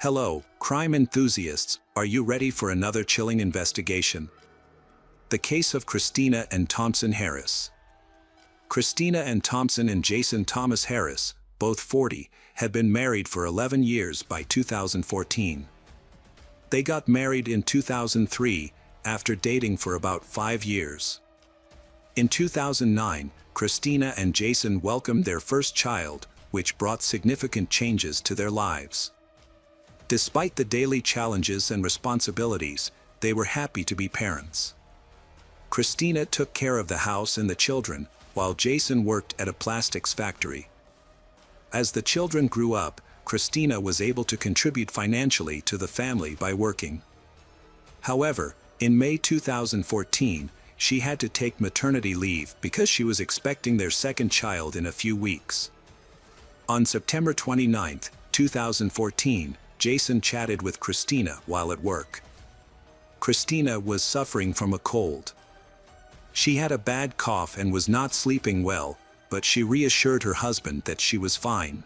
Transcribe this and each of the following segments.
Hello, crime enthusiasts, are you ready for another chilling investigation? The case of Christina and Thompson Harris. Christina and Thompson and Jason Thomas Harris, both 40, had been married for 11 years by 2014. They got married in 2003, after dating for about 5 years. In 2009, Christina and Jason welcomed their first child, which brought significant changes to their lives. Despite the daily challenges and responsibilities, they were happy to be parents. Christina took care of the house and the children, while Jason worked at a plastics factory. As the children grew up, Christina was able to contribute financially to the family by working. However, in May 2014, she had to take maternity leave because she was expecting their second child in a few weeks. On September 29, 2014, Jason chatted with Christina while at work. Christina was suffering from a cold. She had a bad cough and was not sleeping well, but she reassured her husband that she was fine.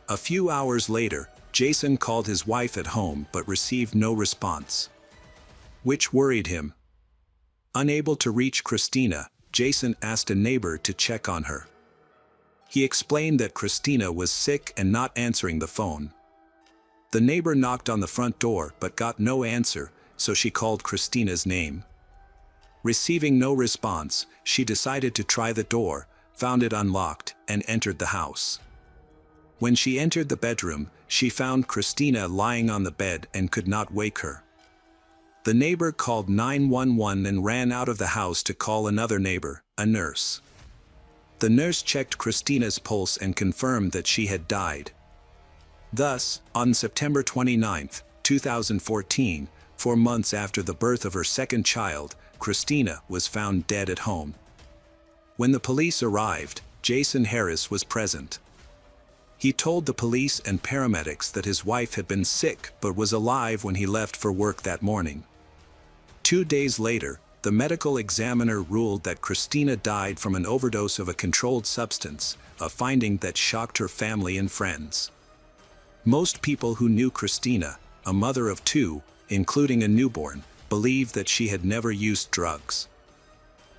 A few hours later, Jason called his wife at home but received no response, which worried him. Unable to reach Christina, Jason asked a neighbor to check on her. He explained that Christina was sick and not answering the phone. The neighbor knocked on the front door but got no answer, so she called Christina's name. Receiving no response, she decided to try the door, found it unlocked, and entered the house. When she entered the bedroom, she found Christina lying on the bed and could not wake her. The neighbor called 911 and ran out of the house to call another neighbor, a nurse. The nurse checked Christina's pulse and confirmed that she had died. Thus, on September 29, 2014, 4 months after the birth of her second child, Christina was found dead at home. When the police arrived, Jason Harris was present. He told the police and paramedics that his wife had been sick but was alive when he left for work that morning. 2 days later, the medical examiner ruled that Christina died from an overdose of a controlled substance, a finding that shocked her family and friends. Most people who knew Christina, a mother of 2, including a newborn, believed that she had never used drugs.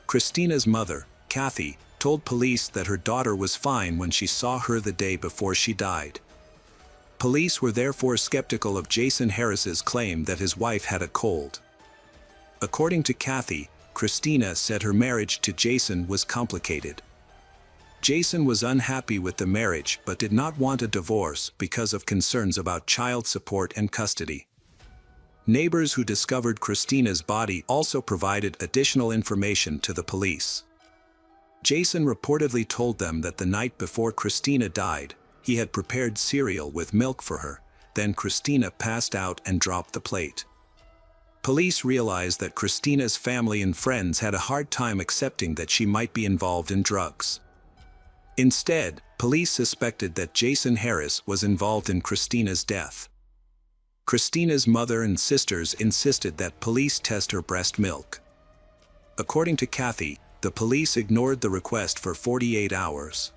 Christina's mother, Kathy, told police that her daughter was fine when she saw her the day before she died. Police were therefore skeptical of Jason Harris's claim that his wife had a cold. According to Kathy, Christina said her marriage to Jason was complicated. Jason was unhappy with the marriage but did not want a divorce because of concerns about child support and custody. Neighbors who discovered Christina's body also provided additional information to the police. Jason reportedly told them that the night before Christina died, he had prepared cereal with milk for her, then Christina passed out and dropped the plate. Police realized that Christina's family and friends had a hard time accepting that she might be involved in drugs. Instead, police suspected that Jason Harris was involved in Christina's death. Christina's mother and sisters insisted that police test her breast milk. According to Kathy, the police ignored the request for 48 hours.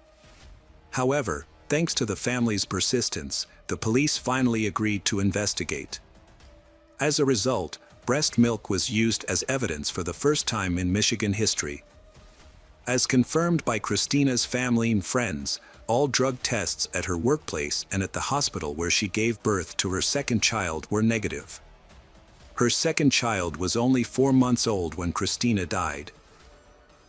However, thanks to the family's persistence, the police finally agreed to investigate. As a result, breast milk was used as evidence for the first time in Michigan history. As confirmed by Christina's family and friends, all drug tests at her workplace and at the hospital where she gave birth to her second child were negative. Her second child was only 4 months old when Christina died.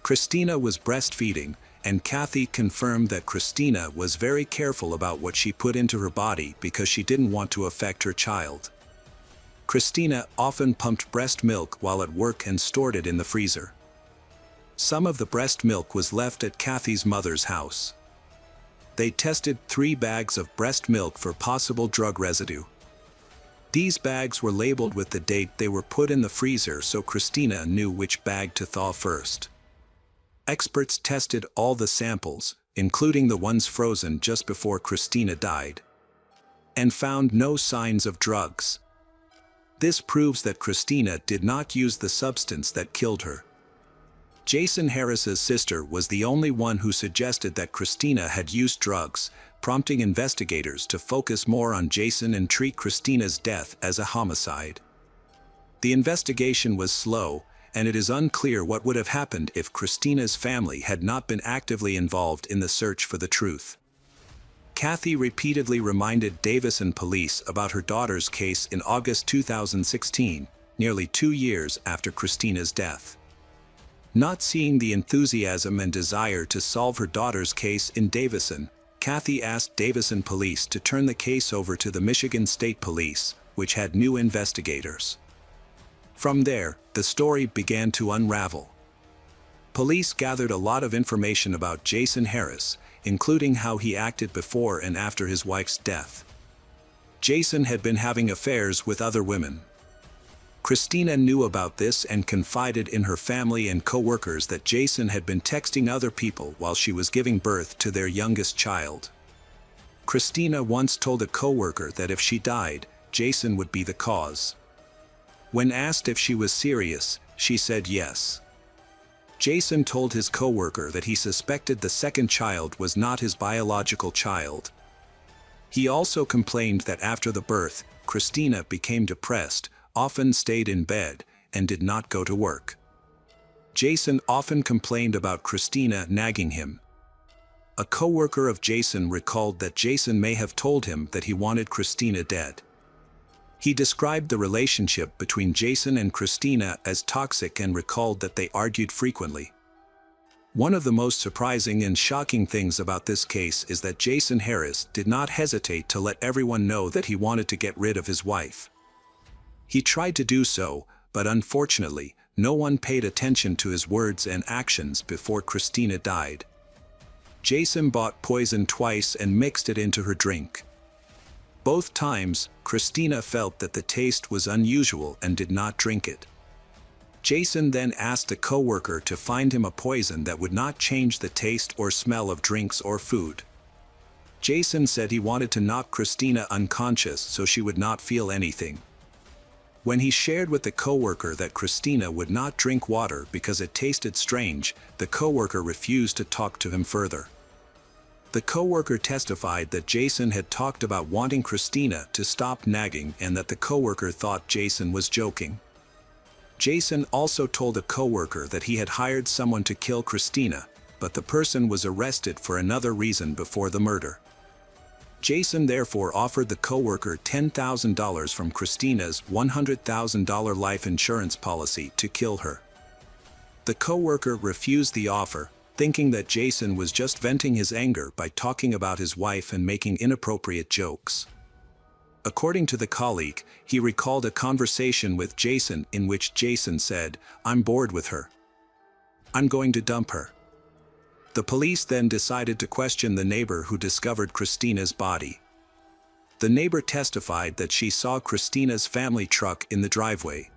Christina was breastfeeding, and Kathy confirmed that Christina was very careful about what she put into her body because she didn't want to affect her child. Christina often pumped breast milk while at work and stored it in the freezer. Some of the breast milk was left at Kathy's mother's house. They tested 3 bags of breast milk for possible drug residue. These bags were labeled with the date they were put in the freezer so Christina knew which bag to thaw first. Experts tested all the samples, including the ones frozen just before Christina died, and found no signs of drugs. This proves that Christina did not use the substance that killed her. Jason Harris's sister was the only one who suggested that Christina had used drugs, prompting investigators to focus more on Jason and treat Christina's death as a homicide. The investigation was slow, and it is unclear what would have happened if Christina's family had not been actively involved in the search for the truth. Kathy repeatedly reminded Davison police about her daughter's case in August 2016, nearly 2 years after Christina's death. Not seeing the enthusiasm and desire to solve her daughter's case in Davison, Kathy asked Davison police to turn the case over to the Michigan State Police, which had new investigators. From there, the story began to unravel. Police gathered a lot of information about Jason Harris, including how he acted before and after his wife's death. Jason had been having affairs with other women. Christina knew about this and confided in her family and co-workers that Jason had been texting other people while she was giving birth to their youngest child. Christina once told a co-worker that if she died, Jason would be the cause. When asked if she was serious, she said yes. Jason told his co-worker that he suspected the second child was not his biological child. He also complained that after the birth, Christina became depressed, often stayed in bed, and did not go to work. Jason often complained about Christina nagging him. A co-worker of Jason recalled that Jason may have told him that he wanted Christina dead. He described the relationship between Jason and Christina as toxic and recalled that they argued frequently. One of the most surprising and shocking things about this case is that Jason Harris did not hesitate to let everyone know that he wanted to get rid of his wife. He tried to do so, but unfortunately, no one paid attention to his words and actions before Christina died. Jason bought poison twice and mixed it into her drink. Both times, Christina felt that the taste was unusual and did not drink it. Jason then asked a co-worker to find him a poison that would not change the taste or smell of drinks or food. Jason said he wanted to knock Christina unconscious so she would not feel anything. When he shared with the co-worker that Christina would not drink water because it tasted strange, the co-worker refused to talk to him further. The co-worker testified that Jason had talked about wanting Christina to stop nagging and that the co-worker thought Jason was joking. Jason also told a co-worker that he had hired someone to kill Christina, but the person was arrested for another reason before the murder. Jason therefore offered the co-worker $10,000 from Christina's $100,000 life insurance policy to kill her. The co-worker refused the offer, thinking that Jason was just venting his anger by talking about his wife and making inappropriate jokes. According to the colleague, he recalled a conversation with Jason in which Jason said, "I'm bored with her. I'm going to dump her." The police then decided to question the neighbor who discovered Christina's body. The neighbor testified that she saw Christina's family truck in the driveway.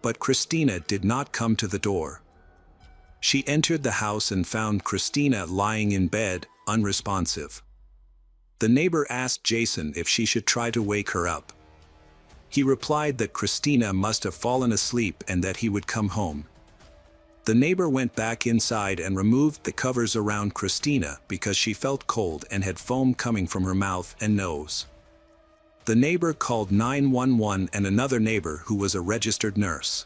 But Christina did not come to the door. She entered the house and found Christina lying in bed, unresponsive. The neighbor asked Jason if she should try to wake her up. He replied that Christina must have fallen asleep and that he would come home. The neighbor went back inside and removed the covers around Christina because she felt cold and had foam coming from her mouth and nose. The neighbor called 911 and another neighbor who was a registered nurse.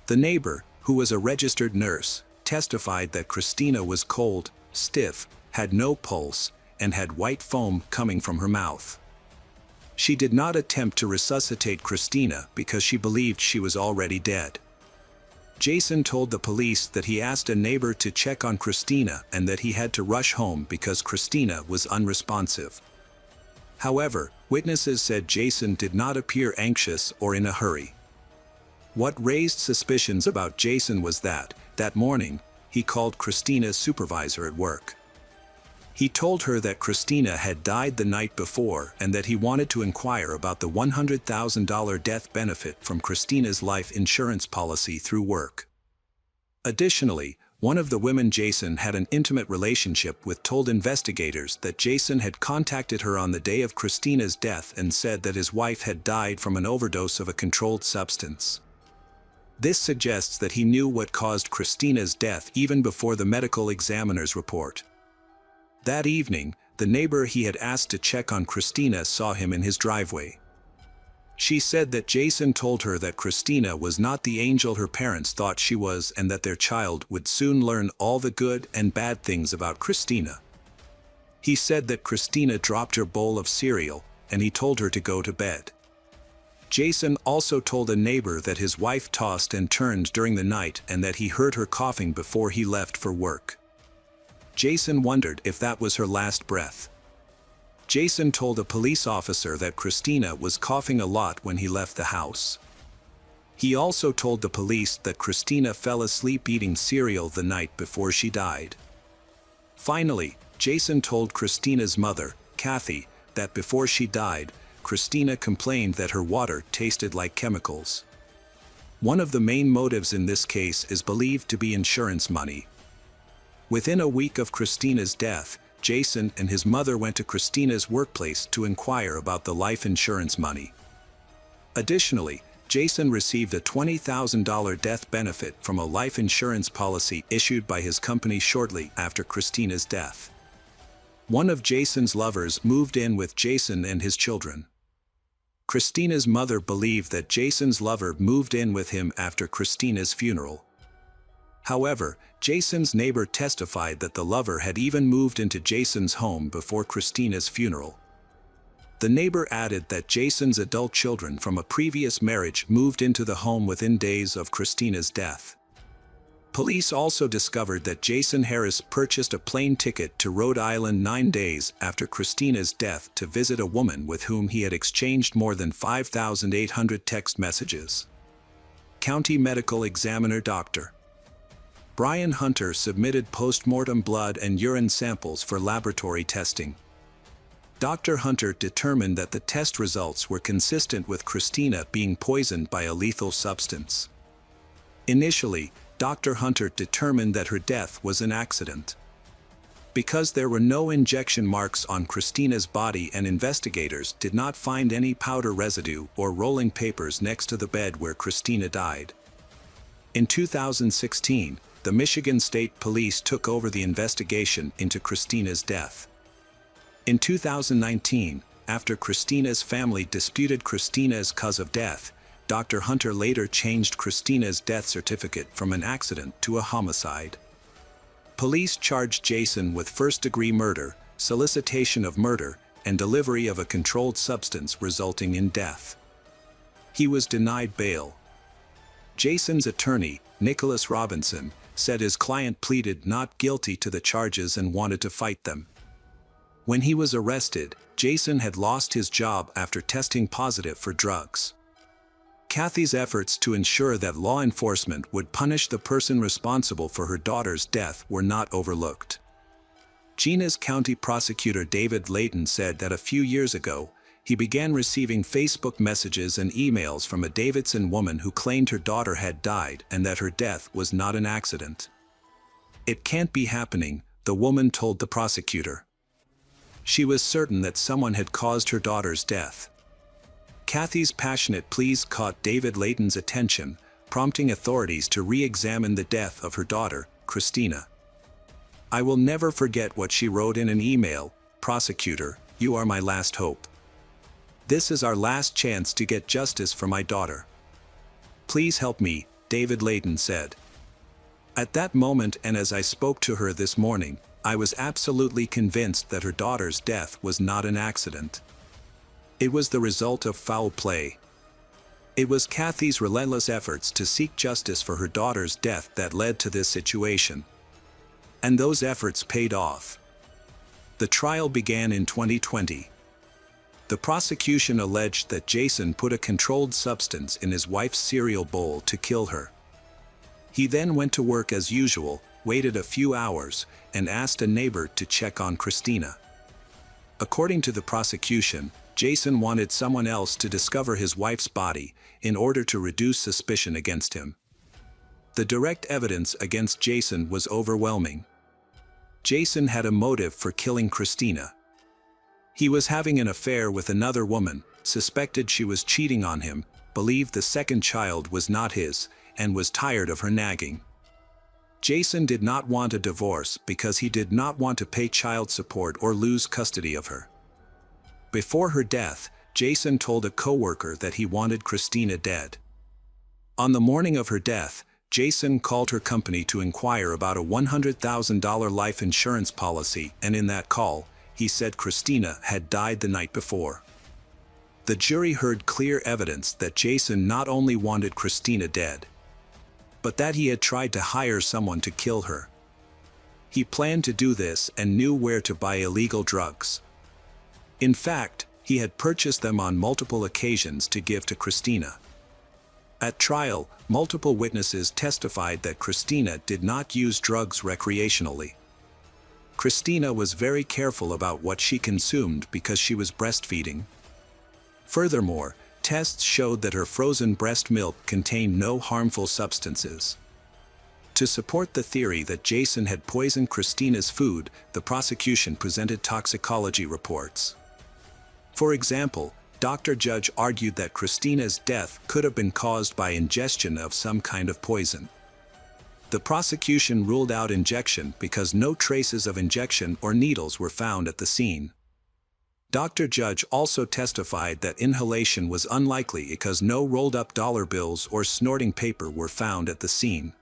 The neighbor, who was a registered nurse, testified that Christina was cold, stiff, had no pulse, and had white foam coming from her mouth. She did not attempt to resuscitate Christina because she believed she was already dead. Jason told the police that he asked a neighbor to check on Christina and that he had to rush home because Christina was unresponsive. However, witnesses said Jason did not appear anxious or in a hurry. What raised suspicions about Jason was that morning, he called Christina's supervisor at work. He told her that Christina had died the night before and that he wanted to inquire about the $100,000 death benefit from Christina's life insurance policy through work. Additionally, one of the women Jason had an intimate relationship with told investigators that Jason had contacted her on the day of Christina's death and said that his wife had died from an overdose of a controlled substance. This suggests that he knew what caused Christina's death even before the medical examiner's report. That evening, the neighbor he had asked to check on Christina saw him in his driveway. She said that Jason told her that Christina was not the angel her parents thought she was and that their child would soon learn all the good and bad things about Christina. He said that Christina dropped her bowl of cereal, and he told her to go to bed. Jason also told a neighbor that his wife tossed and turned during the night and that he heard her coughing before he left for work. Jason wondered if that was her last breath. Jason told a police officer that Christina was coughing a lot when he left the house. He also told the police that Christina fell asleep eating cereal the night before she died. Finally, Jason told Christina's mother, Kathy, that before she died, Christina complained that her water tasted like chemicals. One of the main motives in this case is believed to be insurance money. Within a week of Christina's death, Jason and his mother went to Christina's workplace to inquire about the life insurance money. Additionally, Jason received a $20,000 death benefit from a life insurance policy issued by his company shortly after Christina's death. One of Jason's lovers moved in with Jason and his children. Christina's mother believed that Jason's lover moved in with him after Christina's funeral. However, Jason's neighbor testified that the lover had even moved into Jason's home before Christina's funeral. The neighbor added that Jason's adult children from a previous marriage moved into the home within days of Christina's death. Police also discovered that Jason Harris purchased a plane ticket to Rhode Island 9 days after Christina's death to visit a woman with whom he had exchanged more than 5,800 text messages. County Medical Examiner Dr. Brian Hunter submitted post-mortem blood and urine samples for laboratory testing. Dr. Hunter determined that the test results were consistent with Christina being poisoned by a lethal substance. Initially, Dr. Hunter determined that her death was an accident. Because there were no injection marks on Christina's body and investigators did not find any powder residue or rolling papers next to the bed where Christina died. In 2016, the Michigan State Police took over the investigation into Christina's death. In 2019, after Christina's family disputed Christina's cause of death, Dr. Hunter later changed Christina's death certificate from an accident to a homicide. Police charged Jason with first-degree murder, solicitation of murder, and delivery of a controlled substance resulting in death. He was denied bail. Jason's attorney, Nicholas Robinson, said his client pleaded not guilty to the charges and wanted to fight them. When he was arrested, Jason had lost his job after testing positive for drugs. Kathy's efforts to ensure that law enforcement would punish the person responsible for her daughter's death were not overlooked. Gena's County Prosecutor David Layton said that a few years ago, he began receiving Facebook messages and emails from a Davidson woman who claimed her daughter had died and that her death was not an accident. "It can't be happening," the woman told the prosecutor. She was certain that someone had caused her daughter's death. Kathy's passionate pleas caught David Layton's attention, prompting authorities to re-examine the death of her daughter, Christina. "I will never forget what she wrote in an email, 'Prosecutor, you are my last hope. This is our last chance to get justice for my daughter. Please help me,' David Layton said. At that moment and as I spoke to her this morning, I was absolutely convinced that her daughter's death was not an accident. It was the result of foul play. It was Kathy's relentless efforts to seek justice for her daughter's death that led to this situation. And those efforts paid off." The trial began in 2020. The prosecution alleged that Jason put a controlled substance in his wife's cereal bowl to kill her. He then went to work as usual, waited a few hours, and asked a neighbor to check on Christina. According to the prosecution, Jason wanted someone else to discover his wife's body in order to reduce suspicion against him. The direct evidence against Jason was overwhelming. Jason had a motive for killing Christina. He was having an affair with another woman, suspected she was cheating on him, believed the second child was not his, and was tired of her nagging. Jason did not want a divorce because he did not want to pay child support or lose custody of her. Before her death, Jason told a coworker that he wanted Christina dead. On the morning of her death, Jason called her company to inquire about a $100,000 life insurance policy, and in that call, he said Christina had died the night before. The jury heard clear evidence that Jason not only wanted Christina dead, but that he had tried to hire someone to kill her. He planned to do this and knew where to buy illegal drugs. In fact, he had purchased them on multiple occasions to give to Christina. At trial, multiple witnesses testified that Christina did not use drugs recreationally. Christina was very careful about what she consumed because she was breastfeeding. Furthermore, tests showed that her frozen breast milk contained no harmful substances. To support the theory that Jason had poisoned Christina's food, the prosecution presented toxicology reports. For example, Dr. Judge argued that Christina's death could have been caused by ingestion of some kind of poison. The prosecution ruled out injection because no traces of injection or needles were found at the scene. Dr. Judge also testified that inhalation was unlikely because no rolled-up dollar bills or snorting paper were found at the scene.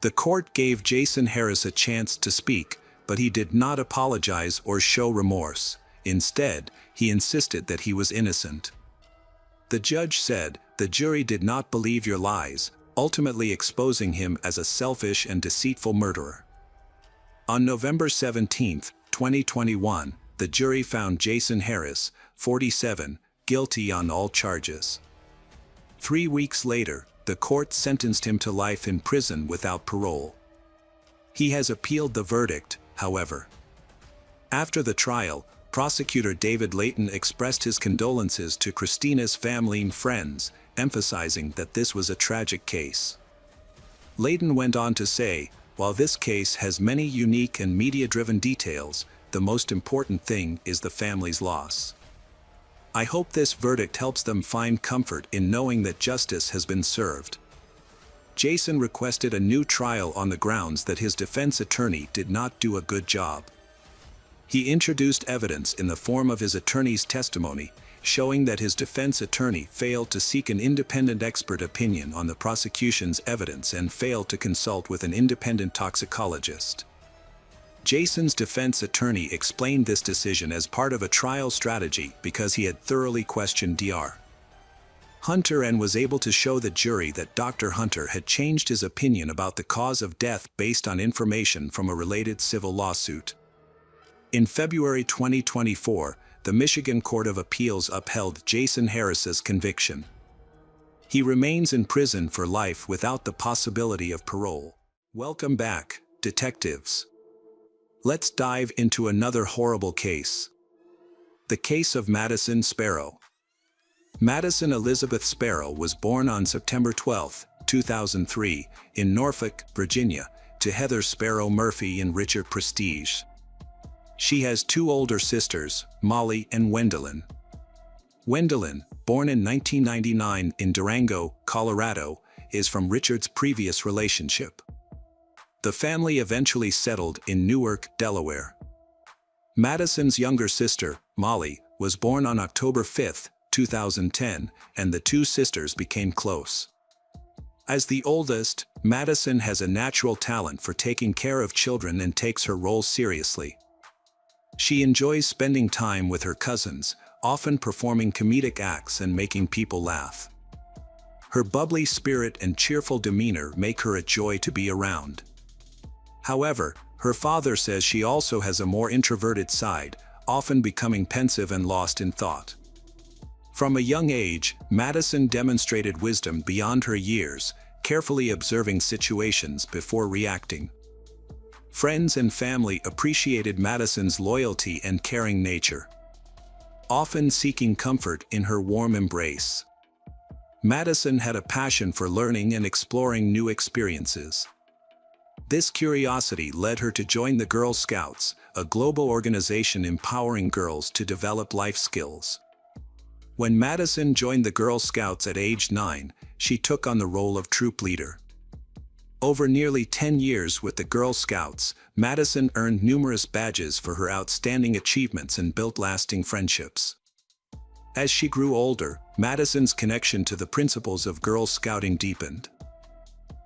The court gave Jason Harris a chance to speak, but he did not apologize or show remorse. Instead, he insisted that he was innocent. The judge said, "The jury did not believe your lies," ultimately exposing him as a selfish and deceitful murderer. On November 17, 2021, the jury found Jason Harris, 47, guilty on all charges. 3 weeks later, the court sentenced him to life in prison without parole. He has appealed the verdict, however. After the trial, Prosecutor David Layton expressed his condolences to Christina's family and friends, emphasizing that this was a tragic case. Layton went on to say, "While this case has many unique and media-driven details, the most important thing is the family's loss. I hope this verdict helps them find comfort in knowing that justice has been served." Jason requested a new trial on the grounds that his defense attorney did not do a good job. He introduced evidence in the form of his attorney's testimony, showing that his defense attorney failed to seek an independent expert opinion on the prosecution's evidence and failed to consult with an independent toxicologist. Jason's defense attorney explained this decision as part of a trial strategy because he had thoroughly questioned Dr. Hunter and was able to show the jury that Dr. Hunter had changed his opinion about the cause of death based on information from a related civil lawsuit. In February 2024, the Michigan Court of Appeals upheld Jason Harris's conviction. He remains in prison for life without the possibility of parole. Welcome back, detectives. Let's dive into another horrible case. The case of Madison Sparrow. Madison Elizabeth Sparrow was born on September 12, 2003, in Norfolk, Virginia, to Heather Sparrow Murphy and Richard Prestige. She has 2 older sisters, Molly and Wendelin. Wendelin, born in 1999 in Durango, Colorado, is from Richard's previous relationship. The family eventually settled in Newark, Delaware. Madison's younger sister, Molly, was born on October 5, 2010, and the 2 sisters became close. As the oldest, Madison has a natural talent for taking care of children and takes her role seriously. She enjoys spending time with her cousins, often performing comedic acts and making people laugh. Her bubbly spirit and cheerful demeanor make her a joy to be around. However, her father says she also has a more introverted side, often becoming pensive and lost in thought. From a young age, Madison demonstrated wisdom beyond her years, carefully observing situations before reacting. Friends and family appreciated Madison's loyalty and caring nature, often seeking comfort in her warm embrace. Madison had a passion for learning and exploring new experiences. This curiosity led her to join the Girl Scouts, a global organization empowering girls to develop life skills. When Madison joined the Girl Scouts at age 9, she took on the role of troop leader. Over nearly 10 years with the Girl Scouts, Madison earned numerous badges for her outstanding achievements and built lasting friendships. As she grew older, Madison's connection to the principles of Girl Scouting deepened.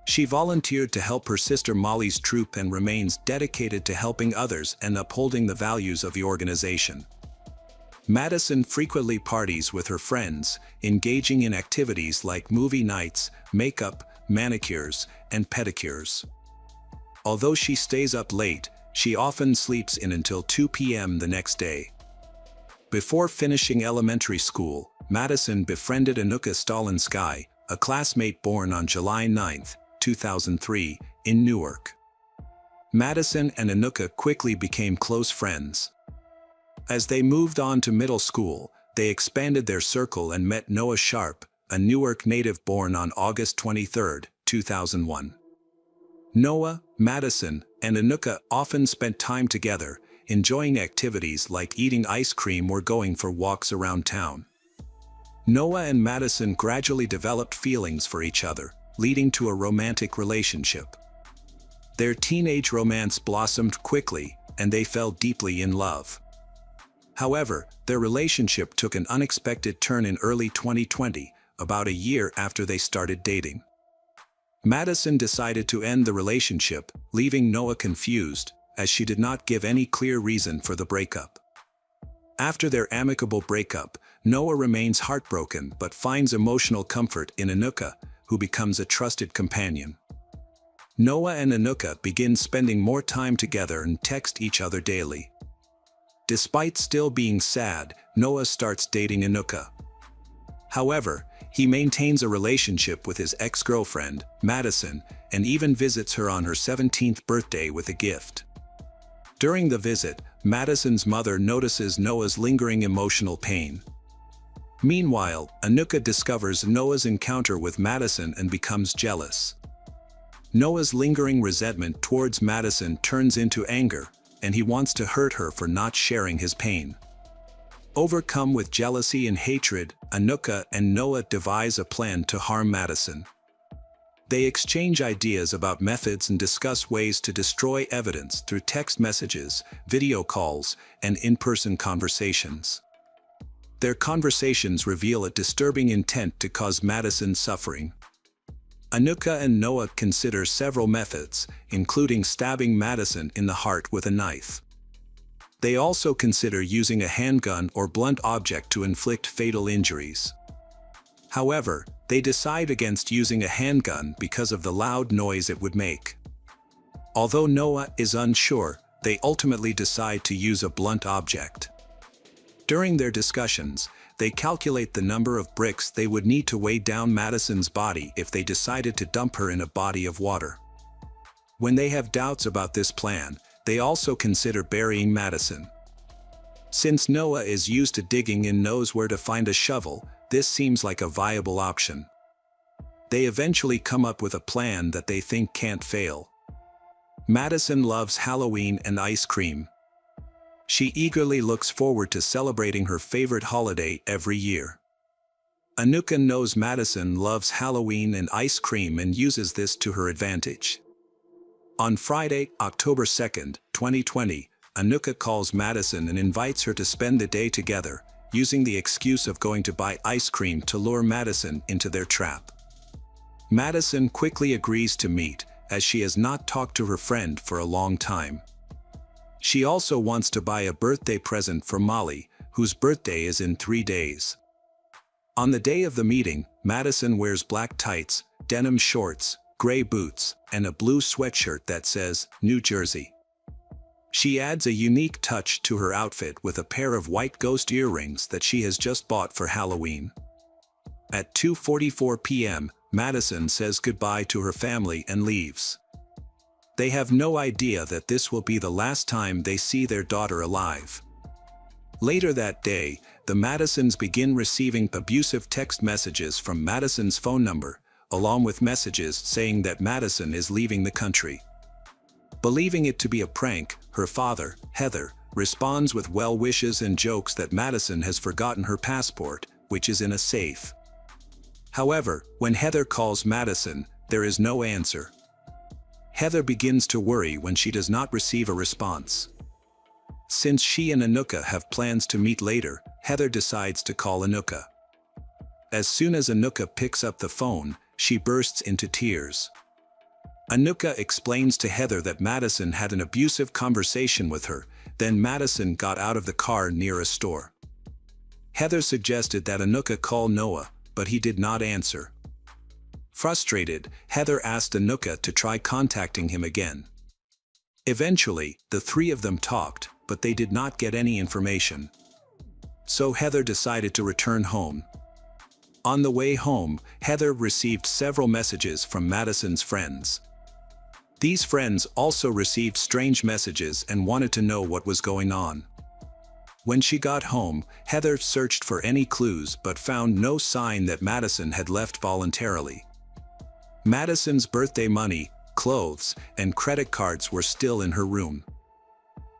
She volunteered to help her sister Molly's troop and remains dedicated to helping others and upholding the values of the organization. Madison frequently parties with her friends, engaging in activities like movie nights, makeup, manicures, and pedicures. Although she stays up late, she often sleeps in until 2 p.m. the next day. Before finishing elementary school, Madison befriended Anuka Stalinsky, a classmate born on July 9, 2003, in Newark. Madison and Anuka quickly became close friends. As they moved on to middle school, they expanded their circle and met Noah Sharp, a Newark native born on August 23, 2001. Noah, Madison, and Anuka often spent time together, enjoying activities like eating ice cream or going for walks around town. Noah and Madison gradually developed feelings for each other, leading to a romantic relationship. Their teenage romance blossomed quickly, and they fell deeply in love. However, their relationship took an unexpected turn in early 2020, about a year after they started dating. Madison decided to end the relationship, leaving Noah confused, as she did not give any clear reason for the breakup. After their amicable breakup, Noah remains heartbroken but finds emotional comfort in Anuka, who becomes a trusted companion. Noah and Anuka begin spending more time together and text each other daily. Despite still being sad, Noah starts dating Anuka. However, he maintains a relationship with his ex-girlfriend, Madison, and even visits her on her 17th birthday with a gift. During the visit, Madison's mother notices Noah's lingering emotional pain. Meanwhile, Anuka discovers Noah's encounter with Madison and becomes jealous. Noah's lingering resentment towards Madison turns into anger, and he wants to hurt her for not sharing his pain. Overcome with jealousy and hatred, Anuka and Noah devise a plan to harm Madison. They exchange ideas about methods and discuss ways to destroy evidence through text messages, video calls, and in-person conversations. Their conversations reveal a disturbing intent to cause Madison suffering. Anuka and Noah consider several methods, including stabbing Madison in the heart with a knife. They also consider using a handgun or blunt object to inflict fatal injuries. However, they decide against using a handgun because of the loud noise it would make. Although Noah is unsure, they ultimately decide to use a blunt object. During their discussions, they calculate the number of bricks they would need to weigh down Madison's body if they decided to dump her in a body of water. When they have doubts about this plan, they also consider burying Madison. Since Noah is used to digging and knows where to find a shovel, this seems like a viable option. They eventually come up with a plan that they think can't fail. Madison loves Halloween and ice cream. She eagerly looks forward to celebrating her favorite holiday every year. Anuka knows Madison loves Halloween and ice cream and uses this to her advantage. On Friday, October 2, 2020, Anuka calls Madison and invites her to spend the day together, using the excuse of going to buy ice cream to lure Madison into their trap. Madison quickly agrees to meet, as she has not talked to her friend for a long time. She also wants to buy a birthday present for Molly, whose birthday is in 3 days. On the day of the meeting, Madison wears black tights, denim shorts, gray boots, and a blue sweatshirt that says, New Jersey. She adds a unique touch to her outfit with a pair of white ghost earrings that she has just bought for Halloween. At 2:44 p.m., Madison says goodbye to her family and leaves. They have no idea that this will be the last time they see their daughter alive. Later that day, the Madisons begin receiving abusive text messages from Madison's phone number, along with messages saying that Madison is leaving the country. Believing it to be a prank, her father, Heather, responds with well wishes and jokes that Madison has forgotten her passport, which is in a safe. However, when Heather calls Madison, there is no answer. Heather begins to worry when she does not receive a response. Since she and Anuka have plans to meet later, Heather decides to call Anuka. As soon as Anuka picks up the phone, she bursts into tears. Anuka explains to Heather that Madison had an abusive conversation with her, then Madison got out of the car near a store. Heather suggested that Anuka call Noah, but he did not answer. Frustrated, Heather asked Anuka to try contacting him again. Eventually, the three of them talked, but they did not get any information. So Heather decided to return home. On the way home, Heather received several messages from Madison's friends. These friends also received strange messages and wanted to know what was going on. When she got home, Heather searched for any clues but found no sign that Madison had left voluntarily. Madison's birthday money, clothes, and credit cards were still in her room.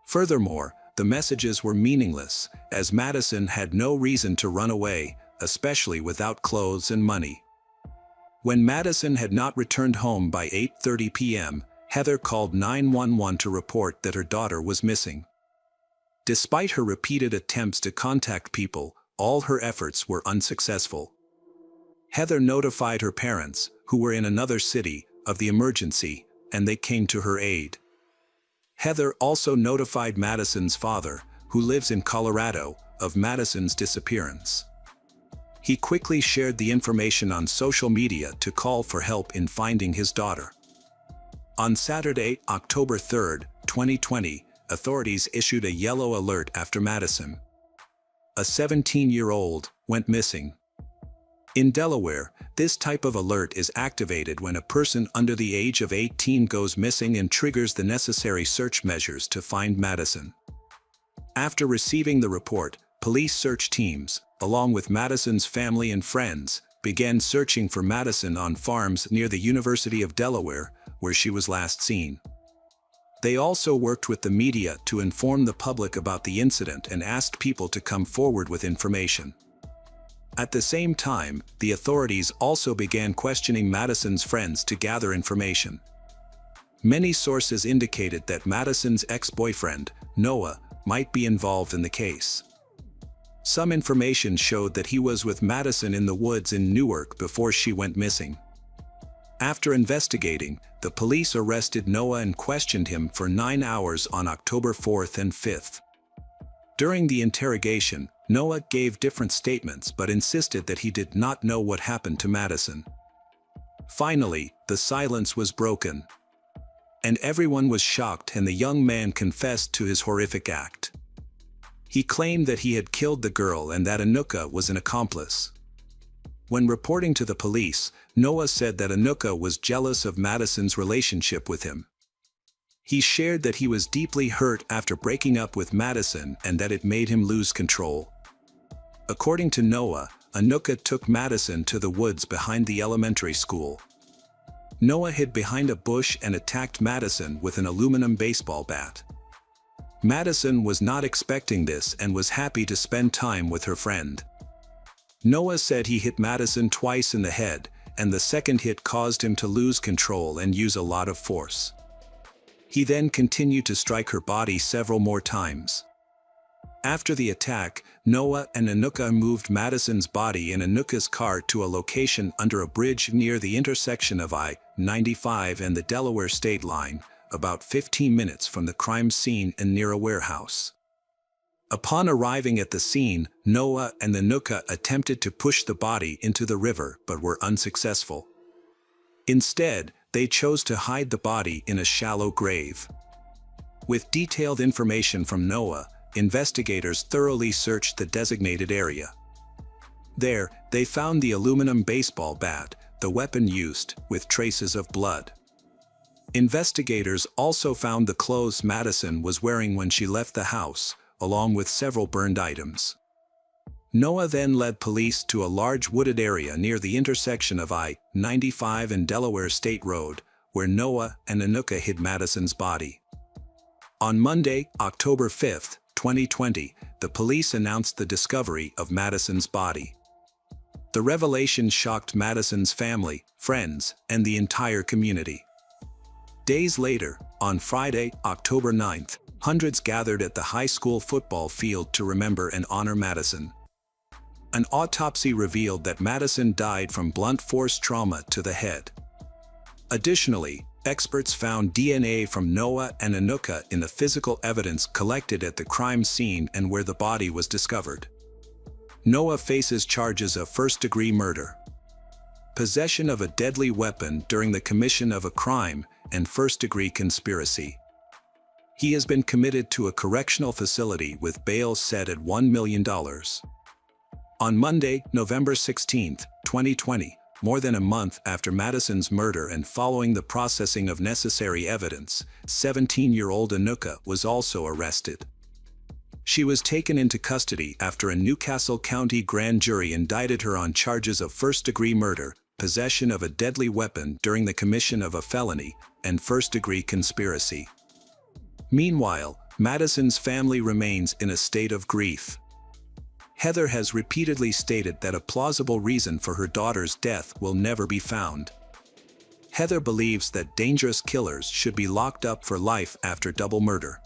Furthermore, the messages were meaningless, as Madison had no reason to run away, especially without clothes and money. When Madison had not returned home by 8:30 p.m., Heather called 911 to report that her daughter was missing. Despite her repeated attempts to contact people, all her efforts were unsuccessful. Heather notified her parents, who were in another city, of the emergency, and they came to her aid. Heather also notified Madison's father, who lives in Colorado, of Madison's disappearance. He quickly shared the information on social media to call for help in finding his daughter. On Saturday, October 3, 2020, authorities issued a yellow alert after Madison, a 17-year-old, went missing. In Delaware, this type of alert is activated when a person under the age of 18 goes missing and triggers the necessary search measures to find Madison. After receiving the report, police search teams, along with Madison's family and friends, began searching for Madison on farms near the University of Delaware, where she was last seen. They also worked with the media to inform the public about the incident and asked people to come forward with information. At the same time, the authorities also began questioning Madison's friends to gather information. Many sources indicated that Madison's ex-boyfriend, Noah, might be involved in the case. Some information showed that he was with Madison in the woods in Newark before she went missing. After investigating, the police arrested Noah and questioned him for 9 hours on October 4th and 5th. During the interrogation, Noah gave different statements but insisted that he did not know what happened to Madison. Finally, the silence was broken, and everyone was shocked, and the young man confessed to his horrific act. He claimed that he had killed the girl and that Anuka was an accomplice. When reporting to the police, Noah said that Anuka was jealous of Madison's relationship with him. He shared that he was deeply hurt after breaking up with Madison and that it made him lose control. According to Noah, Anuka took Madison to the woods behind the elementary school. Noah hid behind a bush and attacked Madison with an aluminum baseball bat. Madison was not expecting this and was happy to spend time with her friend. Noah said he hit Madison twice in the head, and the second hit caused him to lose control and use a lot of force. He then continued to strike her body several more times. After the attack, Noah and Anuka moved Madison's body in Anuka's car to a location under a bridge near the intersection of I-95 and the Delaware state line, about 15 minutes from the crime scene and near a warehouse. Upon arriving at the scene, Noah and Anuka attempted to push the body into the river but were unsuccessful. Instead, they chose to hide the body in a shallow grave. With detailed information from Noah, investigators thoroughly searched the designated area. There, they found the aluminum baseball bat, the weapon used, with traces of blood. Investigators also found the clothes Madison was wearing when she left the house, along with several burned items. Noah then led police to a large wooded area near the intersection of I-95 and Delaware State Road, where Noah and Anuka hid Madison's body. On Monday, October 5, 2020, the police announced the discovery of Madison's body. The revelation shocked Madison's family, friends, and the entire community. Days later, on Friday, October 9th, hundreds gathered at the high school football field to remember and honor Madison. An autopsy revealed that Madison died from blunt force trauma to the head. Additionally, experts found DNA from Noah and Anuka in the physical evidence collected at the crime scene and where the body was discovered. Noah faces charges of first-degree murder, possession of a deadly weapon during the commission of a crime, and first-degree conspiracy. He has been committed to a correctional facility with bail set at $1 million. On Monday, November 16, 2020, more than a month after Madison's murder and following the processing of necessary evidence, 17-year-old Anuka was also arrested. She was taken into custody after a Newcastle County grand jury indicted her on charges of first-degree murder, possession of a deadly weapon during the commission of a felony, and first-degree conspiracy. Meanwhile, Madison's family remains in a state of grief. Heather has repeatedly stated that a plausible reason for her daughter's death will never be found. Heather believes that dangerous killers should be locked up for life after double murder.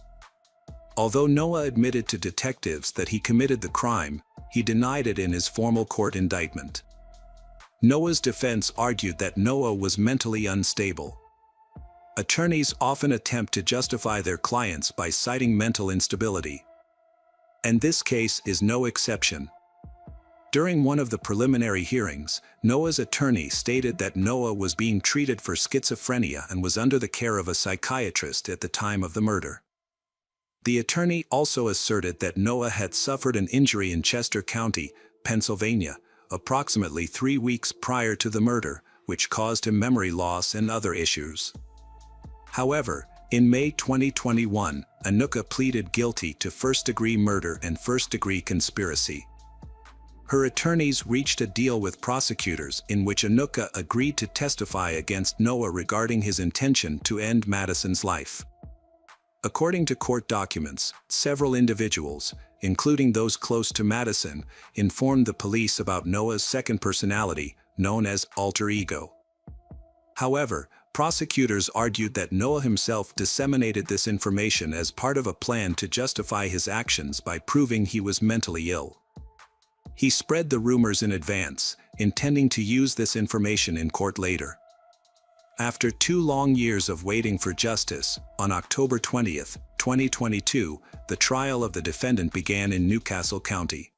Although Noah admitted to detectives that he committed the crime, he denied it in his formal court indictment. Noah's defense argued that Noah was mentally unstable. Attorneys often attempt to justify their clients by citing mental instability. And this case is no exception. During one of the preliminary hearings, Noah's attorney stated that Noah was being treated for schizophrenia and was under the care of a psychiatrist at the time of the murder. The attorney also asserted that Noah had suffered an injury in Chester County, Pennsylvania, approximately 3 weeks prior to the murder, which caused him memory loss and other issues. However, in May 2021, Anuka pleaded guilty to first-degree murder and first-degree conspiracy. Her attorneys reached a deal with prosecutors in which Anuka agreed to testify against Noah regarding his intention to end Madison's life. According to court documents, several individuals, including those close to Madison, informed the police about Noah's second personality, known as alter ego. However, prosecutors argued that Noah himself disseminated this information as part of a plan to justify his actions by proving he was mentally ill. He spread the rumors in advance, intending to use this information in court later. After 2 long years of waiting for justice, on October 20, 2022, the trial of the defendant began in Newcastle County.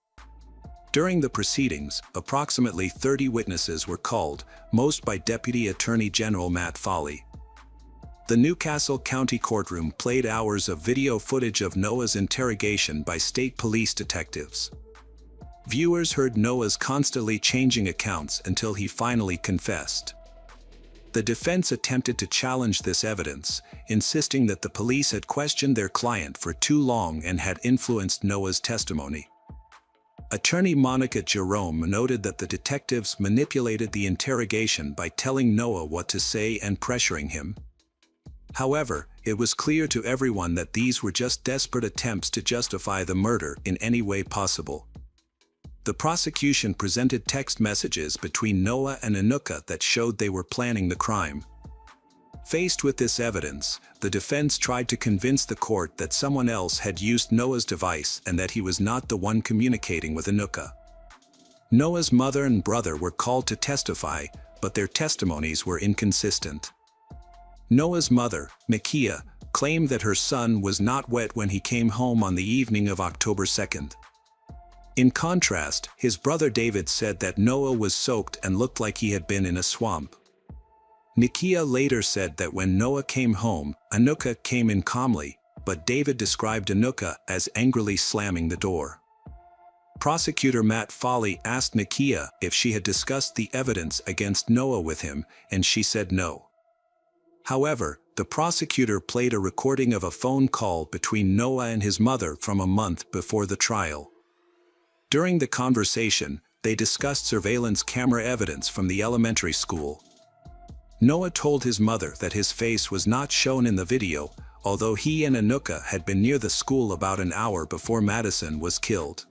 During the proceedings, approximately 30 witnesses were called, most by Deputy Attorney General Matt Foley. The Newcastle County courtroom played hours of video footage of Noah's interrogation by state police detectives. Viewers heard Noah's constantly changing accounts until he finally confessed. The defense attempted to challenge this evidence, insisting that the police had questioned their client for too long and had influenced Noah's testimony. Attorney Monica Jerome noted that the detectives manipulated the interrogation by telling Noah what to say and pressuring him. However, it was clear to everyone that these were just desperate attempts to justify the murder in any way possible. The prosecution presented text messages between Noah and Anuka that showed they were planning the crime. Faced with this evidence, the defense tried to convince the court that someone else had used Noah's device and that he was not the one communicating with Anuka. Noah's mother and brother were called to testify, but their testimonies were inconsistent. Noah's mother, Nakia, claimed that her son was not wet when he came home on the evening of October 2nd. In contrast, his brother David said that Noah was soaked and looked like he had been in a swamp. Nakia later said that when Noah came home, Anuka came in calmly, but David described Anuka as angrily slamming the door. Prosecutor Matt Foley asked Nakia if she had discussed the evidence against Noah with him, and she said no. However, the prosecutor played a recording of a phone call between Noah and his mother from a month before the trial. During the conversation, they discussed surveillance camera evidence from the elementary school. Noah told his mother that his face was not shown in the video, although he and Anuka had been near the school about an hour before Madison was killed.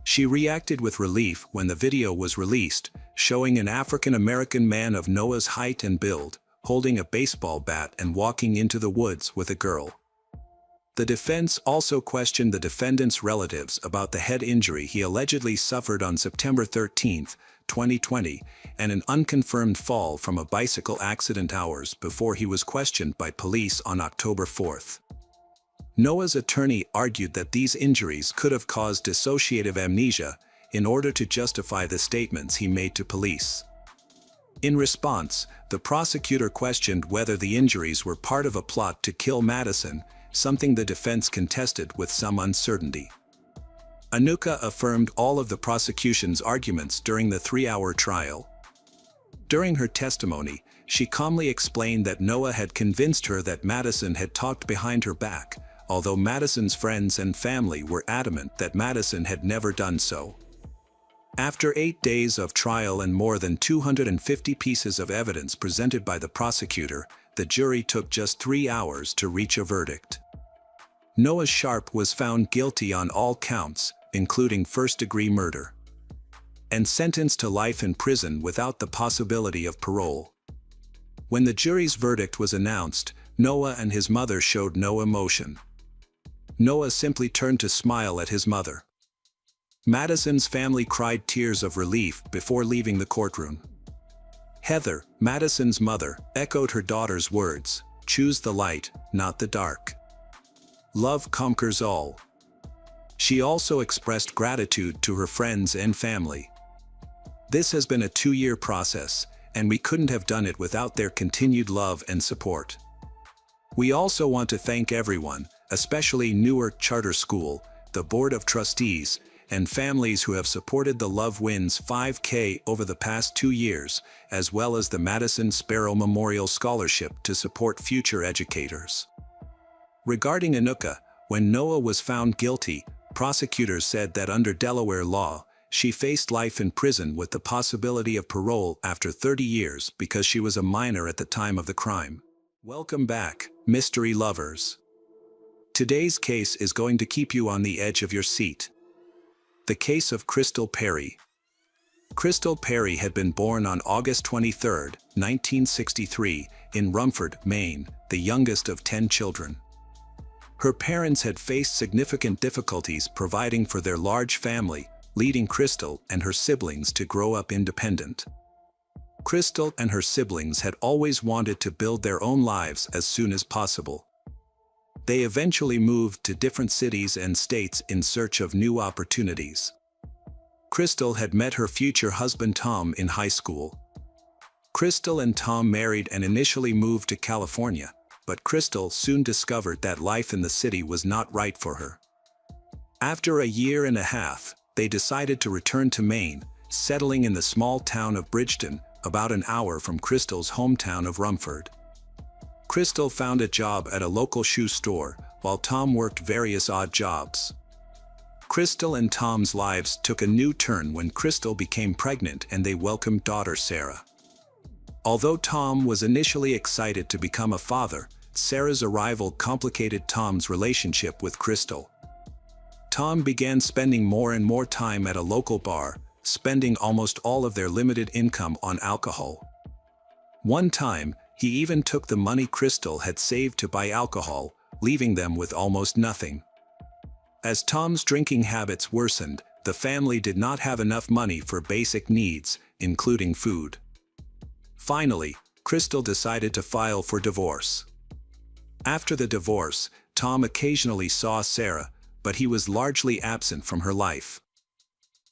She reacted with relief when the video was released, showing an African-American man of Noah's height and build, holding a baseball bat and walking into the woods with a girl. The defense also questioned the defendant's relatives about the head injury he allegedly suffered on September 13, 2020, and an unconfirmed fall from a bicycle accident hours before he was questioned by police on October 4. Noah's attorney argued that these injuries could have caused dissociative amnesia in order to justify the statements he made to police. In response, the prosecutor questioned whether the injuries were part of a plot to kill Madison, something the defense contested with some uncertainty. Anuka affirmed all of the prosecution's arguments during the 3-hour trial. During her testimony, she calmly explained that Noah had convinced her that Madison had talked behind her back, although Madison's friends and family were adamant that Madison had never done so. After 8 days of trial and more than 250 pieces of evidence presented by the prosecutor, the jury took just 3 hours to reach a verdict. Noah Sharp was found guilty on all counts, including first-degree murder, and sentenced to life in prison without the possibility of parole. When the jury's verdict was announced, Noah and his mother showed no emotion. Noah simply turned to smile at his mother. Madison's family cried tears of relief before leaving the courtroom. Heather, Madison's mother, echoed her daughter's words, "Choose the light, not the dark. Love conquers all." She also expressed gratitude to her friends and family. "This has been a 2-year process, and we couldn't have done it without their continued love and support. We also want to thank everyone, especially Newark Charter School, the Board of Trustees, and families who have supported the Love Wins 5K over the past 2 years, as well as the Madison Sparrow Memorial Scholarship to support future educators." Regarding Anuka, when Noah was found guilty, prosecutors said that under Delaware law, she faced life in prison with the possibility of parole after 30 years because she was a minor at the time of the crime. Welcome back, mystery lovers. Today's case is going to keep you on the edge of your seat. The case of Crystal Perry. Crystal Perry had been born on August 23, 1963, in Rumford, Maine, the youngest of 10 children. Her parents had faced significant difficulties providing for their large family, leading Crystal and her siblings to grow up independent. Crystal and her siblings had always wanted to build their own lives as soon as possible. They eventually moved to different cities and states in search of new opportunities. Crystal had met her future husband Tom in high school. Crystal and Tom married and initially moved to California, but Crystal soon discovered that life in the city was not right for her. After a year and a half, they decided to return to Maine, settling in the small town of Bridgeton, about an hour from Crystal's hometown of Rumford. Crystal found a job at a local shoe store, while Tom worked various odd jobs. Crystal and Tom's lives took a new turn when Crystal became pregnant and they welcomed daughter Sarah. Although Tom was initially excited to become a father, Sarah's arrival complicated Tom's relationship with Crystal. Tom began spending more and more time at a local bar, spending almost all of their limited income on alcohol. One time, he even took the money Crystal had saved to buy alcohol, leaving them with almost nothing. As Tom's drinking habits worsened, the family did not have enough money for basic needs, including food. Finally, Crystal decided to file for divorce. After the divorce, Tom occasionally saw Sarah, but he was largely absent from her life.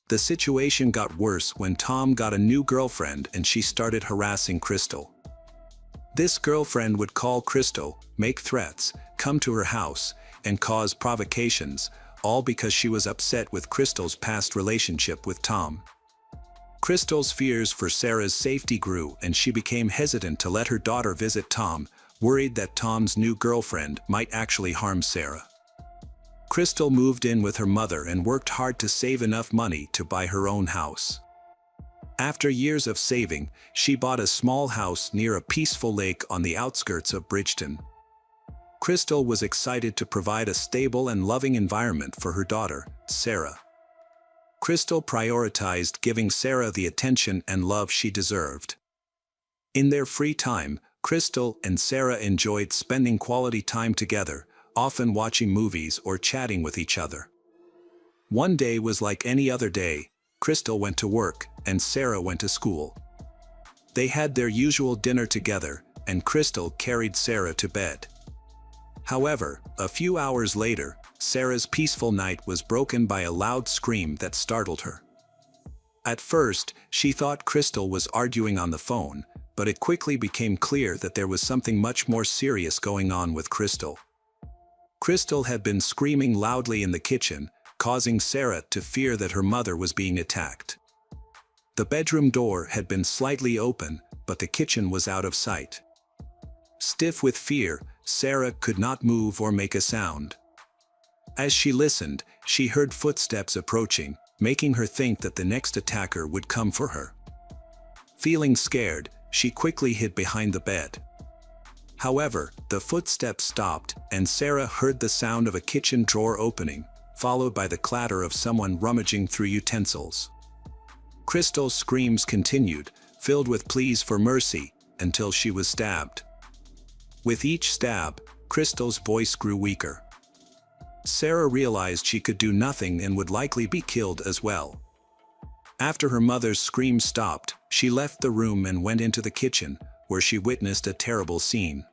The situation got worse when Tom got a new girlfriend and she started harassing Crystal. This girlfriend would call Crystal, make threats, come to her house, and cause provocations, all because she was upset with Crystal's past relationship with Tom. Crystal's fears for Sarah's safety grew and she became hesitant to let her daughter visit Tom, worried that Tom's new girlfriend might actually harm Sarah. Crystal moved in with her mother and worked hard to save enough money to buy her own house. After years of saving, she bought a small house near a peaceful lake on the outskirts of Bridgeton. Crystal was excited to provide a stable and loving environment for her daughter, Sarah. Crystal prioritized giving Sarah the attention and love she deserved. In their free time, Crystal and Sarah enjoyed spending quality time together, often watching movies or chatting with each other. One day was like any other day. Crystal went to work, and Sarah went to school. They had their usual dinner together, and Crystal carried Sarah to bed. However, a few hours later, Sarah's peaceful night was broken by a loud scream that startled her. At first, she thought Crystal was arguing on the phone, but it quickly became clear that there was something much more serious going on with Crystal. Crystal had been screaming loudly in the kitchen, causing Sarah to fear that her mother was being attacked. The bedroom door had been slightly open, but the kitchen was out of sight. Stiff with fear, Sarah could not move or make a sound. As she listened, she heard footsteps approaching, making her think that the next attacker would come for her. Feeling scared, she quickly hid behind the bed. However, the footsteps stopped, and Sarah heard the sound of a kitchen drawer opening, followed by the clatter of someone rummaging through utensils. Crystal's screams continued, filled with pleas for mercy, until she was stabbed. With each stab, Crystal's voice grew weaker. Sarah realized she could do nothing and would likely be killed as well. After her mother's screams stopped, she left the room and went into the kitchen, where she witnessed a terrible scene.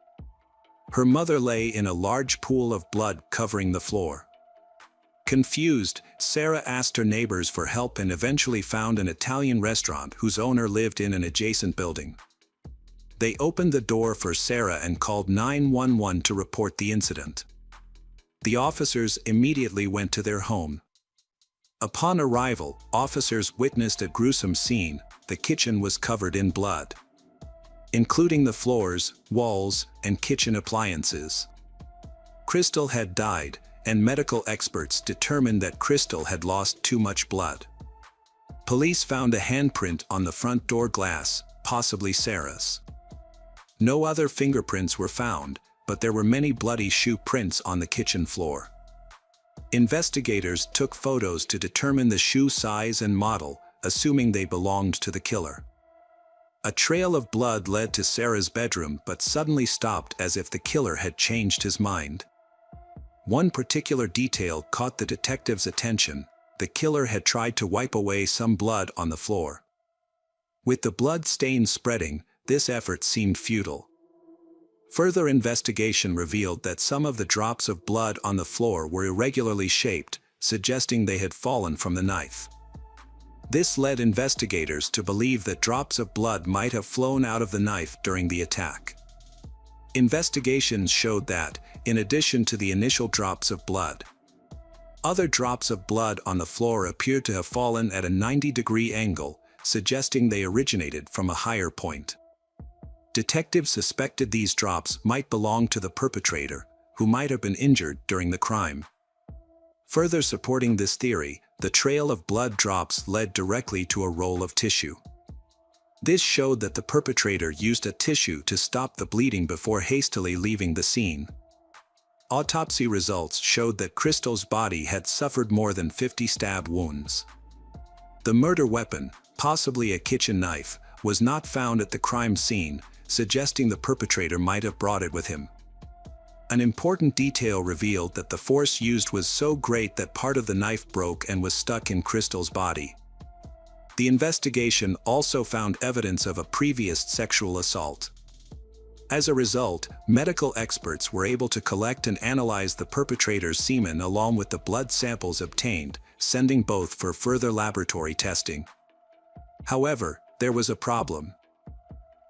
Her mother lay in a large pool of blood covering the floor. Confused, Sarah asked her neighbors for help and eventually found an Italian restaurant whose owner lived in an adjacent building. They opened the door for Sarah and called 911 to report the incident. The officers immediately went to their home. Upon arrival, officers witnessed a gruesome scene. The kitchen was covered in blood, including the floors, walls, and kitchen appliances. Crystal had died, and medical experts determined that Crystal had lost too much blood. Police found a handprint on the front door glass, possibly Sarah's. No other fingerprints were found, but there were many bloody shoe prints on the kitchen floor. Investigators took photos to determine the shoe size and model, assuming they belonged to the killer. A trail of blood led to Sarah's bedroom but suddenly stopped as if the killer had changed his mind. One particular detail caught the detective's attention. The killer had tried to wipe away some blood on the floor. With the blood stains spreading, this effort seemed futile. Further investigation revealed that some of the drops of blood on the floor were irregularly shaped, suggesting they had fallen from the knife. This led investigators to believe that drops of blood might have flown out of the knife during the attack. Investigations showed that, in addition to the initial drops of blood, other drops of blood on the floor appeared to have fallen at a 90-degree angle, suggesting they originated from a higher point. Detectives suspected these drops might belong to the perpetrator, who might have been injured during the crime. Further supporting this theory, the trail of blood drops led directly to a roll of tissue. This showed that the perpetrator used a tissue to stop the bleeding before hastily leaving the scene. Autopsy results showed that Crystal's body had suffered more than 50 stab wounds. The murder weapon, possibly a kitchen knife, was not found at the crime scene, suggesting the perpetrator might have brought it with him. An important detail revealed that the force used was so great that part of the knife broke and was stuck in Crystal's body. The investigation also found evidence of a previous sexual assault. As a result, medical experts were able to collect and analyze the perpetrator's semen along with the blood samples obtained, sending both for further laboratory testing. However, there was a problem.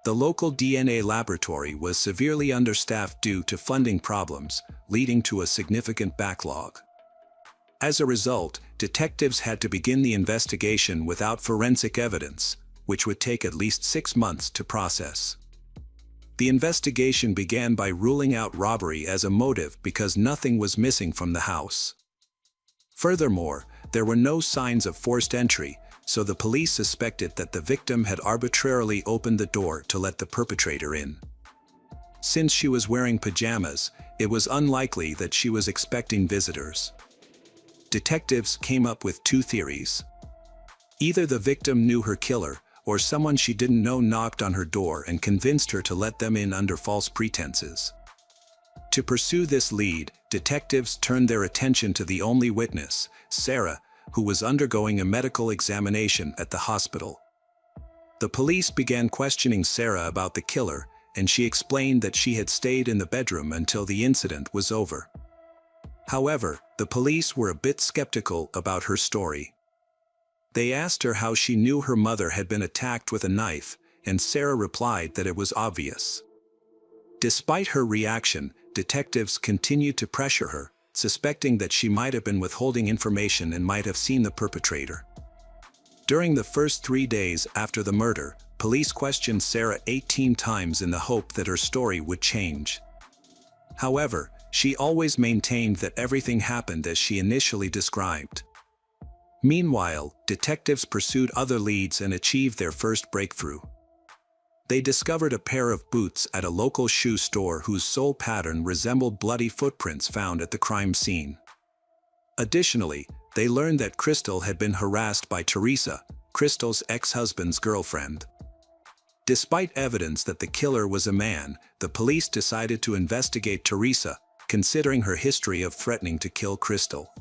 The local DNA laboratory was severely understaffed due to funding problems, leading to a significant backlog. As a result, detectives had to begin the investigation without forensic evidence, which would take at least 6 months to process. The investigation began by ruling out robbery as a motive because nothing was missing from the house. Furthermore, there were no signs of forced entry, so the police suspected that the victim had arbitrarily opened the door to let the perpetrator in. Since she was wearing pajamas, it was unlikely that she was expecting visitors. Detectives came up with 2 theories. Either the victim knew her killer, or someone she didn't know knocked on her door and convinced her to let them in under false pretenses. To pursue this lead, detectives turned their attention to the only witness, Sarah, who was undergoing a medical examination at the hospital. The police began questioning Sarah about the killer, and she explained that she had stayed in the bedroom until the incident was over. However, the police were a bit skeptical about her story. They asked her how she knew her mother had been attacked with a knife, and Sarah replied that it was obvious. Despite her reaction, detectives continued to pressure her, suspecting that she might have been withholding information and might have seen the perpetrator. During the first 3 days after the murder, police questioned Sarah 18 times in the hope that her story would change. However, she always maintained that everything happened as she initially described. Meanwhile, detectives pursued other leads and achieved their first breakthrough. They discovered a pair of boots at a local shoe store whose sole pattern resembled bloody footprints found at the crime scene. Additionally, they learned that Crystal had been harassed by Teresa, Crystal's ex-husband's girlfriend. Despite evidence that the killer was a man, the police decided to investigate Teresa, considering her history of threatening to kill Crystal.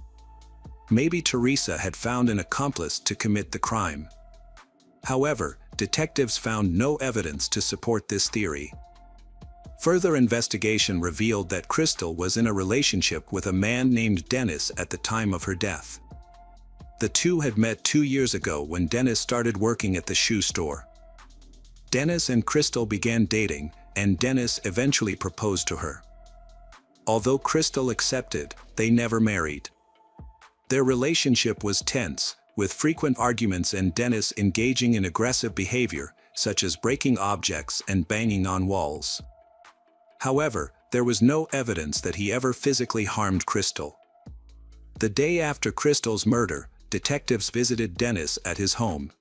Maybe Teresa had found an accomplice to commit the crime. However, detectives found no evidence to support this theory. Further investigation revealed that Crystal was in a relationship with a man named Dennis at the time of her death. The two had met 2 years ago when Dennis started working at the shoe store. Dennis and Crystal began dating, and Dennis eventually proposed to her. Although Crystal accepted, they never married. Their relationship was tense, with frequent arguments and Dennis engaging in aggressive behavior, such as breaking objects and banging on walls. However, there was no evidence that he ever physically harmed Crystal. The day after Crystal's murder, detectives visited Dennis at his home.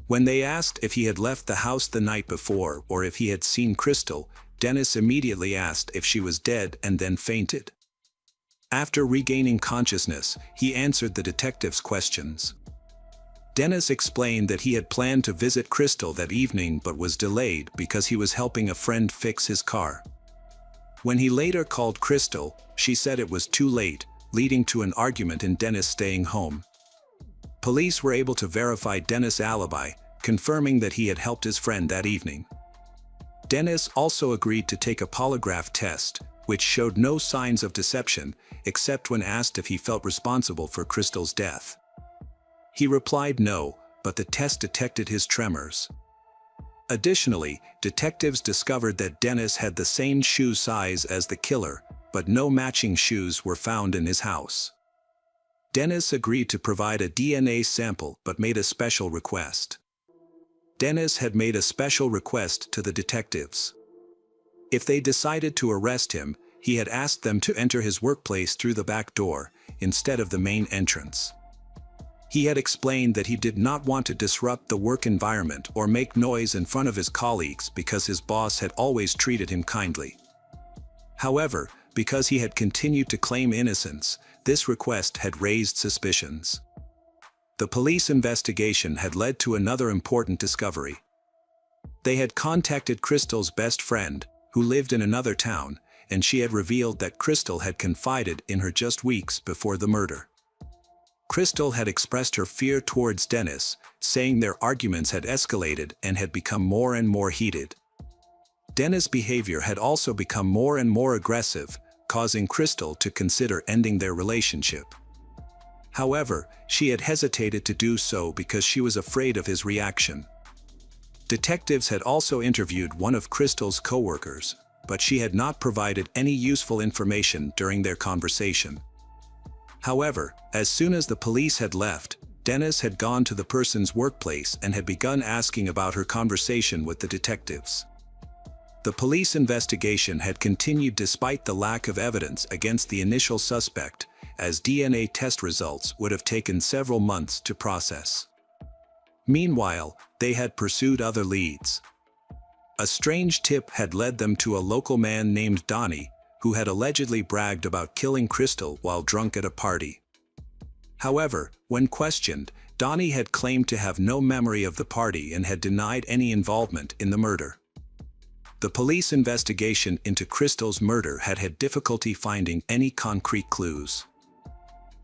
When they asked if he had left the house the night before or if he had seen Crystal, Dennis immediately asked if she was dead and then fainted. After regaining consciousness, he answered the detectives' questions. Dennis explained that he had planned to visit Crystal that evening but was delayed because he was helping a friend fix his car. When he later called Crystal, she said it was too late, leading to an argument and Dennis staying home. Police were able to verify Dennis' alibi, confirming that he had helped his friend that evening. Dennis also agreed to take a polygraph test, which showed no signs of deception, except when asked if he felt responsible for Crystal's death. He replied no, but the test detected his tremors. Additionally, detectives discovered that Dennis had the same shoe size as the killer, but no matching shoes were found in his house. Dennis agreed to provide a DNA sample but made a special request. Dennis had made a special request to the detectives. If they decided to arrest him, he had asked them to enter his workplace through the back door, instead of the main entrance. He had explained that he did not want to disrupt the work environment or make noise in front of his colleagues because his boss had always treated him kindly. However, because he had continued to claim innocence, this request had raised suspicions. The police investigation had led to another important discovery. They had contacted Crystal's best friend, who lived in another town, and she had revealed that Crystal had confided in her just weeks before the murder. Crystal had expressed her fear towards Dennis, saying their arguments had escalated and had become more and more heated. Dennis' behavior had also become more and more aggressive, causing Crystal to consider ending their relationship. However, she had hesitated to do so because she was afraid of his reaction. Detectives had also interviewed one of Crystal's co-workers, but she had not provided any useful information during their conversation. However, as soon as the police had left, Dennis had gone to the person's workplace and had begun asking about her conversation with the detectives. The police investigation had continued despite the lack of evidence against the initial suspect, as DNA test results would have taken several months to process. Meanwhile, they had pursued other leads. A strange tip had led them to a local man named Donnie, who had allegedly bragged about killing Crystal while drunk at a party. However, when questioned, Donnie had claimed to have no memory of the party and had denied any involvement in the murder. The police investigation into Crystal's murder had had difficulty finding any concrete clues.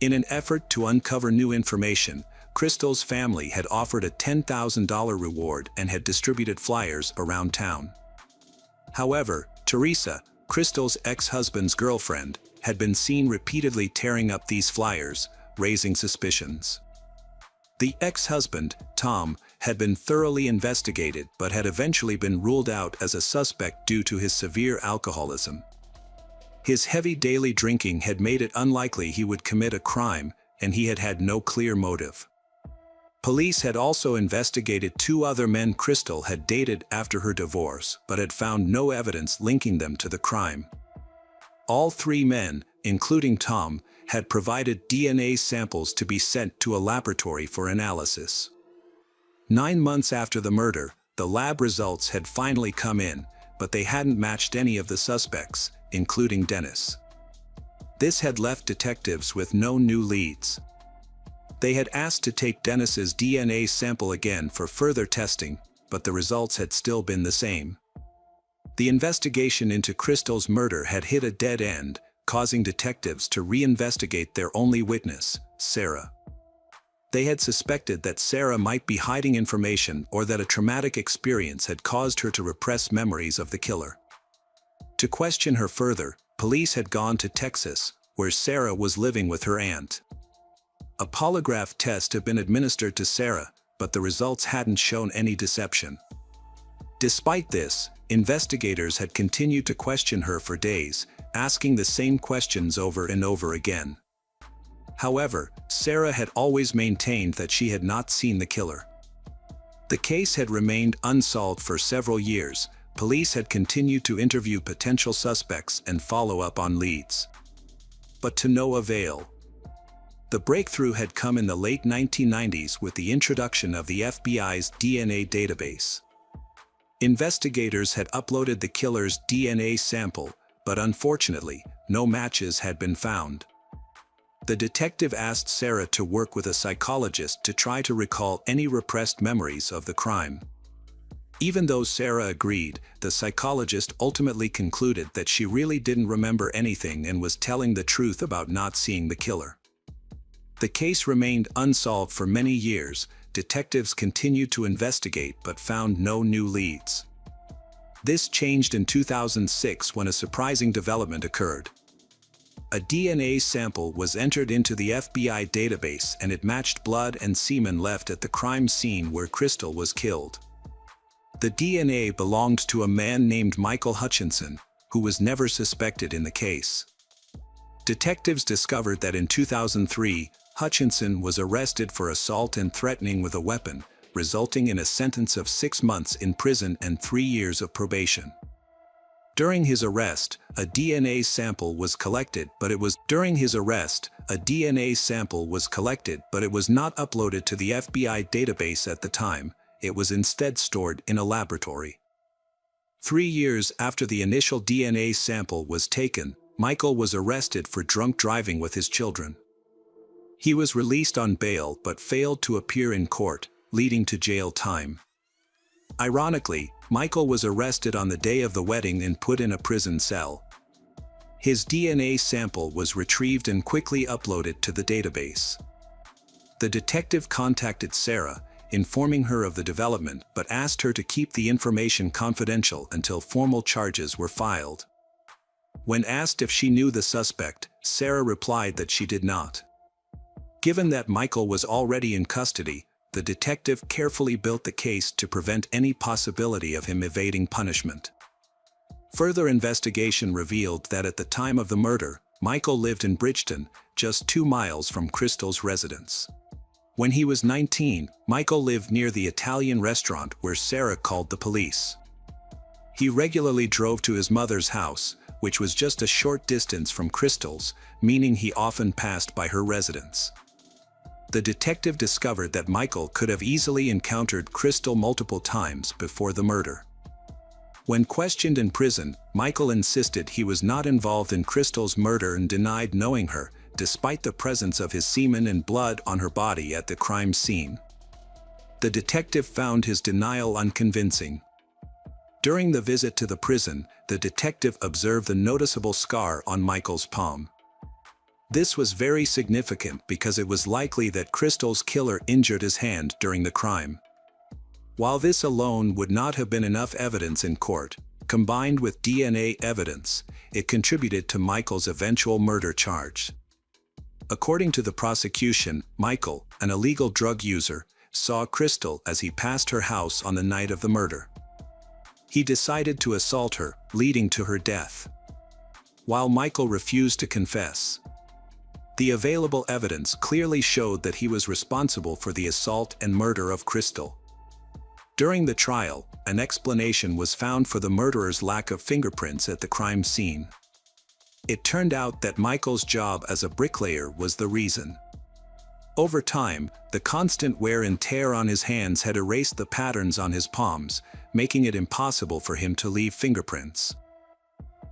In an effort to uncover new information, Crystal's family had offered a $10,000 reward and had distributed flyers around town. However, Teresa, Crystal's ex-husband's girlfriend, had been seen repeatedly tearing up these flyers, raising suspicions. The ex-husband, Tom, had been thoroughly investigated but had eventually been ruled out as a suspect due to his severe alcoholism. His heavy daily drinking had made it unlikely he would commit a crime, and he had had no clear motive. Police had also investigated two other men Crystal had dated after her divorce but had found no evidence linking them to the crime. All three men, including Tom, had provided DNA samples to be sent to a laboratory for analysis. 9 months after the murder, the lab results had finally come in, but they hadn't matched any of the suspects, including Dennis. This had left detectives with no new leads. They had asked to take Dennis's DNA sample again for further testing, but the results had still been the same. The investigation into Crystal's murder had hit a dead end, causing detectives to reinvestigate their only witness, Sarah. They had suspected that Sarah might be hiding information or that a traumatic experience had caused her to repress memories of the killer. To question her further, police had gone to Texas, where Sarah was living with her aunt. A polygraph test had been administered to Sarah, but the results hadn't shown any deception. Despite this, investigators had continued to question her for days, asking the same questions over and over again. However, Sarah had always maintained that she had not seen the killer. The case had remained unsolved for several years. Police had continued to interview potential suspects and follow up on leads. But to no avail. The breakthrough had come in the late 1990s with the introduction of the FBI's DNA database. Investigators had uploaded the killer's DNA sample, but unfortunately, no matches had been found. The detective asked Sarah to work with a psychologist to try to recall any repressed memories of the crime. Even though Sarah agreed, the psychologist ultimately concluded that she really didn't remember anything and was telling the truth about not seeing the killer. The case remained unsolved for many years. Detectives continued to investigate but found no new leads. This changed in 2006 when a surprising development occurred. A DNA sample was entered into the FBI database and it matched blood and semen left at the crime scene where Crystal was killed. The DNA belonged to a man named Michael Hutchinson, who was never suspected in the case. Detectives discovered that in 2003, Hutchinson was arrested for assault and threatening with a weapon, resulting in a sentence of 6 months in prison and 3 years of probation. During his arrest, a DNA sample was collected, but it was not uploaded to the FBI database at the time. It was instead stored in a laboratory. 3 years after the initial DNA sample was taken, Michael was arrested for drunk driving with his children. He was released on bail but failed to appear in court, leading to jail time. Ironically, Michael was arrested on the day of the wedding and put in a prison cell. His DNA sample was retrieved and quickly uploaded to the database. The detective contacted Sarah, informing her of the development but asked her to keep the information confidential until formal charges were filed. When asked if she knew the suspect, Sarah replied that she did not. Given that Michael was already in custody, the detective carefully built the case to prevent any possibility of him evading punishment. Further investigation revealed that at the time of the murder, Michael lived in Bridgeton, just 2 miles from Crystal's residence. When he was 19, Michael lived near the Italian restaurant where Sarah called the police. He regularly drove to his mother's house, which was just a short distance from Crystal's, meaning he often passed by her residence. The detective discovered that Michael could have easily encountered Crystal multiple times before the murder. When questioned in prison, Michael insisted he was not involved in Crystal's murder and denied knowing her, despite the presence of his semen and blood on her body at the crime scene. The detective found his denial unconvincing. During the visit to the prison, the detective observed the noticeable scar on Michael's palm. This was very significant because it was likely that Crystal's killer injured his hand during the crime. While this alone would not have been enough evidence in court, combined with DNA evidence, it contributed to Michael's eventual murder charge. According to the prosecution, Michael, an illegal drug user, saw Crystal as he passed her house on the night of the murder. He decided to assault her, leading to her death. While Michael refused to confess, the available evidence clearly showed that he was responsible for the assault and murder of Crystal. During the trial, an explanation was found for the murderer's lack of fingerprints at the crime scene. It turned out that Michael's job as a bricklayer was the reason. Over time, the constant wear and tear on his hands had erased the patterns on his palms, making it impossible for him to leave fingerprints.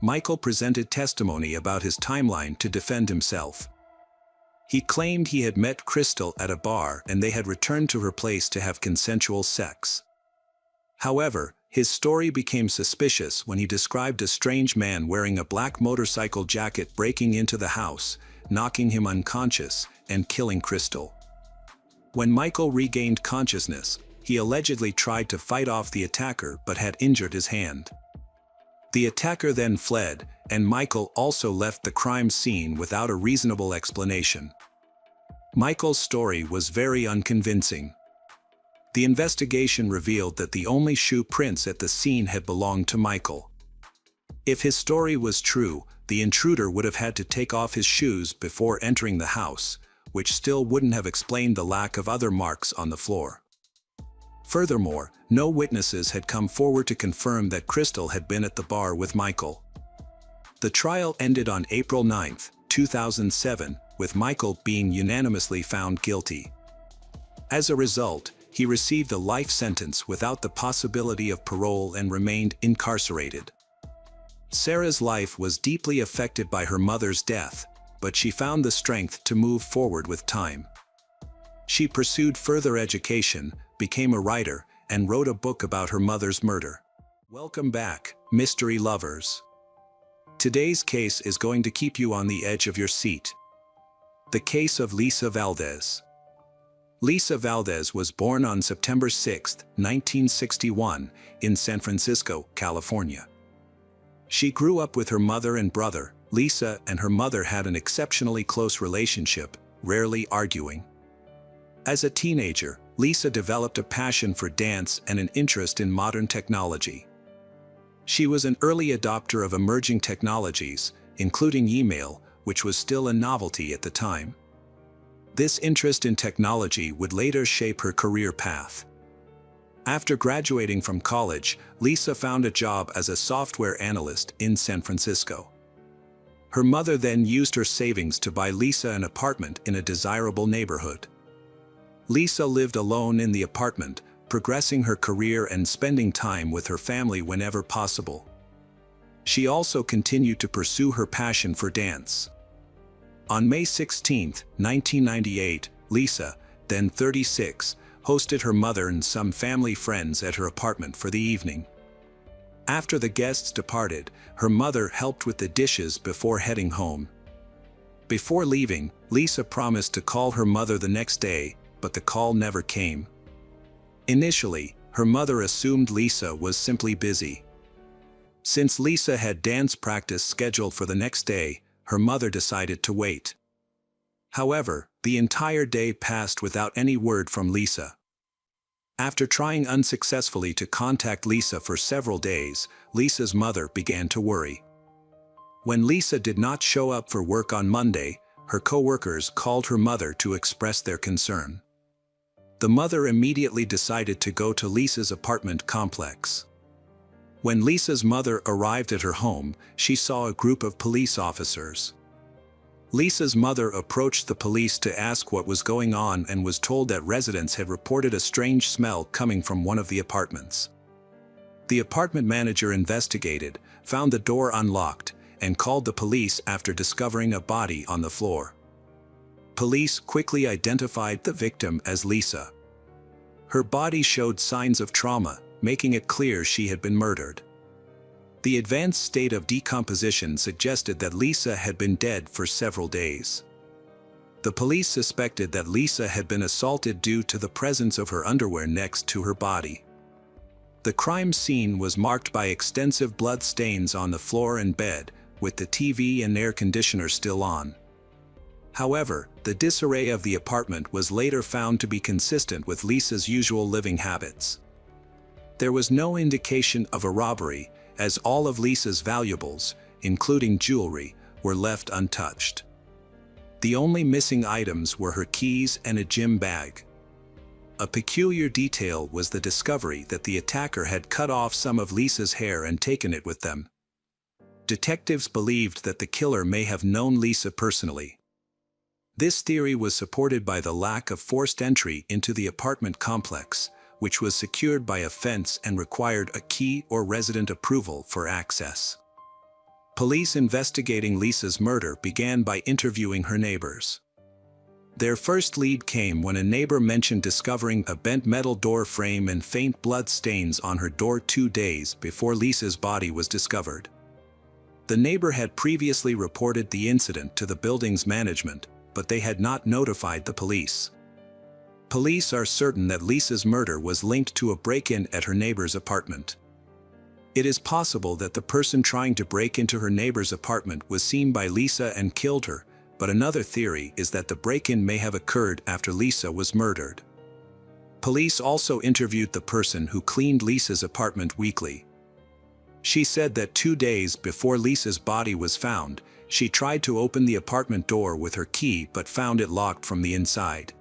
Michael presented testimony about his timeline to defend himself. He claimed he had met Crystal at a bar and they had returned to her place to have consensual sex. However, his story became suspicious when he described a strange man wearing a black motorcycle jacket breaking into the house, knocking him unconscious, and killing Crystal. When Michael regained consciousness, he allegedly tried to fight off the attacker but had injured his hand. The attacker then fled, and Michael also left the crime scene without a reasonable explanation. Michael's story was very unconvincing. The investigation revealed that the only shoe prints at the scene had belonged to Michael. If his story was true, the intruder would have had to take off his shoes before entering the house, which still wouldn't have explained the lack of other marks on the floor. Furthermore, no witnesses had come forward to confirm that Crystal had been at the bar with Michael. The trial ended on April 9, 2007, with Michael being unanimously found guilty. As a result, he received a life sentence without the possibility of parole and remained incarcerated. Sarah's life was deeply affected by her mother's death, but she found the strength to move forward with time. She pursued further education, became a writer, and wrote a book about her mother's murder. Welcome back, mystery lovers. Today's case is going to keep you on the edge of your seat. The case of Lisa Valdez. Lisa Valdez was born on September 6, 1961, in San Francisco, California. She grew up with her mother and brother. Lisa and her mother had an exceptionally close relationship, rarely arguing. As a teenager, Lisa developed a passion for dance and an interest in modern technology. She was an early adopter of emerging technologies, including email, which was still a novelty at the time. This interest in technology would later shape her career path. After graduating from college, Lisa found a job as a software analyst in San Francisco. Her mother then used her savings to buy Lisa an apartment in a desirable neighborhood. Lisa lived alone in the apartment, progressing her career and spending time with her family whenever possible. She also continued to pursue her passion for dance. On May 16, 1998, Lisa, then 36, hosted her mother and some family friends at her apartment for the evening. After the guests departed, her mother helped with the dishes before heading home. Before leaving, Lisa promised to call her mother the next day, but the call never came. Initially, her mother assumed Lisa was simply busy. Since Lisa had dance practice scheduled for the next day, her mother decided to wait. However, the entire day passed without any word from Lisa. After trying unsuccessfully to contact Lisa for several days, Lisa's mother began to worry. When Lisa did not show up for work on Monday, her co-workers called her mother to express their concern. The mother immediately decided to go to Lisa's apartment complex. When Lisa's mother arrived at her home, she saw a group of police officers. Lisa's mother approached the police to ask what was going on and was told that residents had reported a strange smell coming from one of the apartments. The apartment manager investigated, found the door unlocked, and called the police after discovering a body on the floor. Police quickly identified the victim as Lisa. Her body showed signs of trauma, making it clear she had been murdered. The advanced state of decomposition suggested that Lisa had been dead for several days. The police suspected that Lisa had been assaulted due to the presence of her underwear next to her body. The crime scene was marked by extensive blood stains on the floor and bed, with the TV and air conditioner still on. However, the disarray of the apartment was later found to be consistent with Lisa's usual living habits. There was no indication of a robbery, as all of Lisa's valuables, including jewelry, were left untouched. The only missing items were her keys and a gym bag. A peculiar detail was the discovery that the attacker had cut off some of Lisa's hair and taken it with them. Detectives believed that the killer may have known Lisa personally. This theory was supported by the lack of forced entry into the apartment complex, which was secured by a fence and required a key or resident approval for access. Police investigating Lisa's murder began by interviewing her neighbors. Their first lead came when a neighbor mentioned discovering a bent metal door frame and faint blood stains on her door 2 days before Lisa's body was discovered. The neighbor had previously reported the incident to the building's management, but they had not notified the police. Police are certain that Lisa's murder was linked to a break-in at her neighbor's apartment. It is possible that the person trying to break into her neighbor's apartment was seen by Lisa and killed her, but another theory is that the break-in may have occurred after Lisa was murdered. Police also interviewed the person who cleaned Lisa's apartment weekly. She said that 2 days before Lisa's body was found, she tried to open the apartment door with her key but found it locked from the inside.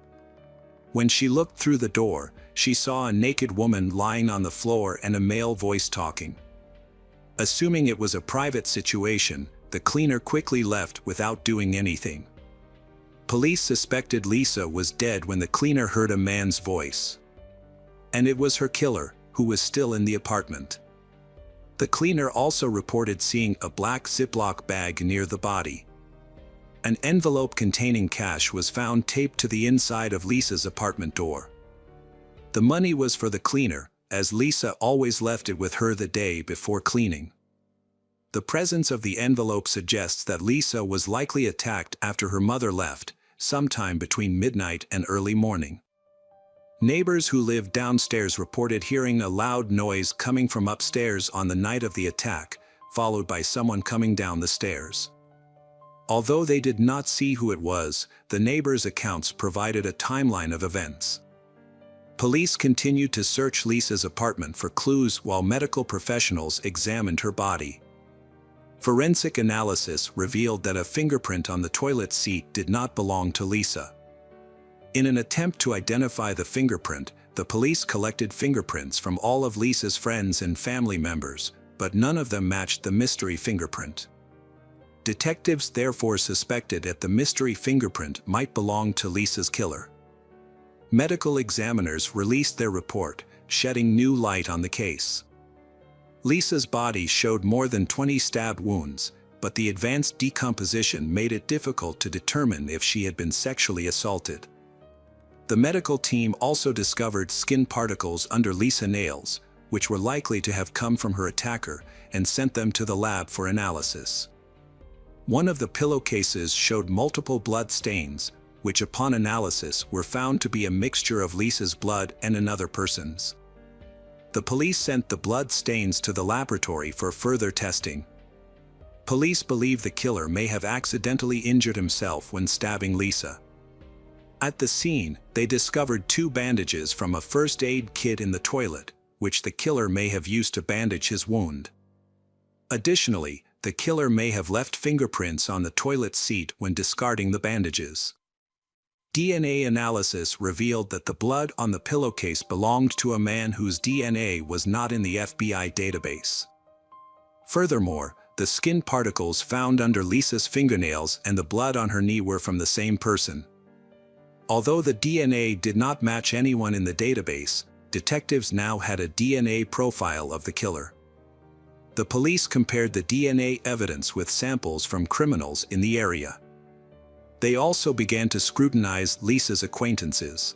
When she looked through the door, she saw a naked woman lying on the floor and a male voice talking. Assuming it was a private situation, the cleaner quickly left without doing anything. Police suspected Lisa was dead when the cleaner heard a man's voice. And it was her killer, who was still in the apartment. The cleaner also reported seeing a black Ziploc bag near the body. An envelope containing cash was found taped to the inside of Lisa's apartment door. The money was for the cleaner, as Lisa always left it with her the day before cleaning. The presence of the envelope suggests that Lisa was likely attacked after her mother left, sometime between midnight and early morning. Neighbors who lived downstairs reported hearing a loud noise coming from upstairs on the night of the attack, followed by someone coming down the stairs. Although they did not see who it was, the neighbors' accounts provided a timeline of events. Police continued to search Lisa's apartment for clues while medical professionals examined her body. Forensic analysis revealed that a fingerprint on the toilet seat did not belong to Lisa. In an attempt to identify the fingerprint, the police collected fingerprints from all of Lisa's friends and family members, but none of them matched the mystery fingerprint. Detectives therefore suspected that the mystery fingerprint might belong to Lisa's killer. Medical examiners released their report, shedding new light on the case. Lisa's body showed more than 20 stab wounds, but the advanced decomposition made it difficult to determine if she had been sexually assaulted. The medical team also discovered skin particles under Lisa's nails, which were likely to have come from her attacker, and sent them to the lab for analysis. One of the pillowcases showed multiple blood stains, which upon analysis were found to be a mixture of Lisa's blood and another person's. The police sent the blood stains to the laboratory for further testing. Police believe the killer may have accidentally injured himself when stabbing Lisa. At the scene, they discovered 2 bandages from a first aid kit in the toilet, which the killer may have used to bandage his wound. Additionally, the killer may have left fingerprints on the toilet seat when discarding the bandages. DNA analysis revealed that the blood on the pillowcase belonged to a man whose DNA was not in the FBI database. Furthermore, the skin particles found under Lisa's fingernails and the blood on her knee were from the same person. Although the DNA did not match anyone in the database, detectives now had a DNA profile of the killer. The police compared the DNA evidence with samples from criminals in the area. They also began to scrutinize Lisa's acquaintances.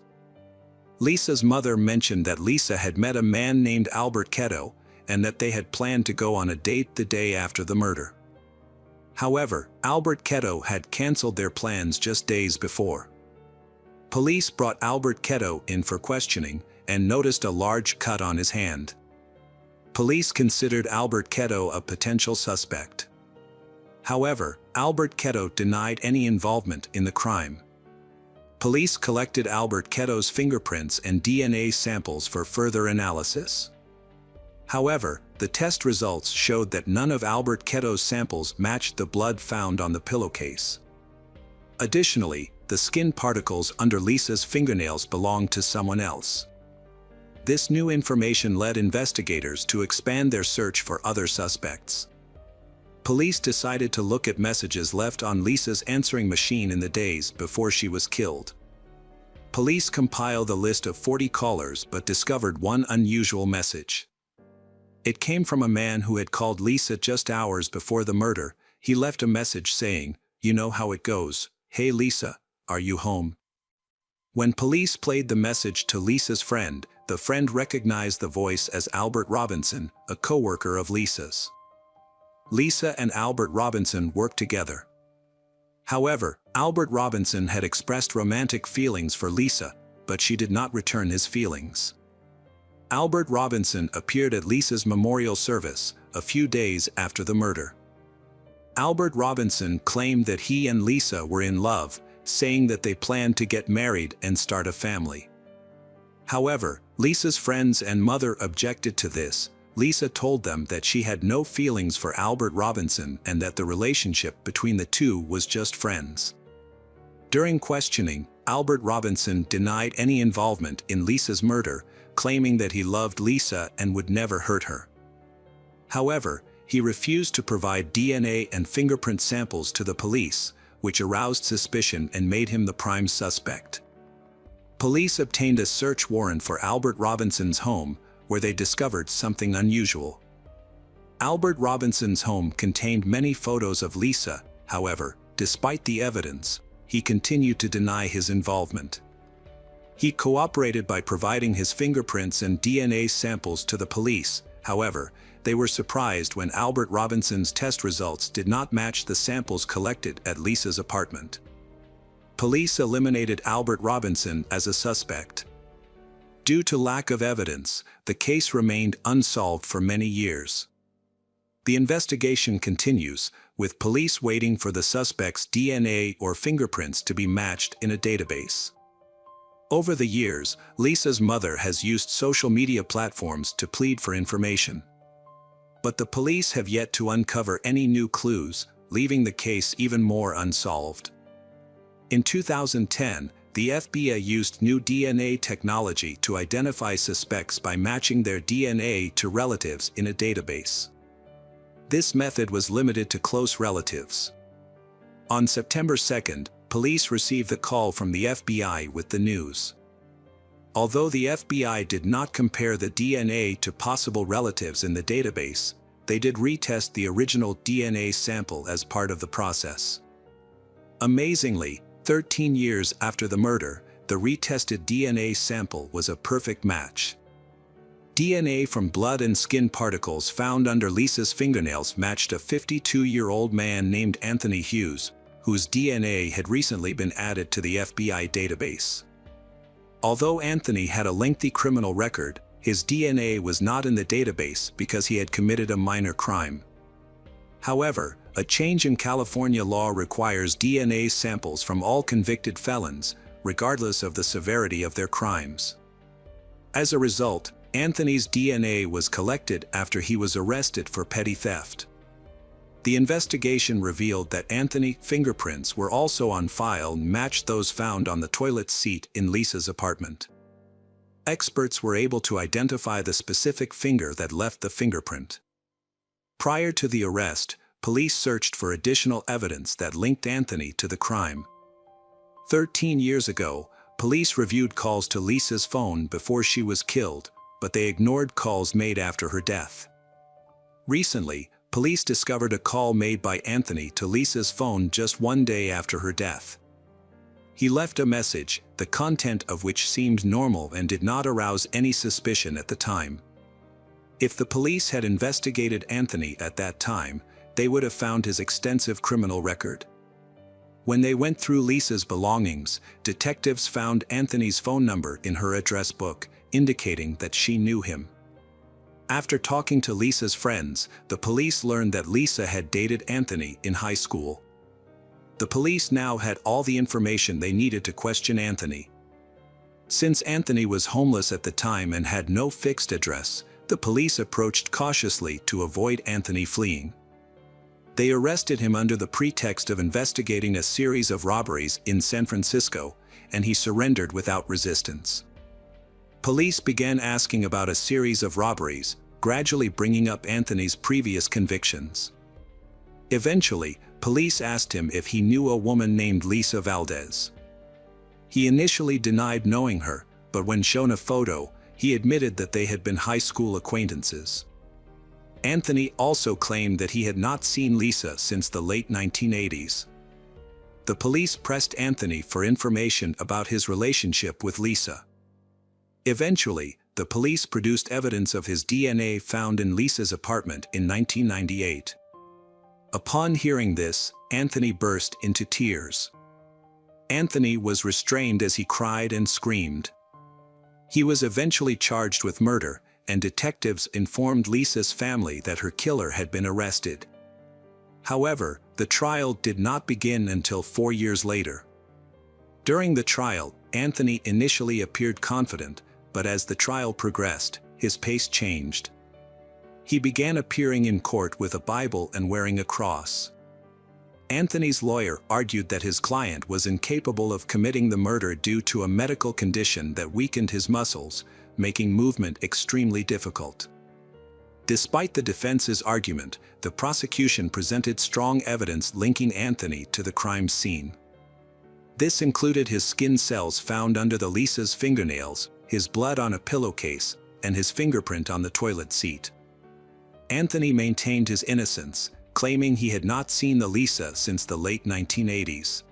Lisa's mother mentioned that Lisa had met a man named Albert Ketto and that they had planned to go on a date the day after the murder. However, Albert Ketto had canceled their plans just days before. Police brought Albert Ketto in for questioning and noticed a large cut on his hand. Police considered Albert Ketto a potential suspect. However, Albert Ketto denied any involvement in the crime. Police collected Albert Ketto's fingerprints and DNA samples for further analysis. However, the test results showed that none of Albert Ketto's samples matched the blood found on the pillowcase. Additionally, the skin particles under Lisa's fingernails belonged to someone else. This new information led investigators to expand their search for other suspects. Police decided to look at messages left on Lisa's answering machine in the days before she was killed. Police compiled a list of 40 callers but discovered one unusual message. It came from a man who had called Lisa just hours before the murder. He left a message saying, "You know how it goes. Hey Lisa, are you home?" When police played the message to Lisa's friend, the friend recognized the voice as Albert Robinson, a co-worker of Lisa's. Lisa and Albert Robinson worked together. However, Albert Robinson had expressed romantic feelings for Lisa, but she did not return his feelings. Albert Robinson appeared at Lisa's memorial service a few days after the murder. Albert Robinson claimed that he and Lisa were in love, saying that they planned to get married and start a family. However, Lisa's friends and mother objected to this. Lisa told them that she had no feelings for Albert Robinson and that the relationship between the two was just friends. During questioning, Albert Robinson denied any involvement in Lisa's murder, claiming that he loved Lisa and would never hurt her. However, he refused to provide DNA and fingerprint samples to the police, which aroused suspicion and made him the prime suspect. Police obtained a search warrant for Albert Robinson's home, where they discovered something unusual. Albert Robinson's home contained many photos of Lisa. However, despite the evidence, he continued to deny his involvement. He cooperated by providing his fingerprints and DNA samples to the police. However, they were surprised when Albert Robinson's test results did not match the samples collected at Lisa's apartment. Police eliminated Albert Robinson as a suspect. Due to lack of evidence, the case remained unsolved for many years. The investigation continues, with police waiting for the suspect's DNA or fingerprints to be matched in a database. Over the years, Lisa's mother has used social media platforms to plead for information. But the police have yet to uncover any new clues, leaving the case even more unsolved. In 2010, the FBI used new DNA technology to identify suspects by matching their DNA to relatives in a database. This method was limited to close relatives. On September 2nd, police received a call from the FBI with the news. Although the FBI did not compare the DNA to possible relatives in the database, they did retest the original DNA sample as part of the process. Amazingly, 13 years after the murder, the retested DNA sample was a perfect match. DNA from blood and skin particles found under Lisa's fingernails matched a 52-year-old man named Anthony Hughes, whose DNA had recently been added to the FBI database. Although Anthony had a lengthy criminal record, his DNA was not in the database because he had committed a minor crime. However, a change in California law requires DNA samples from all convicted felons, regardless of the severity of their crimes. As a result, Anthony's DNA was collected after he was arrested for petty theft. The investigation revealed that Anthony's fingerprints were also on file and matched those found on the toilet seat in Lisa's apartment. Experts were able to identify the specific finger that left the fingerprint. Prior to the arrest, police searched for additional evidence that linked Anthony to the crime. 13 years ago, police reviewed calls to Lisa's phone before she was killed, but they ignored calls made after her death. Recently, police discovered a call made by Anthony to Lisa's phone just one day after her death. He left a message, the content of which seemed normal and did not arouse any suspicion at the time. If the police had investigated Anthony at that time, they would have found his extensive criminal record. When they went through Lisa's belongings, detectives found Anthony's phone number in her address book, indicating that she knew him. After talking to Lisa's friends, the police learned that Lisa had dated Anthony in high school. The police now had all the information they needed to question Anthony. Since Anthony was homeless at the time and had no fixed address, the police approached cautiously to avoid Anthony fleeing. They arrested him under the pretext of investigating a series of robberies in San Francisco, and he surrendered without resistance. Police began asking about a series of robberies, gradually bringing up Anthony's previous convictions. Eventually, police asked him if he knew a woman named Lisa Valdez. He initially denied knowing her, but when shown a photo, he admitted that they had been high school acquaintances. Anthony also claimed that he had not seen Lisa since the late 1980s. The police pressed Anthony for information about his relationship with Lisa. Eventually, the police produced evidence of his DNA found in Lisa's apartment in 1998. Upon hearing this, Anthony burst into tears. Anthony was restrained as he cried and screamed. He was eventually charged with murder, and detectives informed Lisa's family that her killer had been arrested. However, the trial did not begin until 4 years later. During the trial, Anthony initially appeared confident, but as the trial progressed, his pace changed. He began appearing in court with a Bible and wearing a cross. Anthony's lawyer argued that his client was incapable of committing the murder due to a medical condition that weakened his muscles, making movement extremely difficult. Despite the defense's argument, the prosecution presented strong evidence linking Anthony to the crime scene. This included his skin cells found under the Lisa's fingernails, his blood on a pillowcase, and his fingerprint on the toilet seat. Anthony maintained his innocence, claiming he had not seen the Lisa since the late 1980s.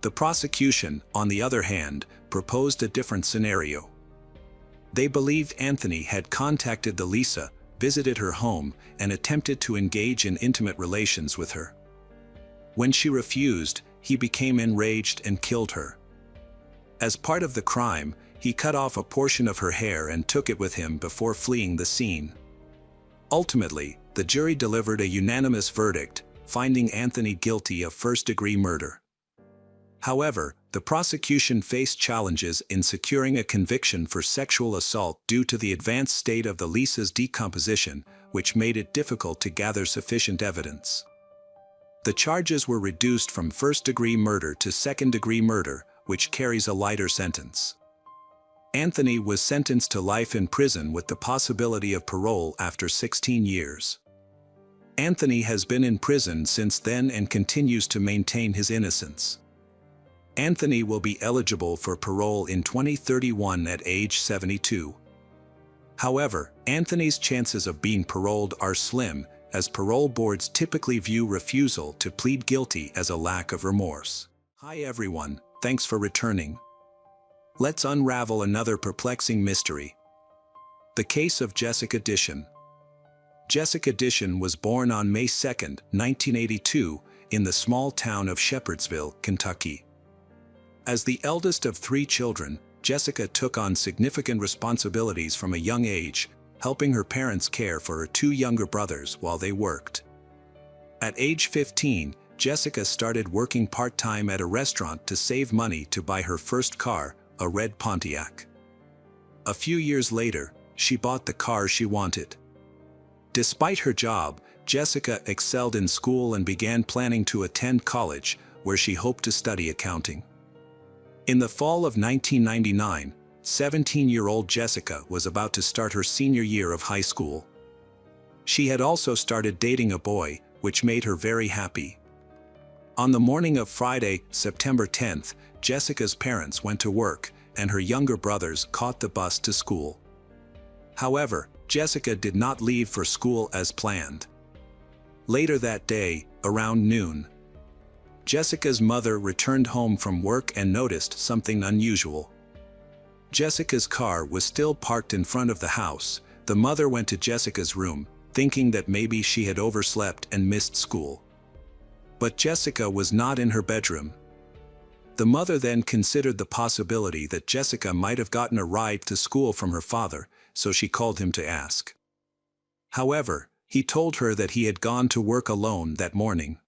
The prosecution, on the other hand, proposed a different scenario. They believed Anthony had contacted the Lisa, visited her home, and attempted to engage in intimate relations with her. When she refused, he became enraged and killed her. As part of the crime, he cut off a portion of her hair and took it with him before fleeing the scene. Ultimately, the jury delivered a unanimous verdict, finding Anthony guilty of first-degree murder. However, the prosecution faced challenges in securing a conviction for sexual assault due to the advanced state of the Lisa's decomposition, which made it difficult to gather sufficient evidence. The charges were reduced from first-degree murder to second-degree murder, which carries a lighter sentence. Anthony was sentenced to life in prison with the possibility of parole after 16 years. Anthony has been in prison since then and continues to maintain his innocence. Anthony will be eligible for parole in 2031 at age 72. However, Anthony's chances of being paroled are slim, as parole boards typically view refusal to plead guilty as a lack of remorse. Hi everyone, thanks for returning. Let's unravel another perplexing mystery. The case of Jessica Dishon. Jessica Dishon was born on May 2, 1982, in the small town of Shepherdsville, Kentucky. As the eldest of 3 children, Jessica took on significant responsibilities from a young age, helping her parents care for her 2 younger brothers while they worked. At age 15, Jessica started working part-time at a restaurant to save money to buy her first car, a red Pontiac. A few years later, she bought the car she wanted. Despite her job, Jessica excelled in school and began planning to attend college, where she hoped to study accounting. In the fall of 1999, 17-year-old Jessica was about to start her senior year of high school. She had also started dating a boy, which made her very happy. On the morning of Friday, September 10th, Jessica's parents went to work, and her younger brothers caught the bus to school. However, Jessica did not leave for school as planned. Later that day, around noon, Jessica's mother returned home from work and noticed something unusual. Jessica's car was still parked in front of the house. The mother went to Jessica's room, thinking that maybe she had overslept and missed school. But Jessica was not in her bedroom. The mother then considered the possibility that Jessica might have gotten a ride to school from her father, so she called him to ask. However, he told her that he had gone to work alone that morning.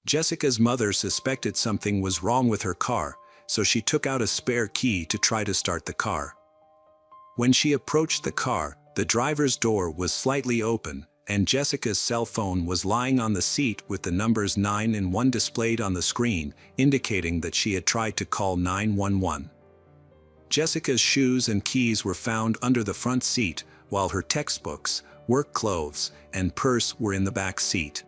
Jessica's mother suspected something was wrong with her car, so she took out a spare key to try to start the car. When she approached the car, the driver's door was slightly open, and Jessica's cell phone was lying on the seat with the numbers 9 and 1 displayed on the screen, indicating that she had tried to call 911. Jessica's shoes and keys were found under the front seat, while her textbooks, work clothes, and purse were in the back seat.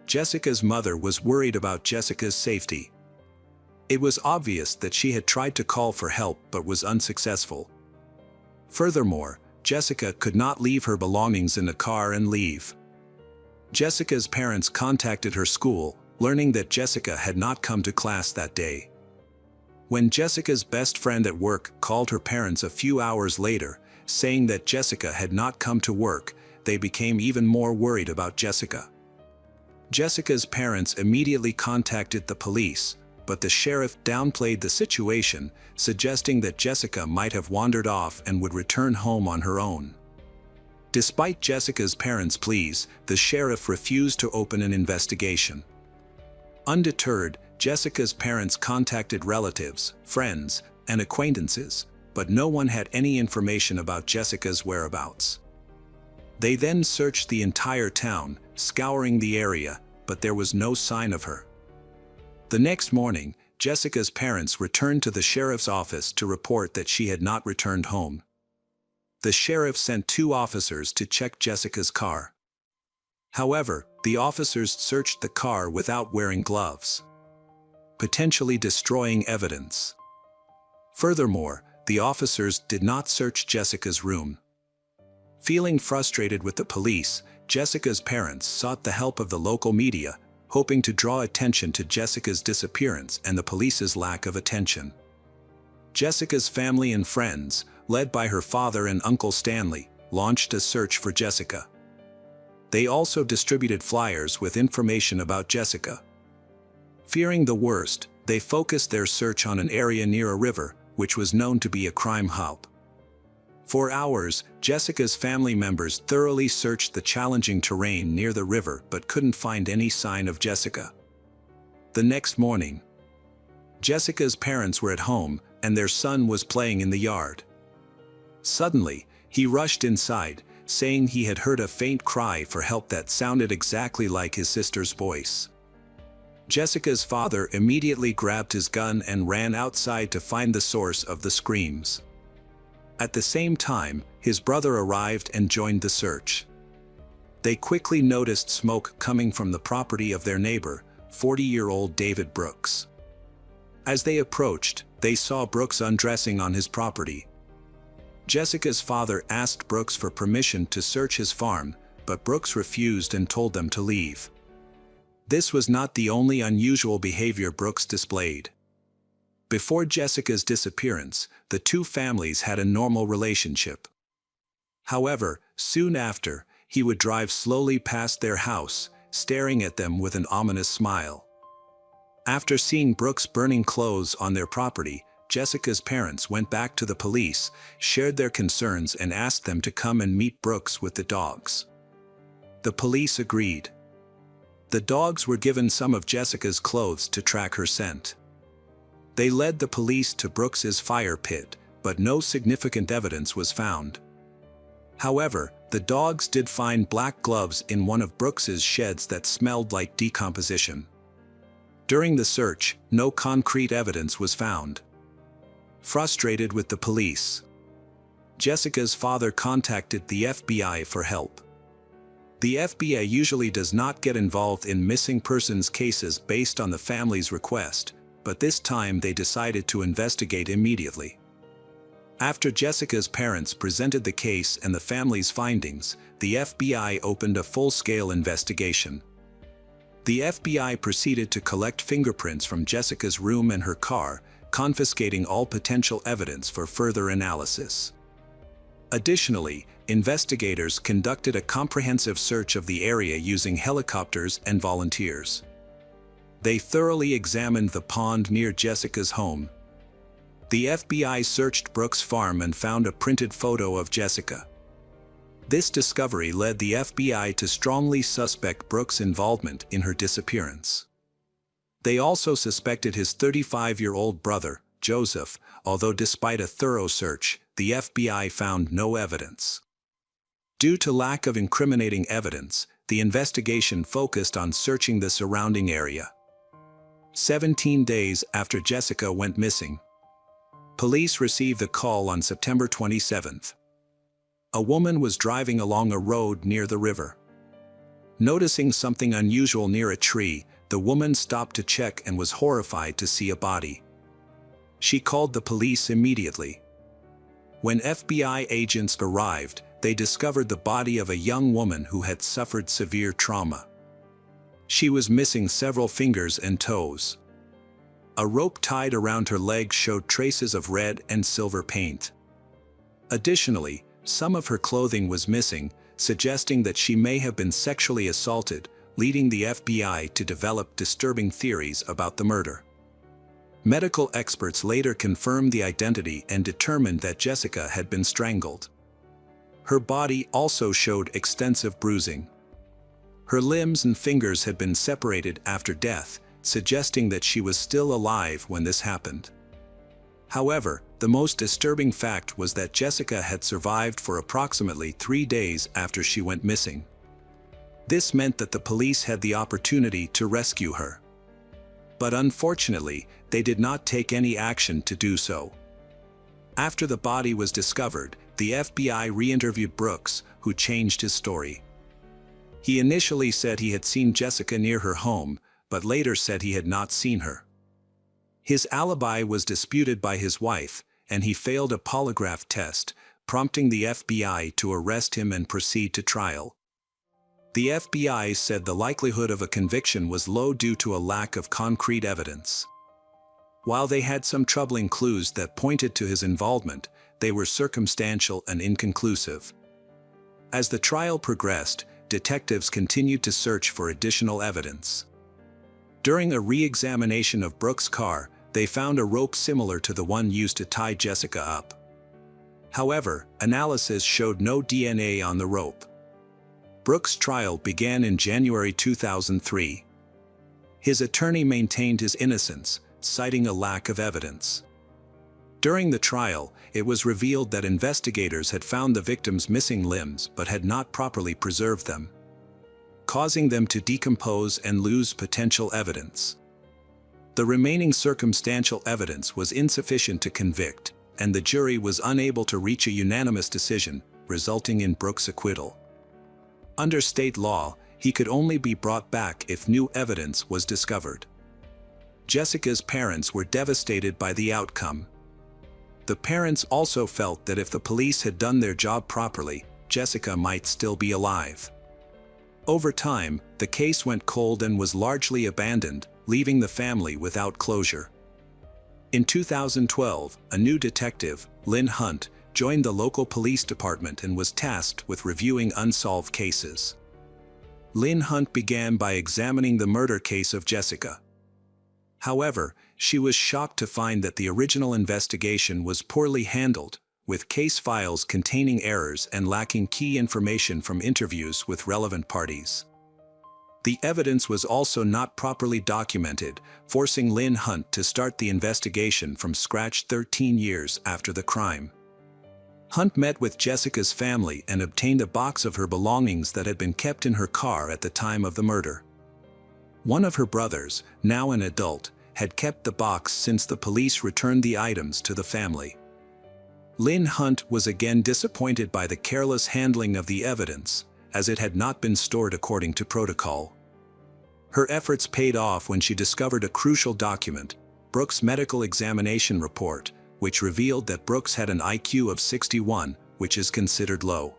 Jessica's mother was worried about Jessica's safety. It was obvious that she had tried to call for help but was unsuccessful. Furthermore, Jessica could not leave her belongings in the car and leave. Jessica's parents contacted her school, learning that Jessica had not come to class that day. When Jessica's best friend at work called her parents a few hours later, saying that Jessica had not come to work, they became even more worried about Jessica. Jessica's parents immediately contacted the police, but the sheriff downplayed the situation, suggesting that Jessica might have wandered off and would return home on her own. Despite Jessica's parents' pleas, the sheriff refused to open an investigation. Undeterred, Jessica's parents contacted relatives, friends, and acquaintances, but no one had any information about Jessica's whereabouts. They then searched the entire town, scouring the area, but there was no sign of her. The next morning, Jessica's parents returned to the sheriff's office to report that she had not returned home. The sheriff sent 2 officers to check Jessica's car. However, the officers searched the car without wearing gloves, potentially destroying evidence. Furthermore, the officers did not search Jessica's room. Feeling frustrated with the police, Jessica's parents sought the help of the local media, hoping to draw attention to Jessica's disappearance and the police's lack of attention. Jessica's family and friends, led by her father and Uncle Stanley, launched a search for Jessica. They also distributed flyers with information about Jessica. Fearing the worst, they focused their search on an area near a river, which was known to be a crime hub. For hours, Jessica's family members thoroughly searched the challenging terrain near the river but couldn't find any sign of Jessica. The next morning, Jessica's parents were at home and their son was playing in the yard. Suddenly, he rushed inside, saying he had heard a faint cry for help that sounded exactly like his sister's voice. Jessica's father immediately grabbed his gun and ran outside to find the source of the screams. At the same time, his brother arrived and joined the search. They quickly noticed smoke coming from the property of their neighbor, 40-year-old David Brooks. As they approached, they saw Brooks undressing on his property. Jessica's father asked Brooks for permission to search his farm, but Brooks refused and told them to leave. This was not the only unusual behavior Brooks displayed. Before Jessica's disappearance, the 2 families had a normal relationship. However, soon after, he would drive slowly past their house, staring at them with an ominous smile. After seeing Brooks burning clothes on their property, Jessica's parents went back to the police, shared their concerns and asked them to come and meet Brooks with the dogs. The police agreed. The dogs were given some of Jessica's clothes to track her scent. They led the police to Brooks's fire pit, but no significant evidence was found. However, the dogs did find black gloves in one of Brooks's sheds that smelled like decomposition. During the search, no concrete evidence was found. Frustrated with the police, Jessica's father contacted the FBI for help. The FBI usually does not get involved in missing persons cases based on the family's request, but this time they decided to investigate immediately. After Jessica's parents presented the case and the family's findings, the FBI opened a full-scale investigation. The FBI proceeded to collect fingerprints from Jessica's room and her car, confiscating all potential evidence for further analysis. Additionally, investigators conducted a comprehensive search of the area using helicopters and volunteers. They thoroughly examined the pond near Jessica's home. The FBI searched Brooks' farm and found a printed photo of Jessica. This discovery led the FBI to strongly suspect Brooks' involvement in her disappearance. They also suspected his 35-year-old brother, Joseph, although despite a thorough search, the FBI found no evidence. Due to lack of incriminating evidence, the investigation focused on searching the surrounding area. 17 days after Jessica went missing, police received a call on September 27th. A woman was driving along a road near the river. Noticing something unusual near a tree, the woman stopped to check and was horrified to see a body. She called the police immediately. When FBI agents arrived, they discovered the body of a young woman who had suffered severe trauma. She was missing several fingers and toes. A rope tied around her legs showed traces of red and silver paint. Additionally, some of her clothing was missing, suggesting that she may have been sexually assaulted, leading the FBI to develop disturbing theories about the murder. Medical experts later confirmed the identity and determined that Jessica had been strangled. Her body also showed extensive bruising. Her limbs and fingers had been separated after death, suggesting that she was still alive when this happened. However, the most disturbing fact was that Jessica had survived for approximately 3 days after she went missing. This meant that the police had the opportunity to rescue her. But unfortunately, they did not take any action to do so. After the body was discovered, the FBI re-interviewed Brooks, who changed his story. He initially said he had seen Jessica near her home, but later said he had not seen her. His alibi was disputed by his wife, and he failed a polygraph test, prompting the FBI to arrest him and proceed to trial. The FBI said the likelihood of a conviction was low due to a lack of concrete evidence. While they had some troubling clues that pointed to his involvement, they were circumstantial and inconclusive. As the trial progressed, detectives continued to search for additional evidence. During a re-examination of Brooks' car, they found a rope similar to the one used to tie Jessica up. However, analysis showed no DNA on the rope. Brooks' trial began in January 2003. His attorney maintained his innocence, citing a lack of evidence. During the trial, it was revealed that investigators had found the victim's missing limbs but had not properly preserved them, causing them to decompose and lose potential evidence. The remaining circumstantial evidence was insufficient to convict, and the jury was unable to reach a unanimous decision, resulting in Brooks' acquittal. Under state law, he could only be brought back if new evidence was discovered. Jessica's parents were devastated by the outcome. The parents also felt that if the police had done their job properly, Jessica might still be alive. Over time, the case went cold and was largely abandoned, leaving the family without closure. In 2012, a new detective, Lynn Hunt, joined the local police department and was tasked with reviewing unsolved cases. Lynn Hunt began by examining the murder case of Jessica. However, she was shocked to find that the original investigation was poorly handled, with case files containing errors and lacking key information from interviews with relevant parties. The evidence was also not properly documented, forcing Lynn Hunt to start the investigation from scratch 13 years after the crime. Hunt met with Jessica's family and obtained a box of her belongings that had been kept in her car at the time of the murder. One of her brothers, now an adult, had kept the box since the police returned the items to the family. Lynn Hunt was again disappointed by the careless handling of the evidence, as it had not been stored according to protocol. Her efforts paid off when she discovered a crucial document, Brooks' medical examination report, which revealed that Brooks had an IQ of 61, which is considered low.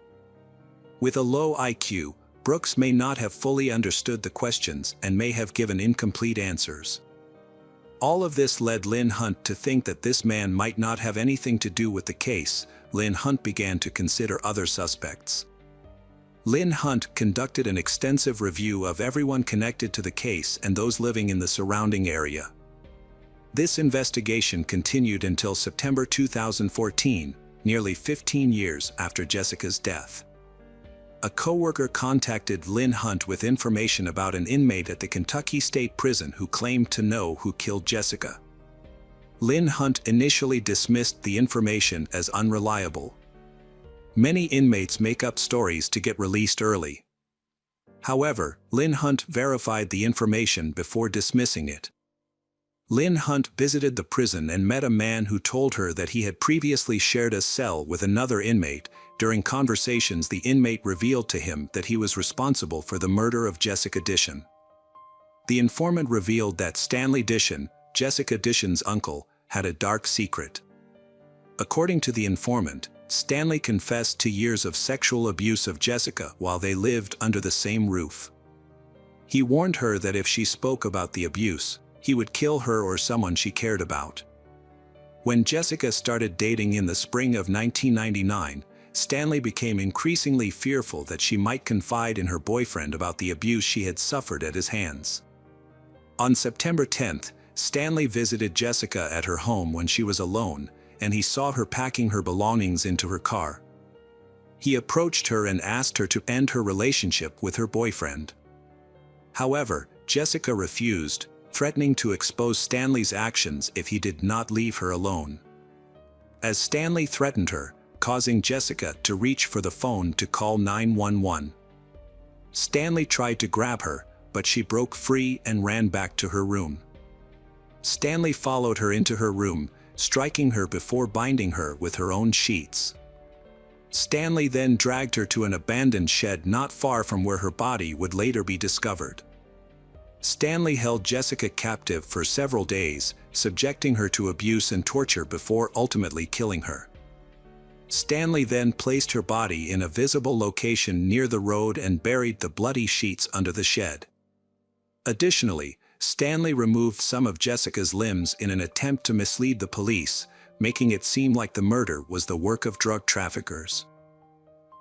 With a low IQ, Brooks may not have fully understood the questions and may have given incomplete answers. All of this led Lynn Hunt to think that this man might not have anything to do with the case. Lynn Hunt began to consider other suspects. Lynn Hunt conducted an extensive review of everyone connected to the case and those living in the surrounding area. This investigation continued until September 2014, nearly 15 years after Jessica's death. A coworker contacted Lynn Hunt with information about an inmate at the Kentucky State Prison who claimed to know who killed Jessica. Lynn Hunt initially dismissed the information as unreliable. Many inmates make up stories to get released early. However, Lynn Hunt verified the information before dismissing it. Lynn Hunt visited the prison and met a man who told her that he had previously shared a cell with another inmate. During conversations, the inmate revealed to him that he was responsible for the murder of Jessica Dishon. The informant revealed that Stanley Dishon, Jessica Dishon's uncle, had a dark secret. According to the informant, Stanley confessed to years of sexual abuse of Jessica while they lived under the same roof. He warned her that if she spoke about the abuse, he would kill her or someone she cared about. When Jessica started dating in the spring of 1999, Stanley became increasingly fearful that she might confide in her boyfriend about the abuse she had suffered at his hands. On September 10th, Stanley visited Jessica at her home when she was alone, and he saw her packing her belongings into her car. He approached her and asked her to end her relationship with her boyfriend. However, Jessica refused, threatening to expose Stanley's actions if he did not leave her alone. As Stanley threatened her, causing Jessica to reach for the phone to call 911. Stanley tried to grab her, but she broke free and ran back to her room. Stanley followed her into her room, striking her before binding her with her own sheets. Stanley then dragged her to an abandoned shed not far from where her body would later be discovered. Stanley held Jessica captive for several days, subjecting her to abuse and torture before ultimately killing her. Stanley then placed her body in a visible location near the road and buried the bloody sheets under the shed. Additionally, Stanley removed some of Jessica's limbs in an attempt to mislead the police, making it seem like the murder was the work of drug traffickers.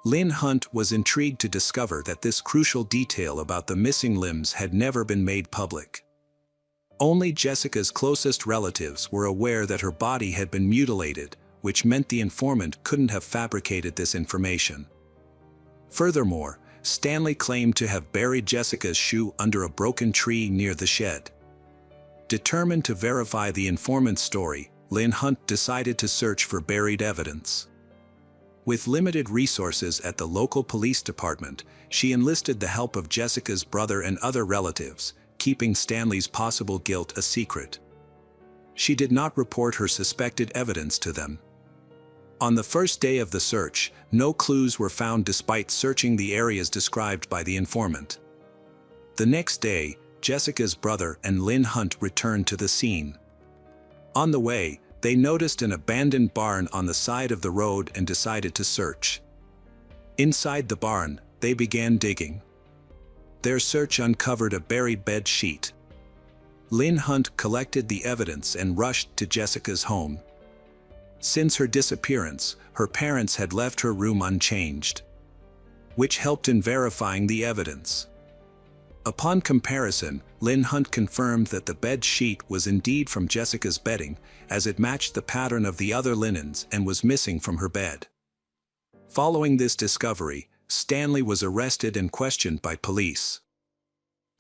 Lynn Hunt was intrigued to discover that this crucial detail about the missing limbs had never been made public. Only Jessica's closest relatives were aware that her body had been mutilated, which meant the informant couldn't have fabricated this information. Furthermore, Stanley claimed to have buried Jessica's shoe under a broken tree near the shed. Determined to verify the informant's story, Lynn Hunt decided to search for buried evidence. With limited resources at the local police department, she enlisted the help of Jessica's brother and other relatives, keeping Stanley's possible guilt a secret. She did not report her suspected evidence to them. On the first day of the search, no clues were found despite searching the areas described by the informant. The next day, Jessica's brother and Lynn Hunt returned to the scene. On the way, they noticed an abandoned barn on the side of the road and decided to search. Inside the barn, they began digging. Their search uncovered a buried bed sheet. Lynn Hunt collected the evidence and rushed to Jessica's home. Since her disappearance, her parents had left her room unchanged, which helped in verifying the evidence. Upon comparison, Lynn Hunt confirmed that the bed sheet was indeed from Jessica's bedding, as it matched the pattern of the other linens and was missing from her bed. Following this discovery, Stanley was arrested and questioned by police.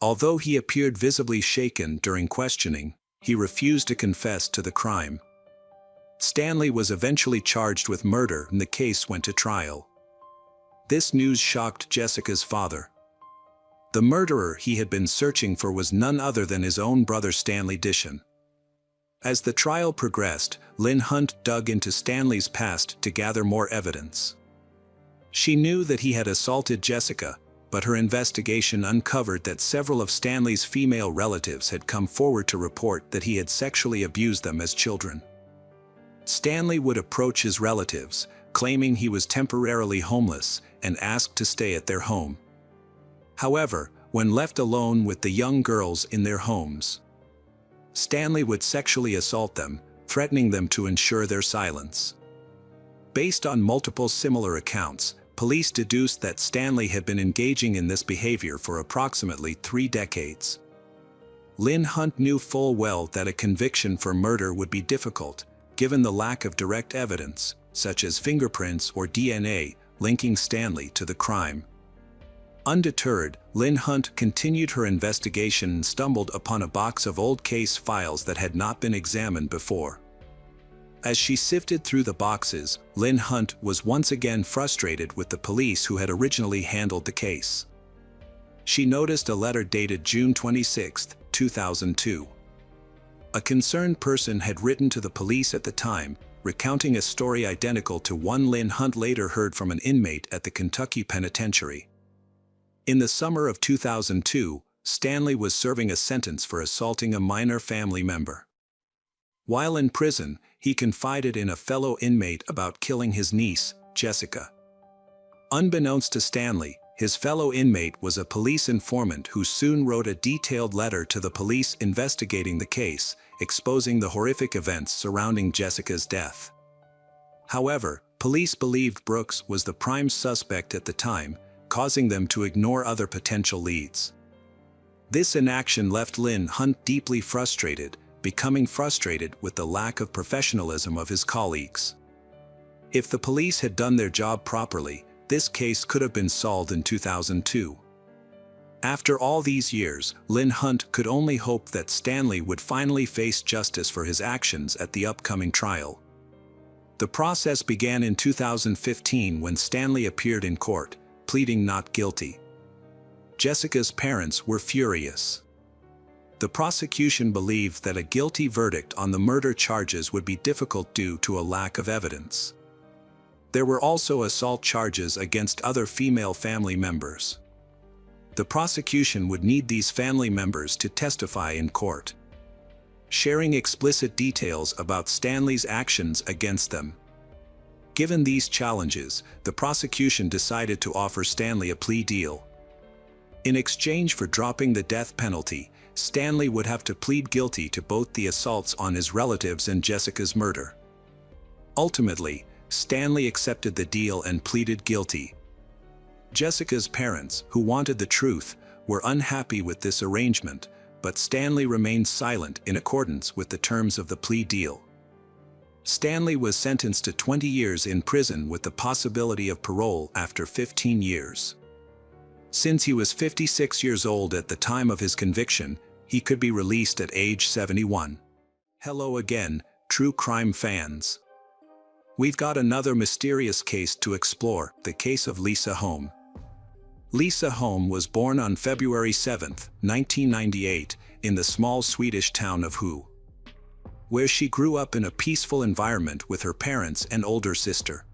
Although he appeared visibly shaken during questioning, he refused to confess to the crime. Stanley was eventually charged with murder and the case went to trial. This news shocked Jessica's father. The murderer he had been searching for was none other than his own brother Stanley Dishon. As the trial progressed, Lynn Hunt dug into Stanley's past to gather more evidence. She knew that he had assaulted Jessica, but her investigation uncovered that several of Stanley's female relatives had come forward to report that he had sexually abused them as children. Stanley would approach his relatives, claiming he was temporarily homeless, and asked to stay at their home. However, when left alone with the young girls in their homes, Stanley would sexually assault them, threatening them to ensure their silence. Based on multiple similar accounts, police deduced that Stanley had been engaging in this behavior for approximately 3 decades. Lynn Hunt knew full well that a conviction for murder would be difficult, given the lack of direct evidence, such as fingerprints or DNA, linking Stanley to the crime. Undeterred, Lynn Hunt continued her investigation and stumbled upon a box of old case files that had not been examined before. As she sifted through the boxes, Lynn Hunt was once again frustrated with the police who had originally handled the case. She noticed a letter dated June 26, 2002. A concerned person had written to the police at the time, recounting a story identical to one Lynn Hunt later heard from an inmate at the Kentucky penitentiary. In the summer of 2002, Stanley was serving a sentence for assaulting a minor family member. While in prison, he confided in a fellow inmate about killing his niece, Jessica. Unbeknownst to Stanley, his fellow inmate was a police informant who soon wrote a detailed letter to the police investigating the case, exposing the horrific events surrounding Jessica's death. However, police believed Brooks was the prime suspect at the time, causing them to ignore other potential leads. This inaction left Lynn Hunt deeply frustrated, becoming frustrated with the lack of professionalism of his colleagues. If the police had done their job properly, this case could have been solved in 2002. After all these years, Lynn Hunt could only hope that Stanley would finally face justice for his actions at the upcoming trial. The process began in 2015 when Stanley appeared in court, pleading not guilty. Jessica's parents were furious. The prosecution believed that a guilty verdict on the murder charges would be difficult due to a lack of evidence. There were also assault charges against other female family members. The prosecution would need these family members to testify in court, sharing explicit details about Stanley's actions against them. Given these challenges, the prosecution decided to offer Stanley a plea deal. In exchange for dropping the death penalty, Stanley would have to plead guilty to both the assaults on his relatives and Jessica's murder. Ultimately, Stanley accepted the deal and pleaded guilty. Jessica's parents, who wanted the truth, were unhappy with this arrangement, but Stanley remained silent in accordance with the terms of the plea deal. Stanley was sentenced to 20 years in prison with the possibility of parole after 15 years. Since he was 56 years old at the time of his conviction, he could be released at age 71. Hello again, true crime fans. We've got another mysterious case to explore, the case of Lisa Holm. Lisa Holm was born on February 7, 1998, in the small Swedish town of Hu, where she grew up in a peaceful environment with her parents and older sister.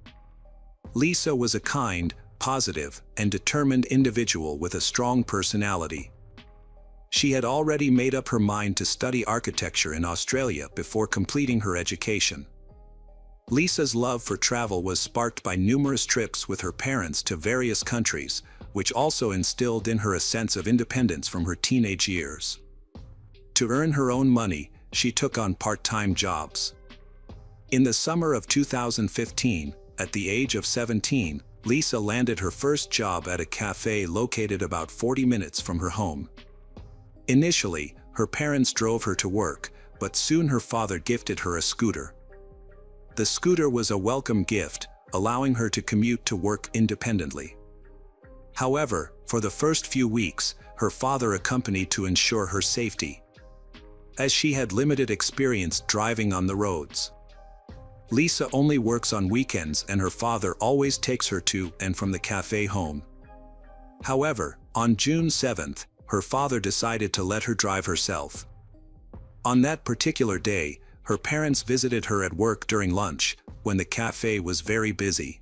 Lisa was a kind, positive, and determined individual with a strong personality. She had already made up her mind to study architecture in Australia before completing her education. Lisa's love for travel was sparked by numerous trips with her parents to various countries, which also instilled in her a sense of independence from her teenage years. To earn her own money, she took on part-time jobs. In the summer of 2015, at the age of 17, Lisa landed her first job at a cafe located about 40 minutes from her home. Initially, her parents drove her to work, but soon her father gifted her a scooter. The scooter was a welcome gift, allowing her to commute to work independently. However, for the first few weeks, her father accompanied to ensure her safety, as she had limited experience driving on the roads. Lisa only works on weekends and her father always takes her to and from the cafe home. However, on June 7th, her father decided to let her drive herself. On that particular day, her parents visited her at work during lunch, when the cafe was very busy.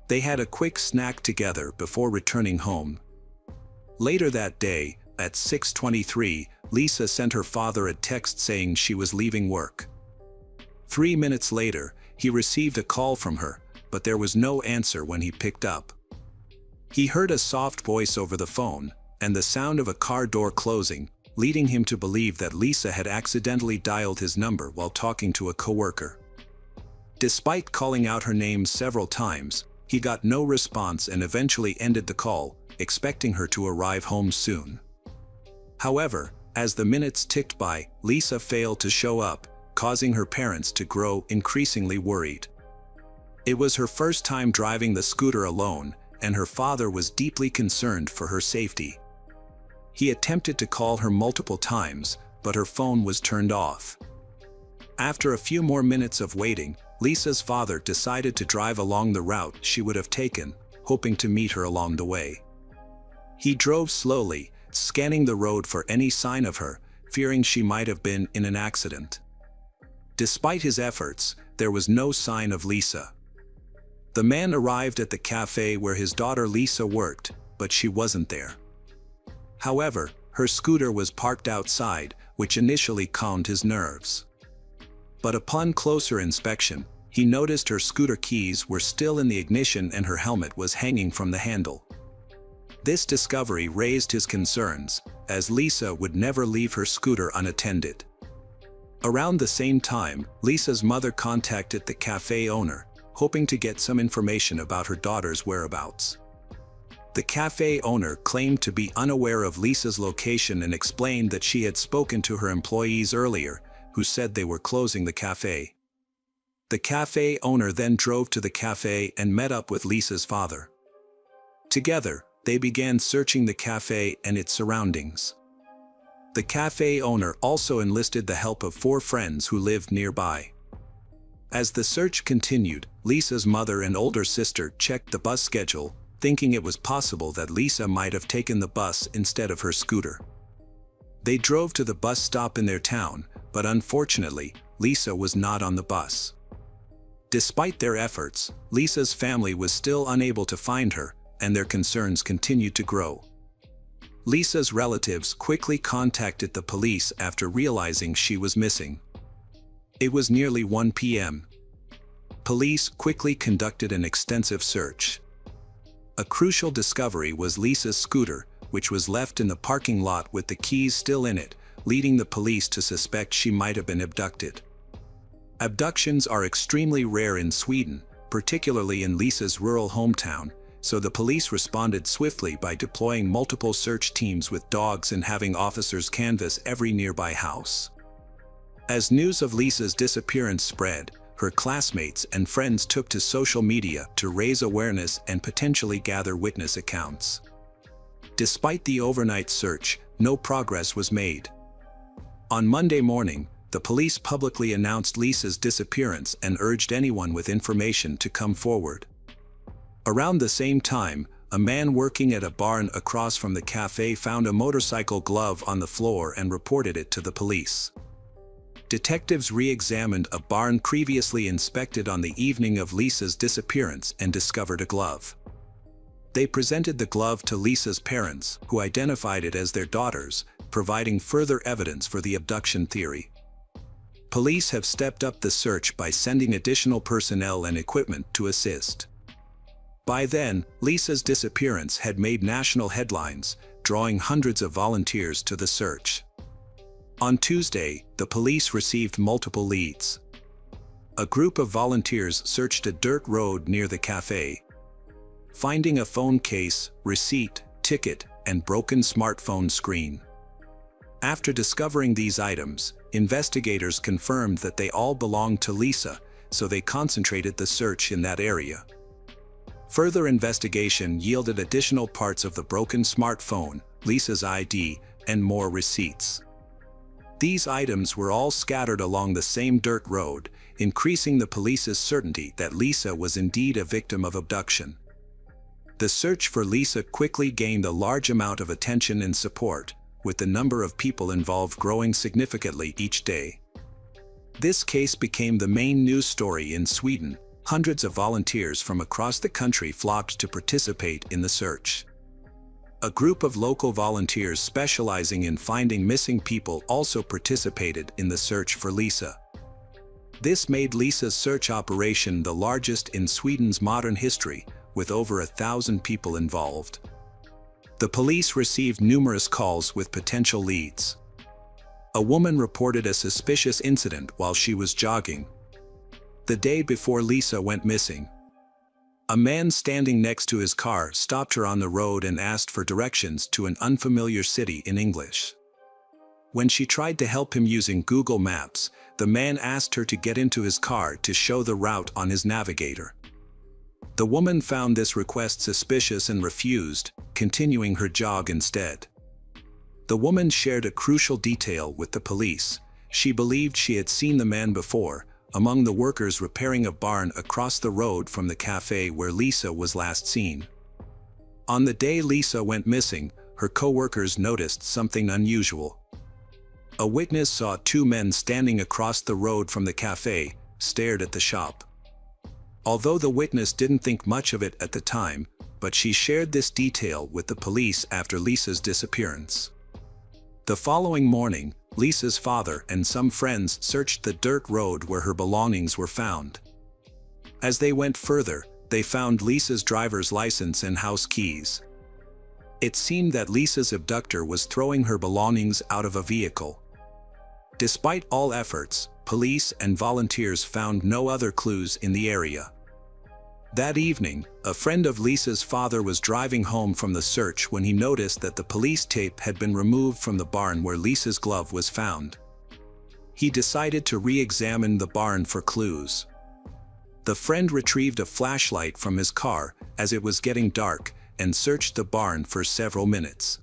They had a quick snack together before returning home. Later that day, at 6:23, Lisa sent her father a text saying she was leaving work. 3 minutes later, he received a call from her, but there was no answer when he picked up. He heard a soft voice over the phone, and the sound of a car door closing, leading him to believe that Lisa had accidentally dialed his number while talking to a coworker. Despite calling out her name several times, he got no response and eventually ended the call, expecting her to arrive home soon. However, as the minutes ticked by, Lisa failed to show up, causing her parents to grow increasingly worried. It was her first time driving the scooter alone, and her father was deeply concerned for her safety. He attempted to call her multiple times, but her phone was turned off. After a few more minutes of waiting, Lisa's father decided to drive along the route she would have taken, hoping to meet her along the way. He drove slowly, scanning the road for any sign of her, fearing she might have been in an accident. Despite his efforts, there was no sign of Lisa. The man arrived at the cafe where his daughter Lisa worked, but she wasn't there. However, her scooter was parked outside, which initially calmed his nerves. But upon closer inspection, he noticed her scooter keys were still in the ignition and her helmet was hanging from the handle. This discovery raised his concerns, as Lisa would never leave her scooter unattended. Around the same time, Lisa's mother contacted the cafe owner, hoping to get some information about her daughter's whereabouts. The cafe owner claimed to be unaware of Lisa's location and explained that she had spoken to her employees earlier, who said they were closing the cafe. The cafe owner then drove to the cafe and met up with Lisa's father. Together, they began searching the cafe and its surroundings. The cafe owner also enlisted the help of 4 friends who lived nearby. As the search continued, Lisa's mother and older sister checked the bus schedule, thinking it was possible that Lisa might have taken the bus instead of her scooter. They drove to the bus stop in their town, but unfortunately, Lisa was not on the bus. Despite their efforts, Lisa's family was still unable to find her, and their concerns continued to grow. Lisa's relatives quickly contacted the police after realizing she was missing. It was nearly 1 p.m. Police quickly conducted an extensive search. A crucial discovery was Lisa's scooter, which was left in the parking lot with the keys still in it, leading the police to suspect she might have been abducted. Abductions are extremely rare in Sweden, particularly in Lisa's rural hometown, so the police responded swiftly by deploying multiple search teams with dogs and having officers canvass every nearby house. As news of Lisa's disappearance spread, her classmates and friends took to social media to raise awareness and potentially gather witness accounts. Despite the overnight search, no progress was made. On Monday morning, the police publicly announced Lisa's disappearance and urged anyone with information to come forward. Around the same time, a man working at a barn across from the cafe found a motorcycle glove on the floor and reported it to the police. Detectives re-examined a barn previously inspected on the evening of Lisa's disappearance and discovered a glove. They presented the glove to Lisa's parents, who identified it as their daughter's, providing further evidence for the abduction theory. Police have stepped up the search by sending additional personnel and equipment to assist. By then, Lisa's disappearance had made national headlines, drawing hundreds of volunteers to the search. On Tuesday, the police received multiple leads. A group of volunteers searched a dirt road near the cafe, finding a phone case, receipt, ticket, and broken smartphone screen. After discovering these items, investigators confirmed that they all belonged to Lisa, so they concentrated the search in that area. Further investigation yielded additional parts of the broken smartphone, Lisa's ID, and more receipts. These items were all scattered along the same dirt road, increasing the police's certainty that Lisa was indeed a victim of abduction. The search for Lisa quickly gained a large amount of attention and support, with the number of people involved growing significantly each day. This case became the main news story in Sweden. Hundreds of volunteers from across the country flocked to participate in the search. A group of local volunteers specializing in finding missing people also participated in the search for Lisa. This made Lisa's search operation the largest in Sweden's modern history, with over 1,000 people involved. The police received numerous calls with potential leads. A woman reported a suspicious incident while she was jogging the day before Lisa went missing. A man standing next to his car stopped her on the road and asked for directions to an unfamiliar city in English. When she tried to help him using Google Maps, the man asked her to get into his car to show the route on his navigator. The woman found this request suspicious and refused, continuing her jog instead. The woman shared a crucial detail with the police. She believed she had seen the man before, among the workers repairing a barn across the road from the cafe where Lisa was last seen. On the day Lisa went missing, her co-workers noticed something unusual. A witness saw two men standing across the road from the cafe, stared at the shop. Although the witness didn't think much of it at the time, but she shared this detail with the police after Lisa's disappearance. The following morning, Lisa's father and some friends searched the dirt road where her belongings were found. As they went further, they found Lisa's driver's license and house keys. It seemed that Lisa's abductor was throwing her belongings out of a vehicle. Despite all efforts, police and volunteers found no other clues in the area. That evening, a friend of Lisa's father was driving home from the search when he noticed that the police tape had been removed from the barn where Lisa's glove was found. He decided to re-examine the barn for clues. The friend retrieved a flashlight from his car as it was getting dark and searched the barn for several minutes.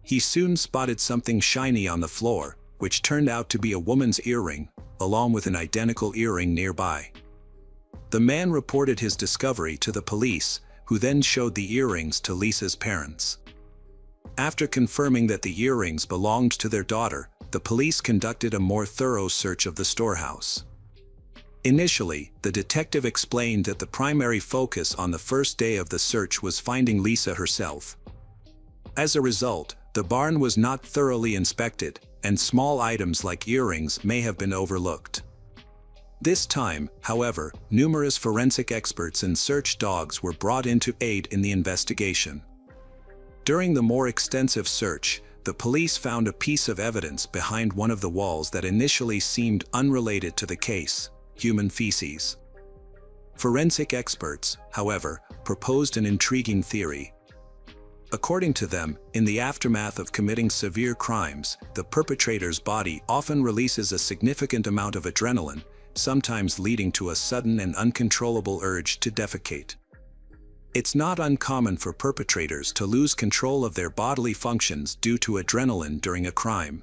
He soon spotted something shiny on the floor, which turned out to be a woman's earring, along with an identical earring nearby. The man reported his discovery to the police, who then showed the earrings to Lisa's parents. After confirming that the earrings belonged to their daughter, the police conducted a more thorough search of the storehouse. Initially, the detective explained that the primary focus on the first day of the search was finding Lisa herself. As a result, the barn was not thoroughly inspected, and small items like earrings may have been overlooked. This time, however, numerous forensic experts and search dogs were brought in to aid in the investigation. During the more extensive search, the police found a piece of evidence behind one of the walls that initially seemed unrelated to the case: human feces. Forensic experts, however, proposed an intriguing theory. According to them, in the aftermath of committing severe crimes, the perpetrator's body often releases a significant amount of adrenaline, sometimes leading to a sudden and uncontrollable urge to defecate. It's not uncommon for perpetrators to lose control of their bodily functions due to adrenaline during a crime.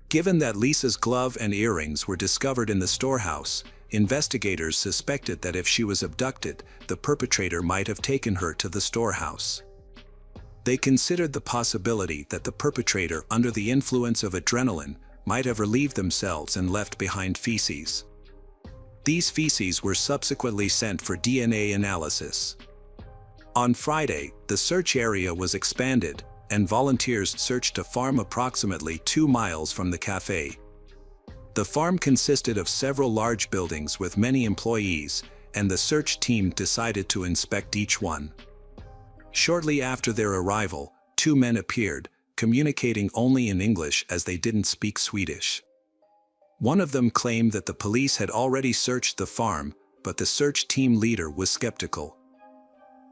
Given that Lisa's glove and earrings were discovered in the storehouse, investigators suspected that if she was abducted, the perpetrator might have taken her to the storehouse. They considered the possibility that the perpetrator, under the influence of adrenaline, might have relieved themselves and left behind feces. These feces were subsequently sent for DNA analysis. On Friday, the search area was expanded, and volunteers searched a farm approximately 2 miles from the cafe. The farm consisted of several large buildings with many employees, and the search team decided to inspect each one. Shortly after their arrival, 2 men appeared, communicating only in English as they didn't speak Swedish. One of them claimed that the police had already searched the farm, but the search team leader was skeptical.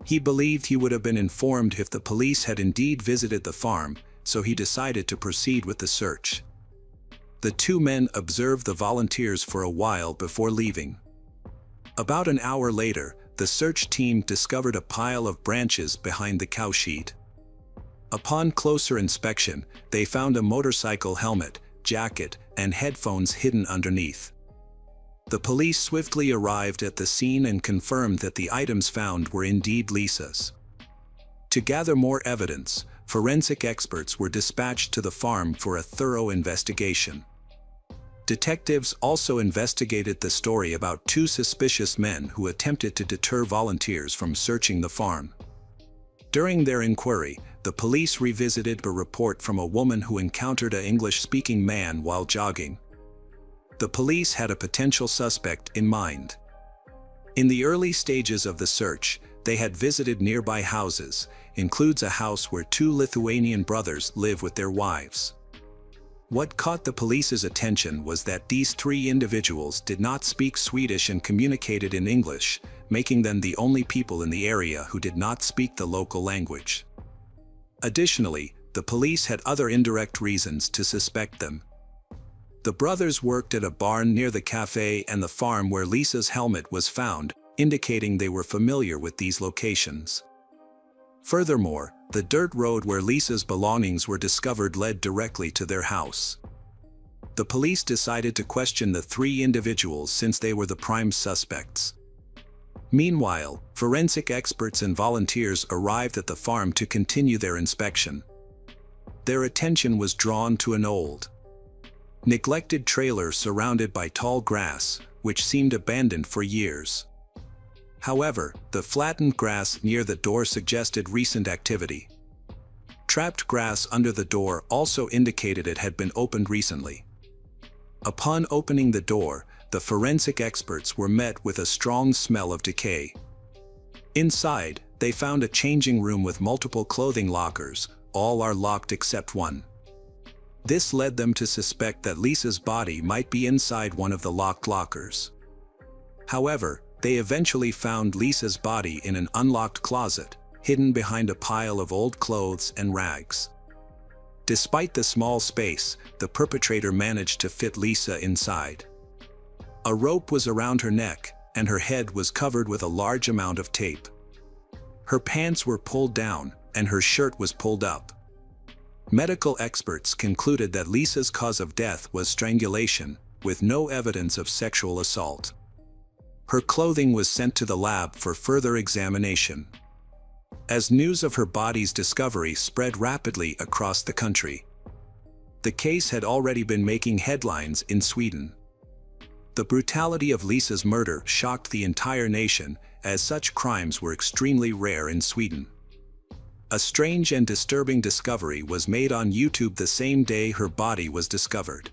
He believed he would have been informed if the police had indeed visited the farm, so he decided to proceed with the search. The 2 men observed the volunteers for a while before leaving. About an hour later, the search team discovered a pile of branches behind the cowshed. Upon closer inspection, they found a motorcycle helmet, jacket, and headphones hidden underneath. The police swiftly arrived at the scene and confirmed that the items found were indeed Lisa's. To gather more evidence, forensic experts were dispatched to the farm for a thorough investigation. Detectives also investigated the story about 2 suspicious men who attempted to deter volunteers from searching the farm. During their inquiry, the police revisited a report from a woman who encountered an English-speaking man while jogging. The police had a potential suspect in mind. In the early stages of the search, they had visited nearby houses, includes a house where two Lithuanian brothers live with their wives. What caught the police's attention was that these three individuals did not speak Swedish and communicated in English, making them the only people in the area who did not speak the local language. Additionally, the police had other indirect reasons to suspect them. The brothers worked at a barn near the cafe and the farm where Lisa's helmet was found, indicating they were familiar with these locations. Furthermore, the dirt road where Lisa's belongings were discovered led directly to their house. The police decided to question the three individuals since they were the prime suspects. Meanwhile, forensic experts and volunteers arrived at the farm to continue their inspection. Their attention was drawn to an old, neglected trailer surrounded by tall grass, which seemed abandoned for years. However, the flattened grass near the door suggested recent activity. Trapped grass under the door also indicated it had been opened recently. Upon opening the door, the forensic experts were met with a strong smell of decay. Inside, they found a changing room with multiple clothing lockers. All are locked except one. This led them to suspect that Lisa's body might be inside one of the locked lockers. However, they eventually found Lisa's body in an unlocked closet, hidden behind a pile of old clothes and rags. Despite the small space, the perpetrator managed to fit Lisa inside. A rope was around her neck, and her head was covered with a large amount of tape. Her pants were pulled down, and her shirt was pulled up. Medical experts concluded that Lisa's cause of death was strangulation, with no evidence of sexual assault. Her clothing was sent to the lab for further examination. As news of her body's discovery spread rapidly across the country, the case had already been making headlines in Sweden. The brutality of Lisa's murder shocked the entire nation, as such crimes were extremely rare in Sweden. A strange and disturbing discovery was made on YouTube the same day her body was discovered.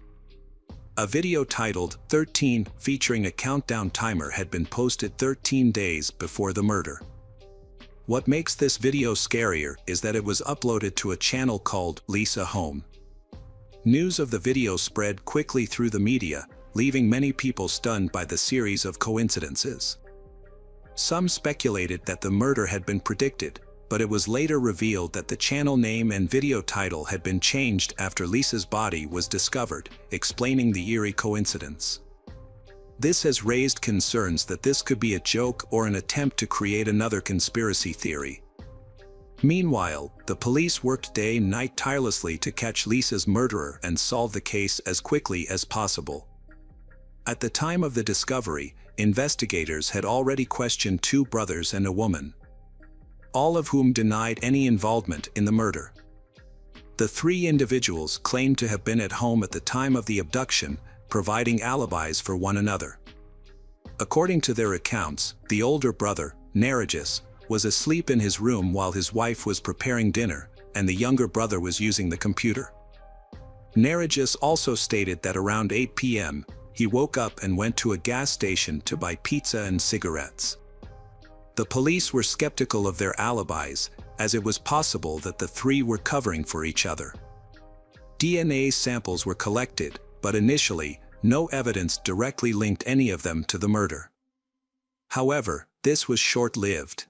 A video titled 13, featuring a countdown timer, had been posted 13 days before the murder. What makes this video scarier is that it was uploaded to a channel called Lisa Home. News of the video spread quickly through the media, leaving many people stunned by the series of coincidences. Some speculated that the murder had been predicted, but it was later revealed that the channel name and video title had been changed after Lisa's body was discovered, explaining the eerie coincidence. This has raised concerns that this could be a joke or an attempt to create another conspiracy theory. Meanwhile, the police worked day and night tirelessly to catch Lisa's murderer and solve the case as quickly as possible. At the time of the discovery, investigators had already questioned two brothers and a woman, all of whom denied any involvement in the murder. The three individuals claimed to have been at home at the time of the abduction, providing alibis for one another. According to their accounts, the older brother, Narigis, was asleep in his room while his wife was preparing dinner, and the younger brother was using the computer. Narigis also stated that around 8 p.m., he woke up and went to a gas station to buy pizza and cigarettes. The police were skeptical of their alibis, as it was possible that the three were covering for each other. DNA samples were collected, but initially, no evidence directly linked any of them to the murder. However, this was short-lived.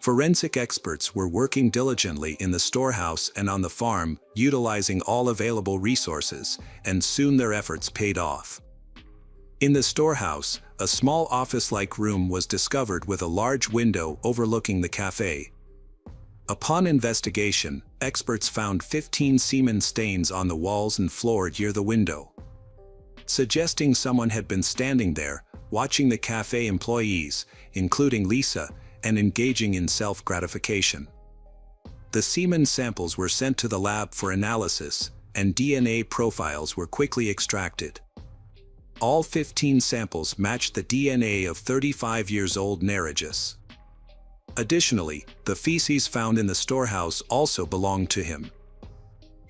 Forensic experts were working diligently in the storehouse and on the farm, utilizing all available resources, and soon their efforts paid off. In the storehouse, a small office-like room was discovered with a large window overlooking the cafe. Upon investigation, experts found 15 semen stains on the walls and floor near the window, suggesting someone had been standing there, watching the cafe employees, including Lisa, and engaging in self-gratification. The semen samples were sent to the lab for analysis, and DNA profiles were quickly extracted. All 15 samples matched the DNA of 35-year-old Narigis. Additionally, the feces found in the storehouse also belonged to him.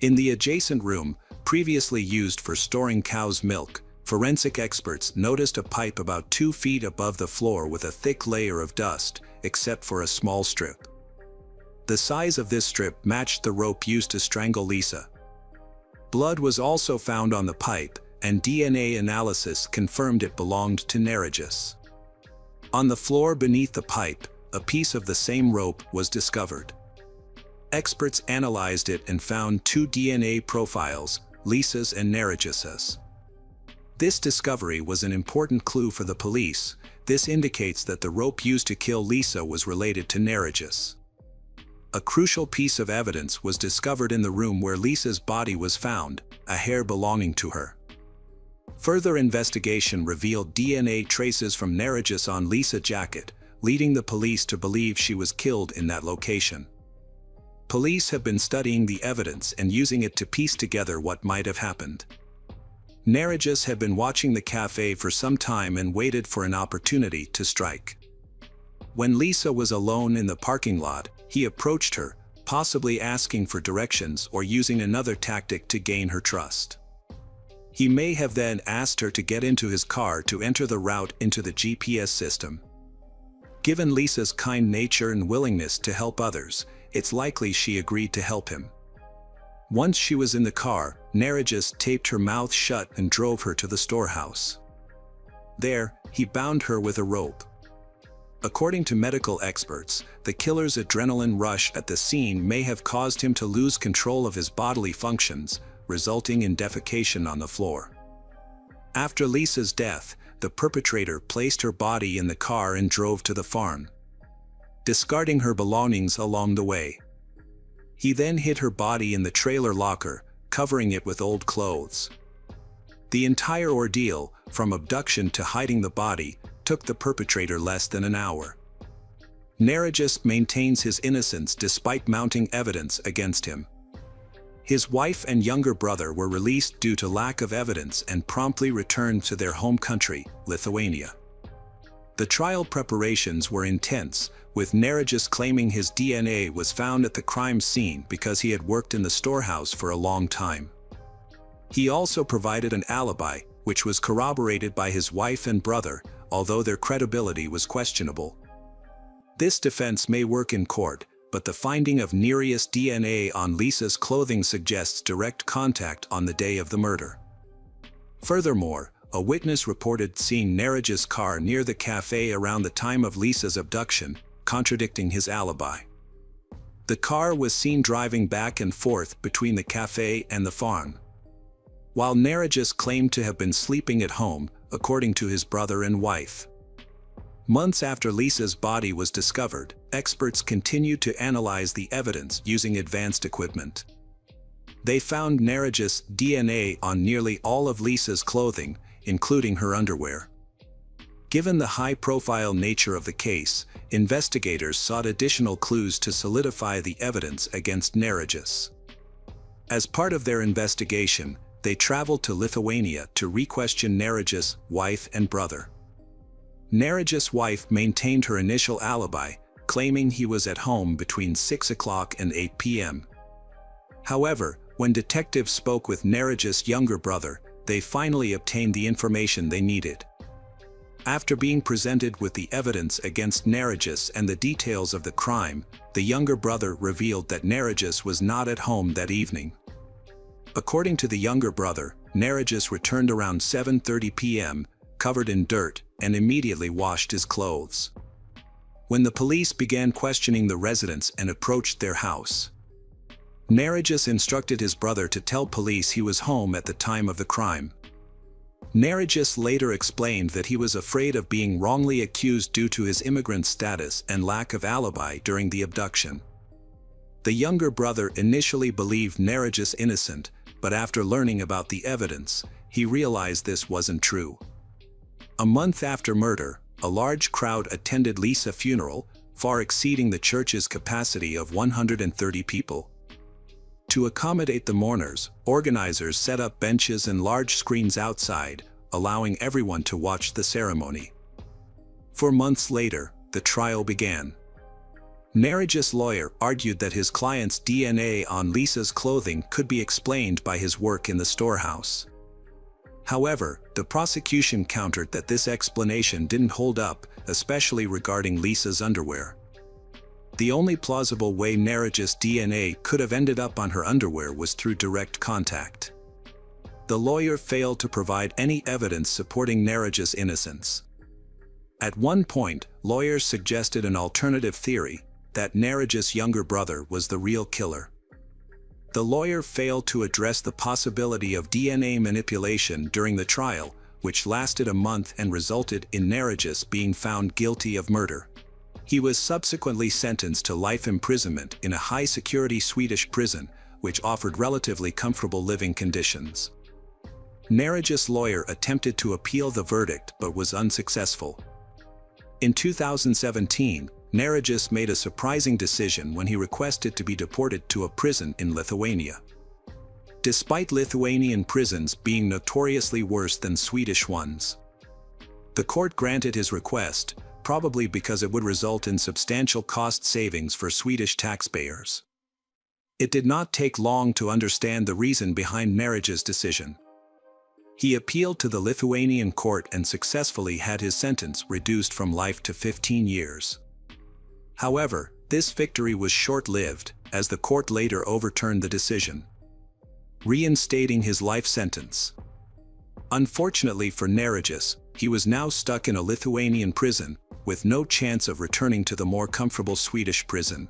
In the adjacent room, previously used for storing cow's milk, Forensic experts noticed a pipe about 2 feet above the floor with a thick layer of dust, except for a small strip. The size of this strip matched the rope used to strangle Lisa. Blood was also found on the pipe, and DNA analysis confirmed it belonged to Narigis. On the floor beneath the pipe, a piece of the same rope was discovered. Experts analyzed it and found 2 DNA profiles, Lisa's and Narigis's. This discovery was an important clue for the police. This indicates that the rope used to kill Lisa was related to Narigis. A crucial piece of evidence was discovered in the room where Lisa's body was found, a hair belonging to her. Further investigation revealed DNA traces from Narigis on Lisa's jacket, leading the police to believe she was killed in that location. Police have been studying the evidence and using it to piece together what might have happened. Narigis had been watching the cafe for some time and waited for an opportunity to strike. When Lisa was alone in the parking lot, he approached her, possibly asking for directions or using another tactic to gain her trust. He may have then asked her to get into his car to enter the route into the GPS system. Given Lisa's kind nature and willingness to help others, it's likely she agreed to help him. Once she was in the car, Narigis taped her mouth shut and drove her to the storehouse. There, he bound her with a rope. According to medical experts, the killer's adrenaline rush at the scene may have caused him to lose control of his bodily functions, resulting in defecation on the floor. After Lisa's death, the perpetrator placed her body in the car and drove to the farm, discarding her belongings along the way. He then hid her body in the trailer locker, covering it with old clothes. The entire ordeal, from abduction to hiding the body, took the perpetrator less than an hour. Narigis maintains his innocence despite mounting evidence against him. His wife and younger brother were released due to lack of evidence and promptly returned to their home country, Lithuania. The trial preparations were intense, with Narigis claiming his DNA was found at the crime scene because he had worked in the storehouse for a long time. He also provided an alibi, which was corroborated by his wife and brother, although their credibility was questionable. This defense may work in court, but the finding of Narigis' DNA on Lisa's clothing suggests direct contact on the day of the murder. Furthermore, a witness reported seeing Narigis' car near the cafe around the time of Lisa's abduction, contradicting his alibi. The car was seen driving back and forth between the cafe and the farm, while Narigis claimed to have been sleeping at home, according to his brother and wife. Months after Lisa's body was discovered, experts continued to analyze the evidence using advanced equipment. They found Narigis' DNA on nearly all of Lisa's clothing, including her underwear. Given the high-profile nature of the case, investigators sought additional clues to solidify the evidence against Narigis. As part of their investigation, they traveled to Lithuania to re-question Narigis' wife and brother. Narigis' wife maintained her initial alibi, claiming he was at home between 6 o'clock and 8 p.m. However, when detectives spoke with Narigis' younger brother, they finally obtained the information they needed. After being presented with the evidence against Narigis and the details of the crime, the younger brother revealed that Narigis was not at home that evening. According to the younger brother, Narigis returned around 7:30 p.m., covered in dirt, and immediately washed his clothes. When the police began questioning the residents and approached their house, Narigis instructed his brother to tell police he was home at the time of the crime. Narigis later explained that he was afraid of being wrongly accused due to his immigrant status and lack of alibi during the abduction. The younger brother initially believed Narigis innocent, but after learning about the evidence, he realized this wasn't true. A month after murder, a large crowd attended Lisa's funeral, far exceeding the church's capacity of 130 people. To accommodate the mourners, organizers set up benches and large screens outside, allowing everyone to watch the ceremony. 4 months later, the trial began. Narigis' lawyer argued that his client's DNA on Lisa's clothing could be explained by his work in the storehouse. However, the prosecution countered that this explanation didn't hold up, especially regarding Lisa's underwear. The only plausible way Narcis's DNA could have ended up on her underwear was through direct contact. The lawyer failed to provide any evidence supporting Narcis's innocence. At one point, lawyers suggested an alternative theory, that Narcis's younger brother was the real killer. The lawyer failed to address the possibility of DNA manipulation during the trial, which lasted a month and resulted in Narcis being found guilty of murder. He was subsequently sentenced to life imprisonment in a high-security Swedish prison, which offered relatively comfortable living conditions. Narcis's lawyer attempted to appeal the verdict but was unsuccessful. In 2017, Narcis made a surprising decision when he requested to be deported to a prison in Lithuania. Despite Lithuanian prisons being notoriously worse than Swedish ones, the court granted his request, probably because it would result in substantial cost savings for Swedish taxpayers. It did not take long to understand the reason behind Narcis's decision. He appealed to the Lithuanian court and successfully had his sentence reduced from life to 15 years. However, this victory was short-lived, as the court later overturned the decision, reinstating his life sentence. Unfortunately for Narcis, he was now stuck in a Lithuanian prison, with no chance of returning to the more comfortable Swedish prison.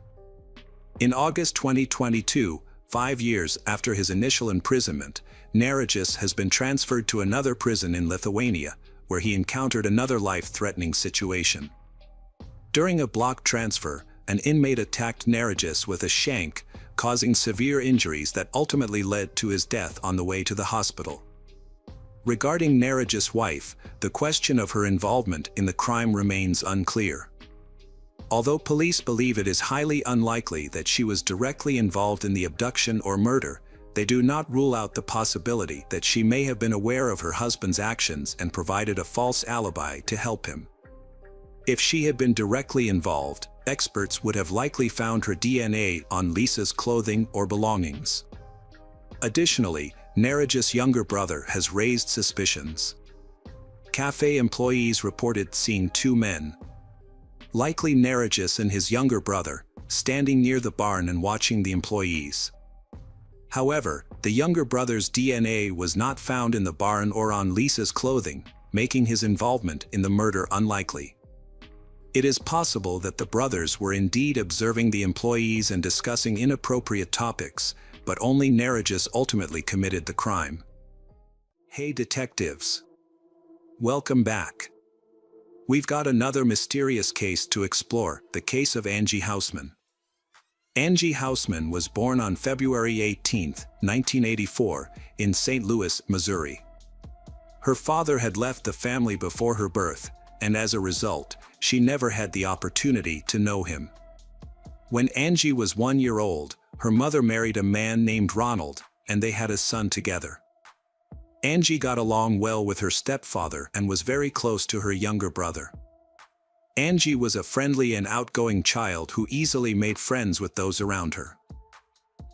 In August 2022, 5 years after his initial imprisonment, Narcis has been transferred to another prison in Lithuania, where he encountered another life-threatening situation. During a block transfer, an inmate attacked Narcis with a shank, causing severe injuries that ultimately led to his death on the way to the hospital. Regarding Narcis's wife, the question of her involvement in the crime remains unclear. Although police believe it is highly unlikely that she was directly involved in the abduction or murder, they do not rule out the possibility that she may have been aware of her husband's actions and provided a false alibi to help him. If she had been directly involved, experts would have likely found her DNA on Lisa's clothing or belongings. Additionally, Narcis's younger brother has raised suspicions. Cafe employees reported seeing 2 men, likely Narcis and his younger brother, standing near the barn and watching the employees. However, the younger brother's DNA was not found in the barn or on Lisa's clothing, making his involvement in the murder unlikely. It is possible that the brothers were indeed observing the employees and discussing inappropriate topics, but only Narcis ultimately committed the crime. Hey detectives! Welcome back. We've got another mysterious case to explore, the case of Angie Hausman. Angie Hausman was born on February 18, 1984, in St. Louis, Missouri. Her father had left the family before her birth, and as a result, she never had the opportunity to know him. When Angie was 1 year old, her mother married a man named Ronald, and they had a son together. Angie got along well with her stepfather and was very close to her younger brother. Angie was a friendly and outgoing child who easily made friends with those around her.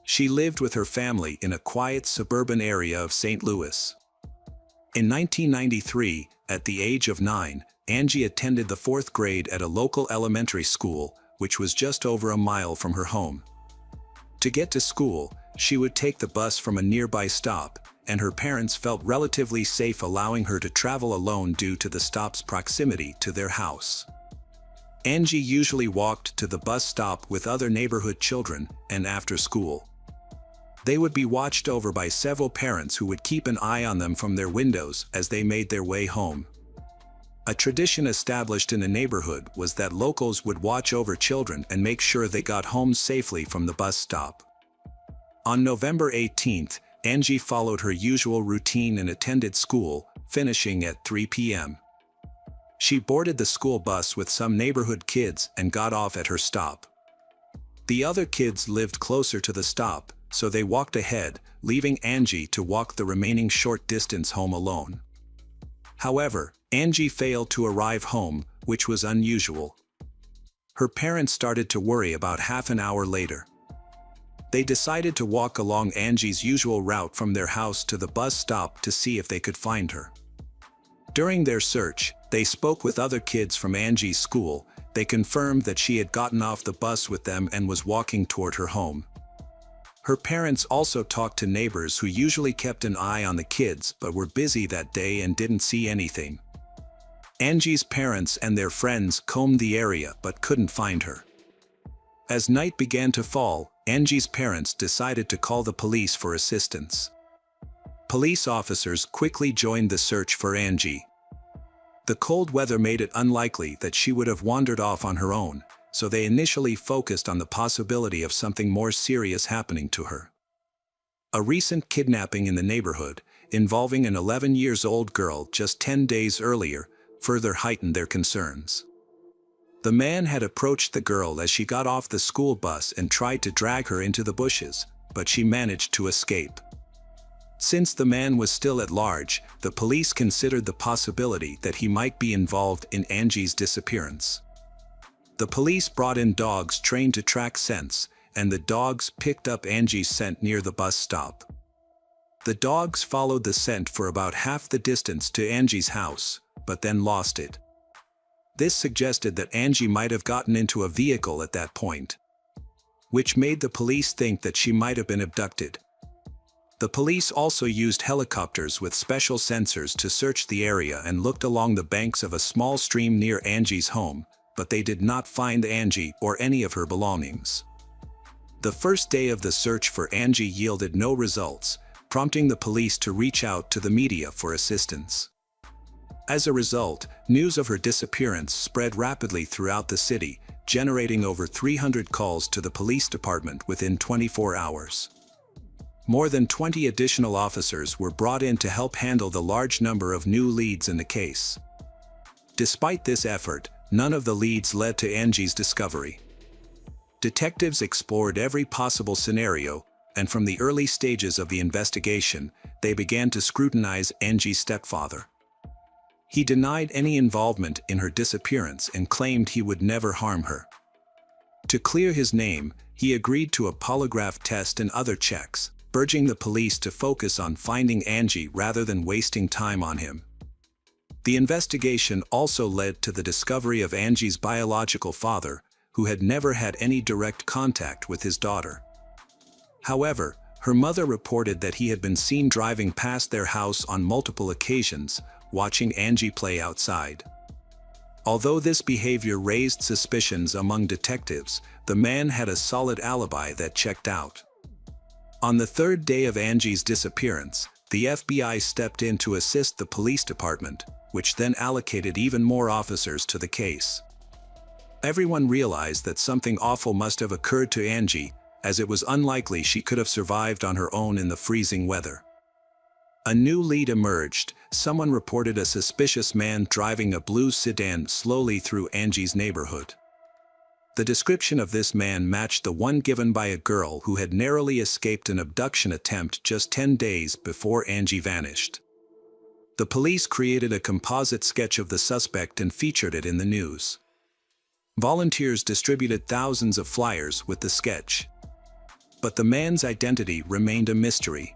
She lived with her family in a quiet suburban area of St. Louis. In 1993, at the age of 9, Angie attended the 4th grade at a local elementary school, which was just over a mile from her home. To get to school, she would take the bus from a nearby stop, and her parents felt relatively safe allowing her to travel alone due to the stop's proximity to their house. Angie usually walked to the bus stop with other neighborhood children, and after school, they would be watched over by several parents who would keep an eye on them from their windows as they made their way home. A tradition established in the neighborhood was that locals would watch over children and make sure they got home safely from the bus stop. On November 18th, Angie followed her usual routine and attended school, finishing at 3 p.m. She boarded the school bus with some neighborhood kids and got off at her stop. The other kids lived closer to the stop, so they walked ahead, leaving Angie to walk the remaining short distance home alone. However, Angie failed to arrive home, which was unusual. Her parents started to worry about half an hour later. They decided to walk along Angie's usual route from their house to the bus stop to see if they could find her. During their search, they spoke with other kids from Angie's school. They confirmed that she had gotten off the bus with them and was walking toward her home. Her parents also talked to neighbors who usually kept an eye on the kids but were busy that day and didn't see anything. Angie's parents and their friends combed the area but couldn't find her. As night began to fall, Angie's parents decided to call the police for assistance. Police officers quickly joined the search for Angie. The cold weather made it unlikely that she would have wandered off on her own, so they initially focused on the possibility of something more serious happening to her. A recent kidnapping in the neighborhood, involving an 11-year-old girl just 10 days earlier, further heightened their concerns. The man had approached the girl as she got off the school bus and tried to drag her into the bushes, but she managed to escape. Since the man was still at large, the police considered the possibility that he might be involved in Angie's disappearance. The police brought in dogs trained to track scents, and the dogs picked up Angie's scent near the bus stop. The dogs followed the scent for about half the distance to Angie's house, but then lost it. This suggested that Angie might have gotten into a vehicle at that point, which made the police think that she might have been abducted. The police also used helicopters with special sensors to search the area and looked along the banks of a small stream near Angie's home, but they did not find Angie or any of her belongings. The first day of the search for Angie yielded no results, prompting the police to reach out to the media for assistance. As a result, news of her disappearance spread rapidly throughout the city, generating over 300 calls to the police department within 24 hours. More than 20 additional officers were brought in to help handle the large number of new leads in the case. Despite this effort, none of the leads led to Angie's discovery. Detectives explored every possible scenario, and from the early stages of the investigation, they began to scrutinize Angie's stepfather. He denied any involvement in her disappearance and claimed he would never harm her. To clear his name, he agreed to a polygraph test and other checks, urging the police to focus on finding Angie rather than wasting time on him. The investigation also led to the discovery of Angie's biological father, who had never had any direct contact with his daughter. However, her mother reported that he had been seen driving past their house on multiple occasions, watching Angie play outside. Although this behavior raised suspicions among detectives, the man had a solid alibi that checked out. On the third day of Angie's disappearance, the FBI stepped in to assist the police department, which then allocated even more officers to the case. Everyone realized that something awful must have occurred to Angie, as it was unlikely she could have survived on her own in the freezing weather. A new lead emerged. Someone reported a suspicious man driving a blue sedan slowly through Angie's neighborhood. The description of this man matched the one given by a girl who had narrowly escaped an abduction attempt just 10 days before Angie vanished. The police created a composite sketch of the suspect and featured it in the news. Volunteers distributed thousands of flyers with the sketch. But the man's identity remained a mystery.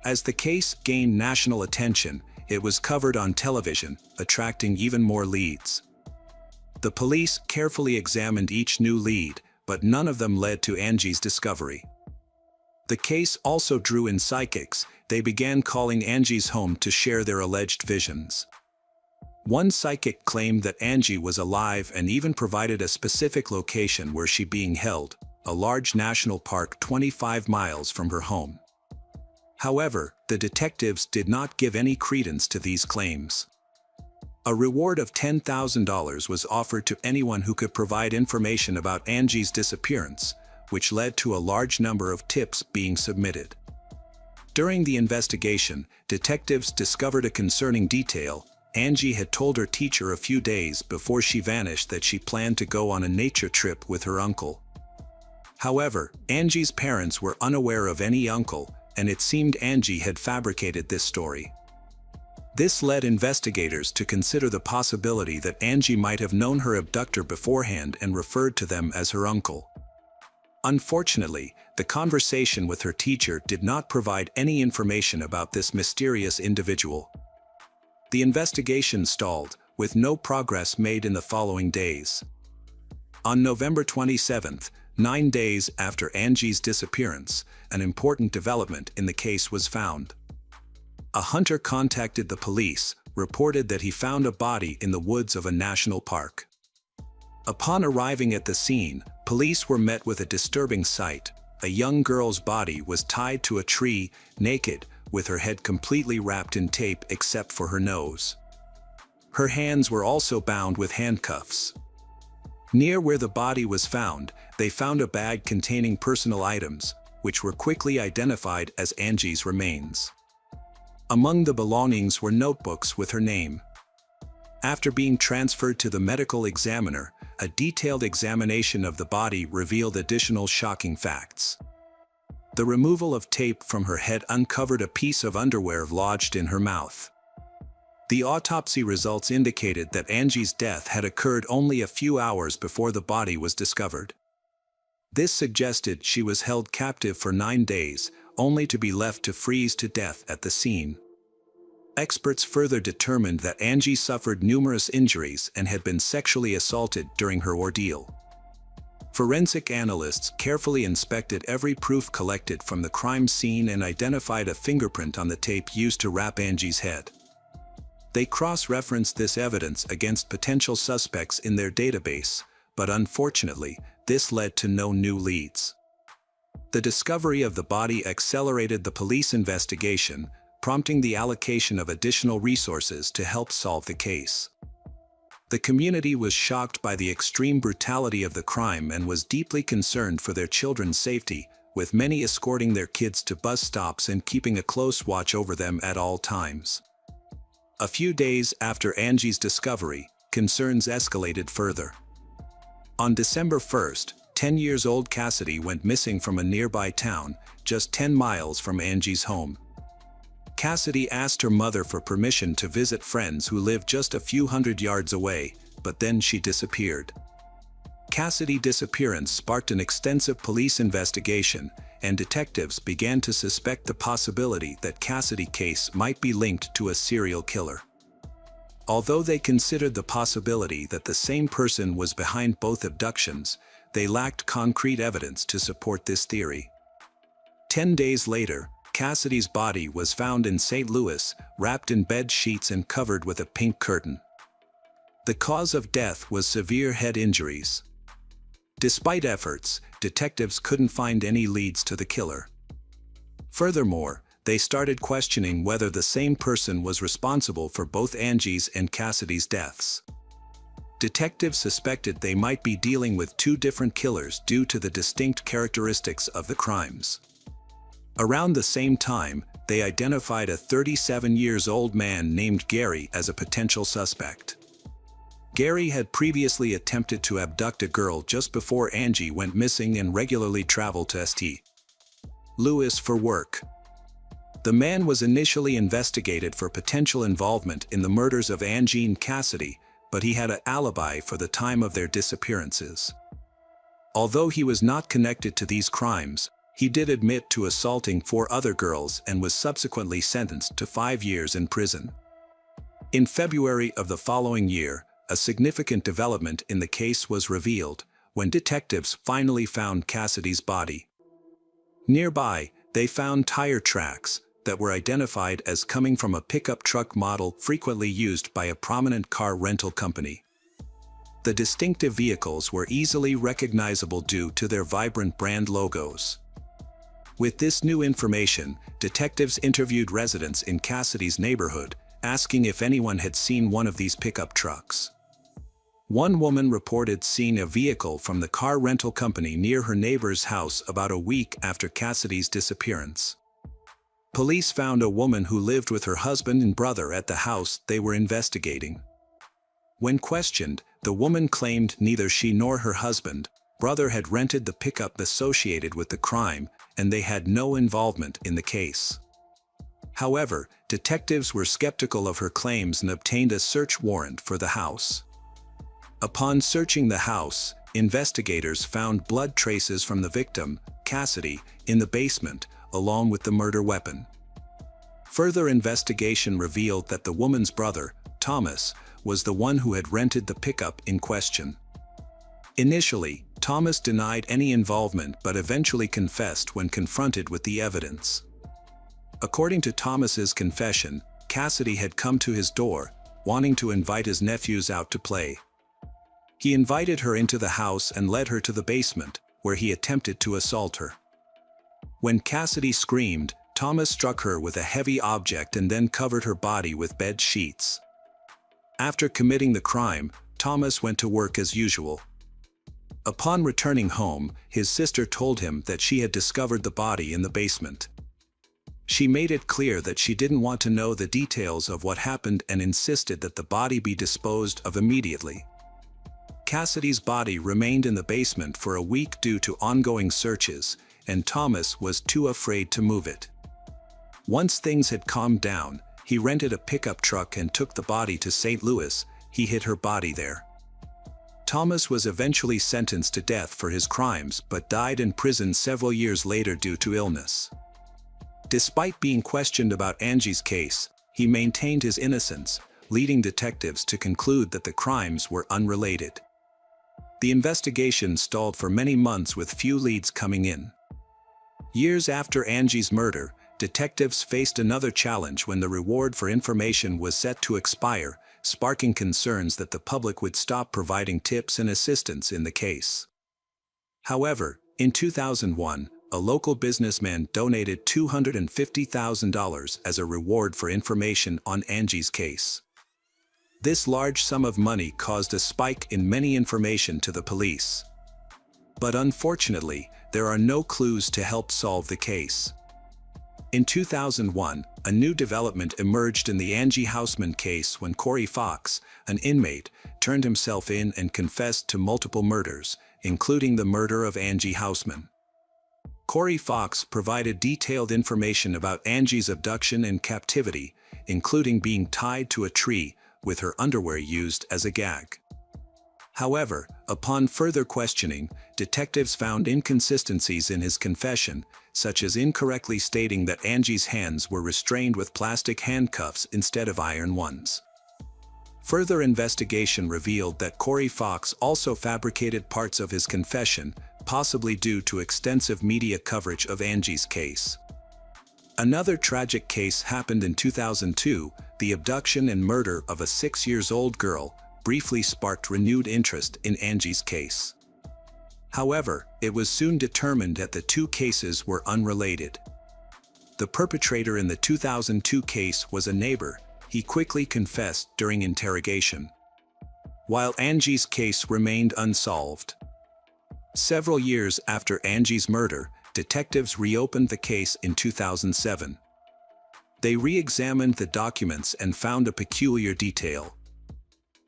As the case gained national attention, it was covered on television, attracting even more leads. The police carefully examined each new lead, but none of them led to Angie's discovery. The case also drew in psychics. They began calling Angie's home to share their alleged visions. One psychic claimed that Angie was alive and even provided a specific location where she being held, a large national park 25 miles from her home. However, the detectives did not give any credence to these claims. A reward of $10,000 was offered to anyone who could provide information about Angie's disappearance, which led to a large number of tips being submitted. During the investigation, detectives discovered a concerning detail. Angie had told her teacher a few days before she vanished that she planned to go on a nature trip with her uncle. However, Angie's parents were unaware of any uncle, and it seemed Angie had fabricated this story. This led investigators to consider the possibility that Angie might have known her abductor beforehand and referred to them as her uncle. Unfortunately, the conversation with her teacher did not provide any information about this mysterious individual. The investigation stalled, with no progress made in the following days. On November 27th, 9 days after Angie's disappearance, an important development in the case was found. A hunter contacted the police, reported that he found a body in the woods of a national park. Upon arriving at the scene, police were met with a disturbing sight. A young girl's body was tied to a tree, naked, with her head completely wrapped in tape except for her nose. Her hands were also bound with handcuffs. Near where the body was found, they found a bag containing personal items, which were quickly identified as Angie's remains. Among the belongings were notebooks with her name. After being transferred to the medical examiner, a detailed examination of the body revealed additional shocking facts. The removal of tape from her head uncovered a piece of underwear lodged in her mouth. The autopsy results indicated that Angie's death had occurred only a few hours before the body was discovered. This suggested she was held captive for 9 days, only to be left to freeze to death at the scene. Experts further determined that Angie suffered numerous injuries and had been sexually assaulted during her ordeal. Forensic analysts carefully inspected every proof collected from the crime scene and identified a fingerprint on the tape used to wrap Angie's head. They cross-referenced this evidence against potential suspects in their database, but unfortunately, this led to no new leads. The discovery of the body accelerated the police investigation, prompting the allocation of additional resources to help solve the case. The community was shocked by the extreme brutality of the crime and was deeply concerned for their children's safety, with many escorting their kids to bus stops and keeping a close watch over them at all times. A few days after Angie's discovery, concerns escalated further. On December 1st, 10-year-old Cassidy went missing from a nearby town, just 10 miles from Angie's home. Cassidy asked her mother for permission to visit friends who lived just a few hundred yards away, but then she disappeared. Cassidy's disappearance sparked an extensive police investigation, and detectives began to suspect the possibility that Cassidy's case might be linked to a serial killer. Although they considered the possibility that the same person was behind both abductions, they lacked concrete evidence to support this theory. 10 days later, Cassidy's body was found in St. Louis, wrapped in bed sheets and covered with a pink curtain. The cause of death was severe head injuries. Despite efforts, detectives couldn't find any leads to the killer. Furthermore, they started questioning whether the same person was responsible for both Angie's and Cassidy's deaths. Detectives suspected they might be dealing with two different killers due to the distinct characteristics of the crimes. Around the same time, they identified a 37-year-old man named Gary as a potential suspect. Gary had previously attempted to abduct a girl just before Angie went missing and regularly traveled to St. Louis for work. The man was initially investigated for potential involvement in the murders of Angie and Cassidy, but he had an alibi for the time of their disappearances. Although he was not connected to these crimes, he did admit to assaulting 4 other girls and was subsequently sentenced to 5 years in prison. In February of the following year, a significant development in the case was revealed when detectives finally found Cassidy's body. Nearby, they found tire tracks that were identified as coming from a pickup truck model frequently used by a prominent car rental company. The distinctive vehicles were easily recognizable due to their vibrant brand logos. With this new information, detectives interviewed residents in Cassidy's neighborhood, asking if anyone had seen one of these pickup trucks. One woman reported seeing a vehicle from the car rental company near her neighbor's house about a week after Cassidy's disappearance. Police found a woman who lived with her husband and brother at the house they were investigating. When questioned, the woman claimed neither she nor her husband, brother had rented the pickup associated with the crime, and they had no involvement in the case. However, detectives were skeptical of her claims and obtained a search warrant for the house. Upon searching the house, investigators found blood traces from the victim, Cassidy, in the basement, along with the murder weapon. Further investigation revealed that the woman's brother, Thomas, was the one who had rented the pickup in question. Initially, Thomas denied any involvement but eventually confessed when confronted with the evidence. According to Thomas's confession, Cassidy had come to his door, wanting to invite his nephews out to play. He invited her into the house and led her to the basement, where he attempted to assault her. When Cassidy screamed, Thomas struck her with a heavy object and then covered her body with bed sheets. After committing the crime, Thomas went to work as usual. Upon returning home, his sister told him that she had discovered the body in the basement. She made it clear that she didn't want to know the details of what happened and insisted that the body be disposed of immediately. Cassidy's body remained in the basement for a week due to ongoing searches, and Thomas was too afraid to move it. Once things had calmed down, he rented a pickup truck and took the body to St. Louis. He hid her body there. Thomas was eventually sentenced to death for his crimes but died in prison several years later due to illness. Despite being questioned about Angie's case, he maintained his innocence, leading detectives to conclude that the crimes were unrelated. The investigation stalled for many months with few leads coming in. Years after Angie's murder, detectives faced another challenge when the reward for information was set to expire, sparking concerns that the public would stop providing tips and assistance in the case. However, in 2001, a local businessman donated $250,000 as a reward for information on Angie's case. This large sum of money caused a spike in many information to the police. But unfortunately, there are no clues to help solve the case. In 2001, a new development emerged in the Angie Houseman case when Corey Fox, an inmate, turned himself in and confessed to multiple murders, including the murder of Angie Houseman. Corey Fox provided detailed information about Angie's abduction and captivity, including being tied to a tree, with her underwear used as a gag. However, upon further questioning, detectives found inconsistencies in his confession, such as incorrectly stating that Angie's hands were restrained with plastic handcuffs instead of iron ones. Further investigation revealed that Corey Fox also fabricated parts of his confession, possibly due to extensive media coverage of Angie's case. Another tragic case happened in 2002, the abduction and murder of a 6-year-old girl, briefly sparked renewed interest in Angie's case. However, it was soon determined that the two cases were unrelated. The perpetrator in the 2002 case was a neighbor. He quickly confessed during interrogation, while Angie's case remained unsolved. Several years after Angie's murder, detectives reopened the case in 2007. They re-examined the documents and found a peculiar detail.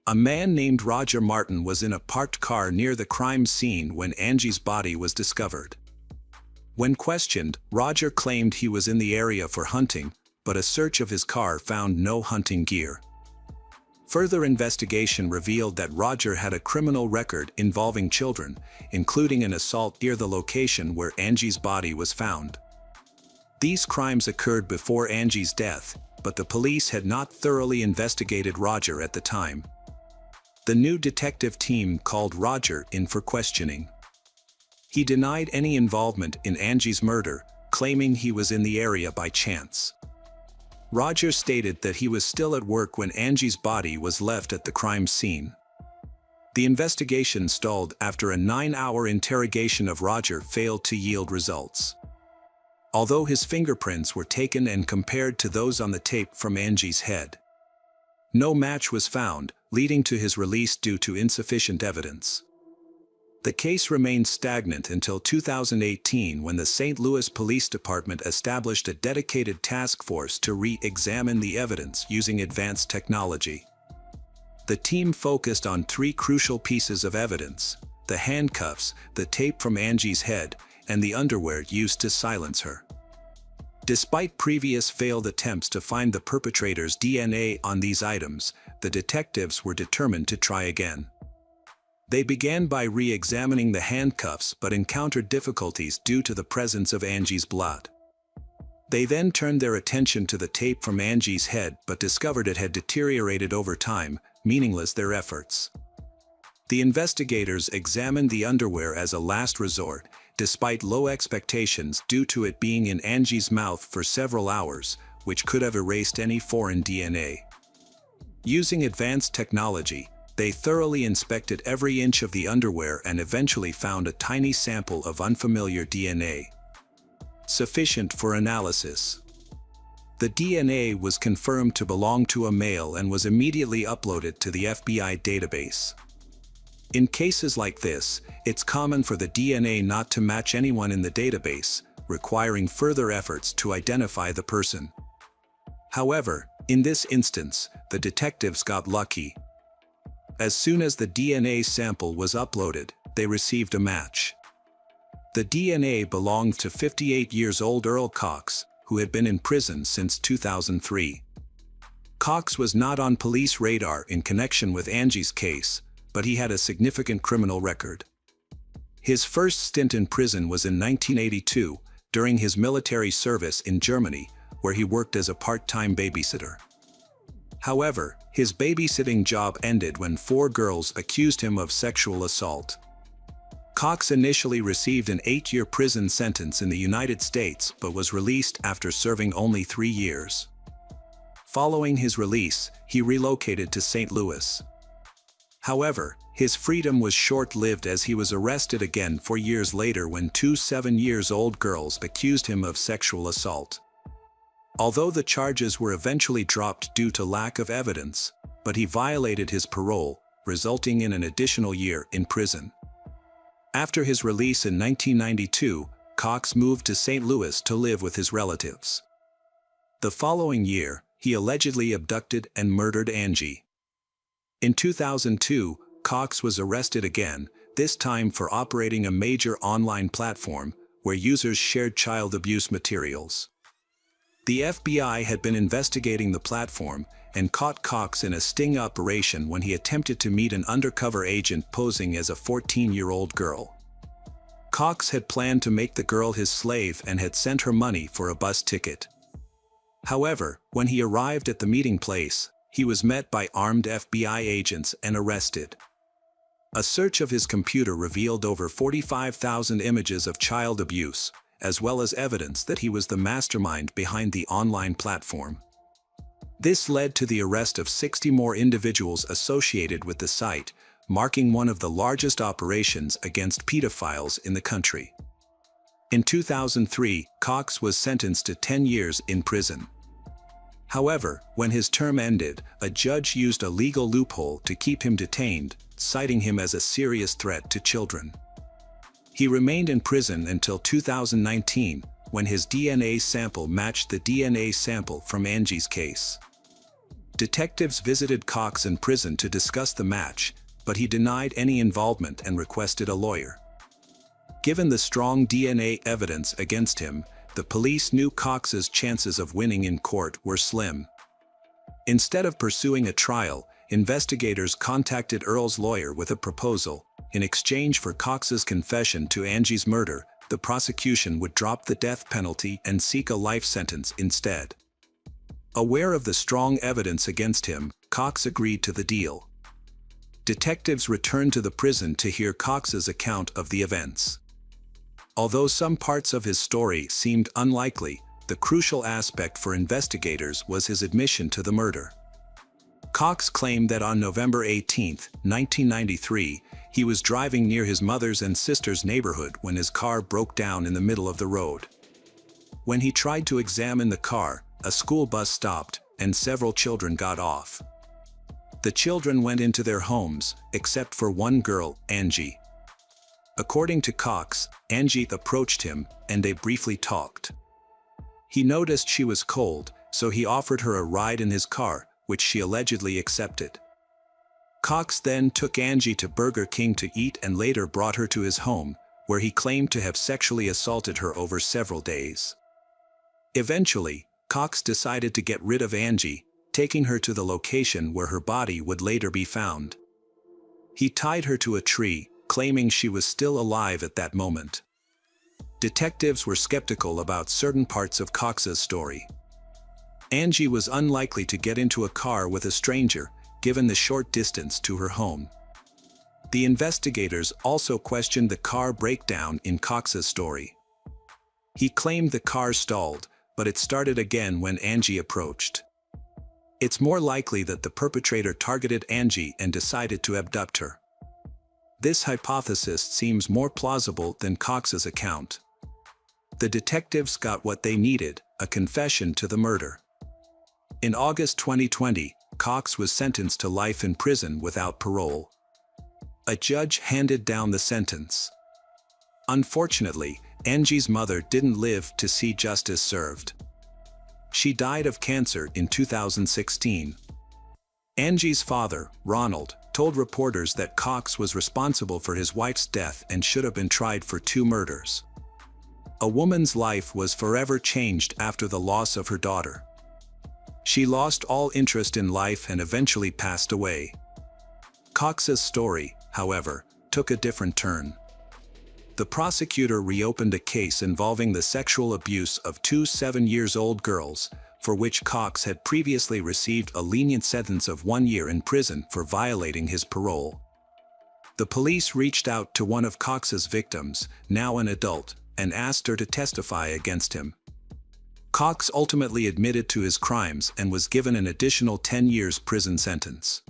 A man named Roger Martin was in a parked car near the crime scene when Angie's body was discovered. When questioned, Roger claimed he was in the area for hunting, but a search of his car found no hunting gear. Further investigation revealed that Roger had a criminal record involving children, including an assault near the location where Angie's body was found. These crimes occurred before Angie's death, but the police had not thoroughly investigated Roger at the time. The new detective team called Roger in for questioning. He denied any involvement in Angie's murder, claiming he was in the area by chance. Roger stated that he was still at work when Angie's body was left at the crime scene. The investigation stalled after a 9-hour interrogation of Roger failed to yield results. Although his fingerprints were taken and compared to those on the tape from Angie's head, no match was found, leading to his release due to insufficient evidence. The case remained stagnant until 2018 when the St. Louis Police Department established a dedicated task force to re-examine the evidence using advanced technology. The team focused on 3 crucial pieces of evidence: the handcuffs, the tape from Angie's head, and the underwear used to silence her. Despite previous failed attempts to find the perpetrator's DNA on these items, the detectives were determined to try again. They began by re-examining the handcuffs but encountered difficulties due to the presence of Angie's blood. They then turned their attention to the tape from Angie's head but discovered it had deteriorated over time, meaningless their efforts. The investigators examined the underwear as a last resort, despite low expectations due to it being in Angie's mouth for several hours, which could have erased any foreign DNA. Using advanced technology, they thoroughly inspected every inch of the underwear and eventually found a tiny sample of unfamiliar DNA. Sufficient for analysis. The DNA was confirmed to belong to a male and was immediately uploaded to the FBI database. In cases like this, it's common for the DNA not to match anyone in the database, requiring further efforts to identify the person. However, in this instance, the detectives got lucky. As soon as the DNA sample was uploaded, they received a match. The DNA belonged to 58-year-old Earl Cox, who had been in prison since 2003. Cox was not on police radar in connection with Angie's case, but he had a significant criminal record. His first stint in prison was in 1982, during his military service in Germany, where he worked as a part-time babysitter. However, his babysitting job ended when 4 girls accused him of sexual assault. Cox initially received an 8-year prison sentence in the United States but was released after serving only 3 years. Following his release, he relocated to St. Louis. However, his freedom was short-lived as he was arrested again 4 years later when 2 7-year-old girls accused him of sexual assault. Although the charges were eventually dropped due to lack of evidence, but he violated his parole, resulting in an additional year in prison. After his release in 1992, Cox moved to St. Louis to live with his relatives. The following year, he allegedly abducted and murdered Angie. In 2002, Cox was arrested again, this time for operating a major online platform where users shared child abuse materials. The FBI had been investigating the platform and caught Cox in a sting operation when he attempted to meet an undercover agent posing as a 14-year-old girl. Cox had planned to make the girl his slave and had sent her money for a bus ticket. However, when he arrived at the meeting place, he was met by armed FBI agents and arrested. A search of his computer revealed over 45,000 images of child abuse, as well as evidence that he was the mastermind behind the online platform. This led to the arrest of 60 more individuals associated with the site, marking one of the largest operations against pedophiles in the country. In 2003, Cox was sentenced to 10 years in prison. However, when his term ended, a judge used a legal loophole to keep him detained, citing him as a serious threat to children. He remained in prison until 2019, when his DNA sample matched the DNA sample from Angie's case. Detectives visited Cox in prison to discuss the match, but he denied any involvement and requested a lawyer. Given the strong DNA evidence against him, the police knew Cox's chances of winning in court were slim. Instead of pursuing a trial, investigators contacted Earl's lawyer with a proposal. In exchange for Cox's confession to Angie's murder, the prosecution would drop the death penalty and seek a life sentence instead. Aware of the strong evidence against him, Cox agreed to the deal. Detectives returned to the prison to hear Cox's account of the events. Although some parts of his story seemed unlikely, the crucial aspect for investigators was his admission to the murder. Cox claimed that on November 18, 1993, he was driving near his mother's and sister's neighborhood when his car broke down in the middle of the road. When he tried to examine the car, a school bus stopped, and several children got off. The children went into their homes, except for one girl, Angie. According to Cox, Angie approached him, and they briefly talked. He noticed she was cold, so he offered her a ride in his car, which she allegedly accepted. Cox then took Angie to Burger King to eat and later brought her to his home, where he claimed to have sexually assaulted her over several days. Eventually, Cox decided to get rid of Angie, taking her to the location where her body would later be found. He tied her to a tree, claiming she was still alive at that moment. Detectives were skeptical about certain parts of Cox's story. Angie was unlikely to get into a car with a stranger, given the short distance to her home. The investigators also questioned the car breakdown in Cox's story. He claimed the car stalled, but it started again when Angie approached. It's more likely that the perpetrator targeted Angie and decided to abduct her. This hypothesis seems more plausible than Cox's account. The detectives got what they needed, a confession to the murder. In August 2020, Cox was sentenced to life in prison without parole. A judge handed down the sentence. Unfortunately, Angie's mother didn't live to see justice served. She died of cancer in 2016. Angie's father, Ronald, told reporters that Cox was responsible for his wife's death and should have been tried for 2 murders. A woman's life was forever changed after the loss of her daughter. She lost all interest in life and eventually passed away. Cox's story, however, took a different turn. The prosecutor reopened a case involving the sexual abuse of 2 7-year-old girls, for which Cox had previously received a lenient sentence of 1 year in prison for violating his parole. The police reached out to one of Cox's victims, now an adult, and asked her to testify against him. Cox ultimately admitted to his crimes and was given an additional 10 years prison sentence.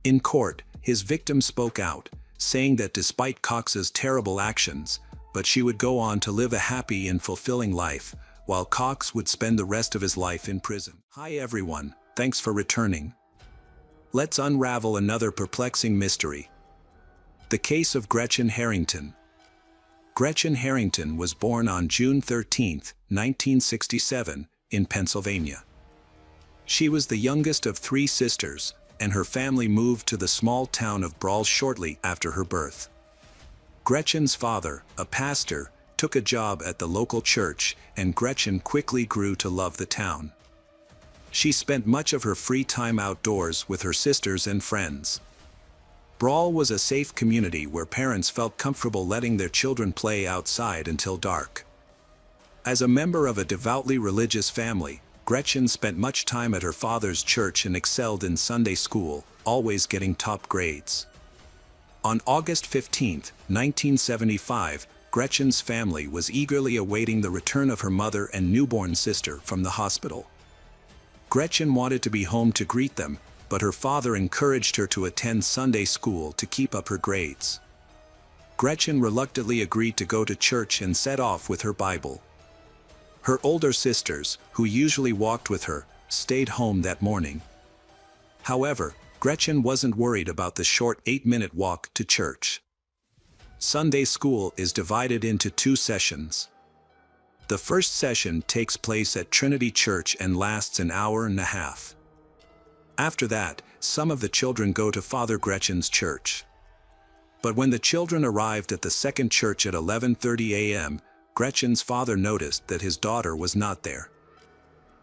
In court, his victim spoke out, saying that despite Cox's terrible actions, but she would go on to live a happy and fulfilling life, while Cox would spend the rest of his life in prison. Hi everyone, thanks for returning. Let's unravel another perplexing mystery. The case of Gretchen Harrington. Gretchen Harrington was born on June 13, 1967, in Pennsylvania. She was the youngest of 3 sisters, and her family moved to the small town of Brawl shortly after her birth. Gretchen's father, a pastor, took a job at the local church, and Gretchen quickly grew to love the town. She spent much of her free time outdoors with her sisters and friends. Brawl was a safe community where parents felt comfortable letting their children play outside until dark. As a member of a devoutly religious family, Gretchen spent much time at her father's church and excelled in Sunday school, always getting top grades. On August 15, 1975, Gretchen's family was eagerly awaiting the return of her mother and newborn sister from the hospital. Gretchen wanted to be home to greet them, but her father encouraged her to attend Sunday school to keep up her grades. Gretchen reluctantly agreed to go to church and set off with her Bible. Her older sisters, who usually walked with her, stayed home that morning. However, Gretchen wasn't worried about the short 8-minute walk to church. Sunday school is divided into 2 sessions. The first session takes place at Trinity Church and lasts an hour and a half. After that, some of the children go to Father Gretchen's church. But when the children arrived at the second church at 11:30 a.m., Gretchen's father noticed that his daughter was not there.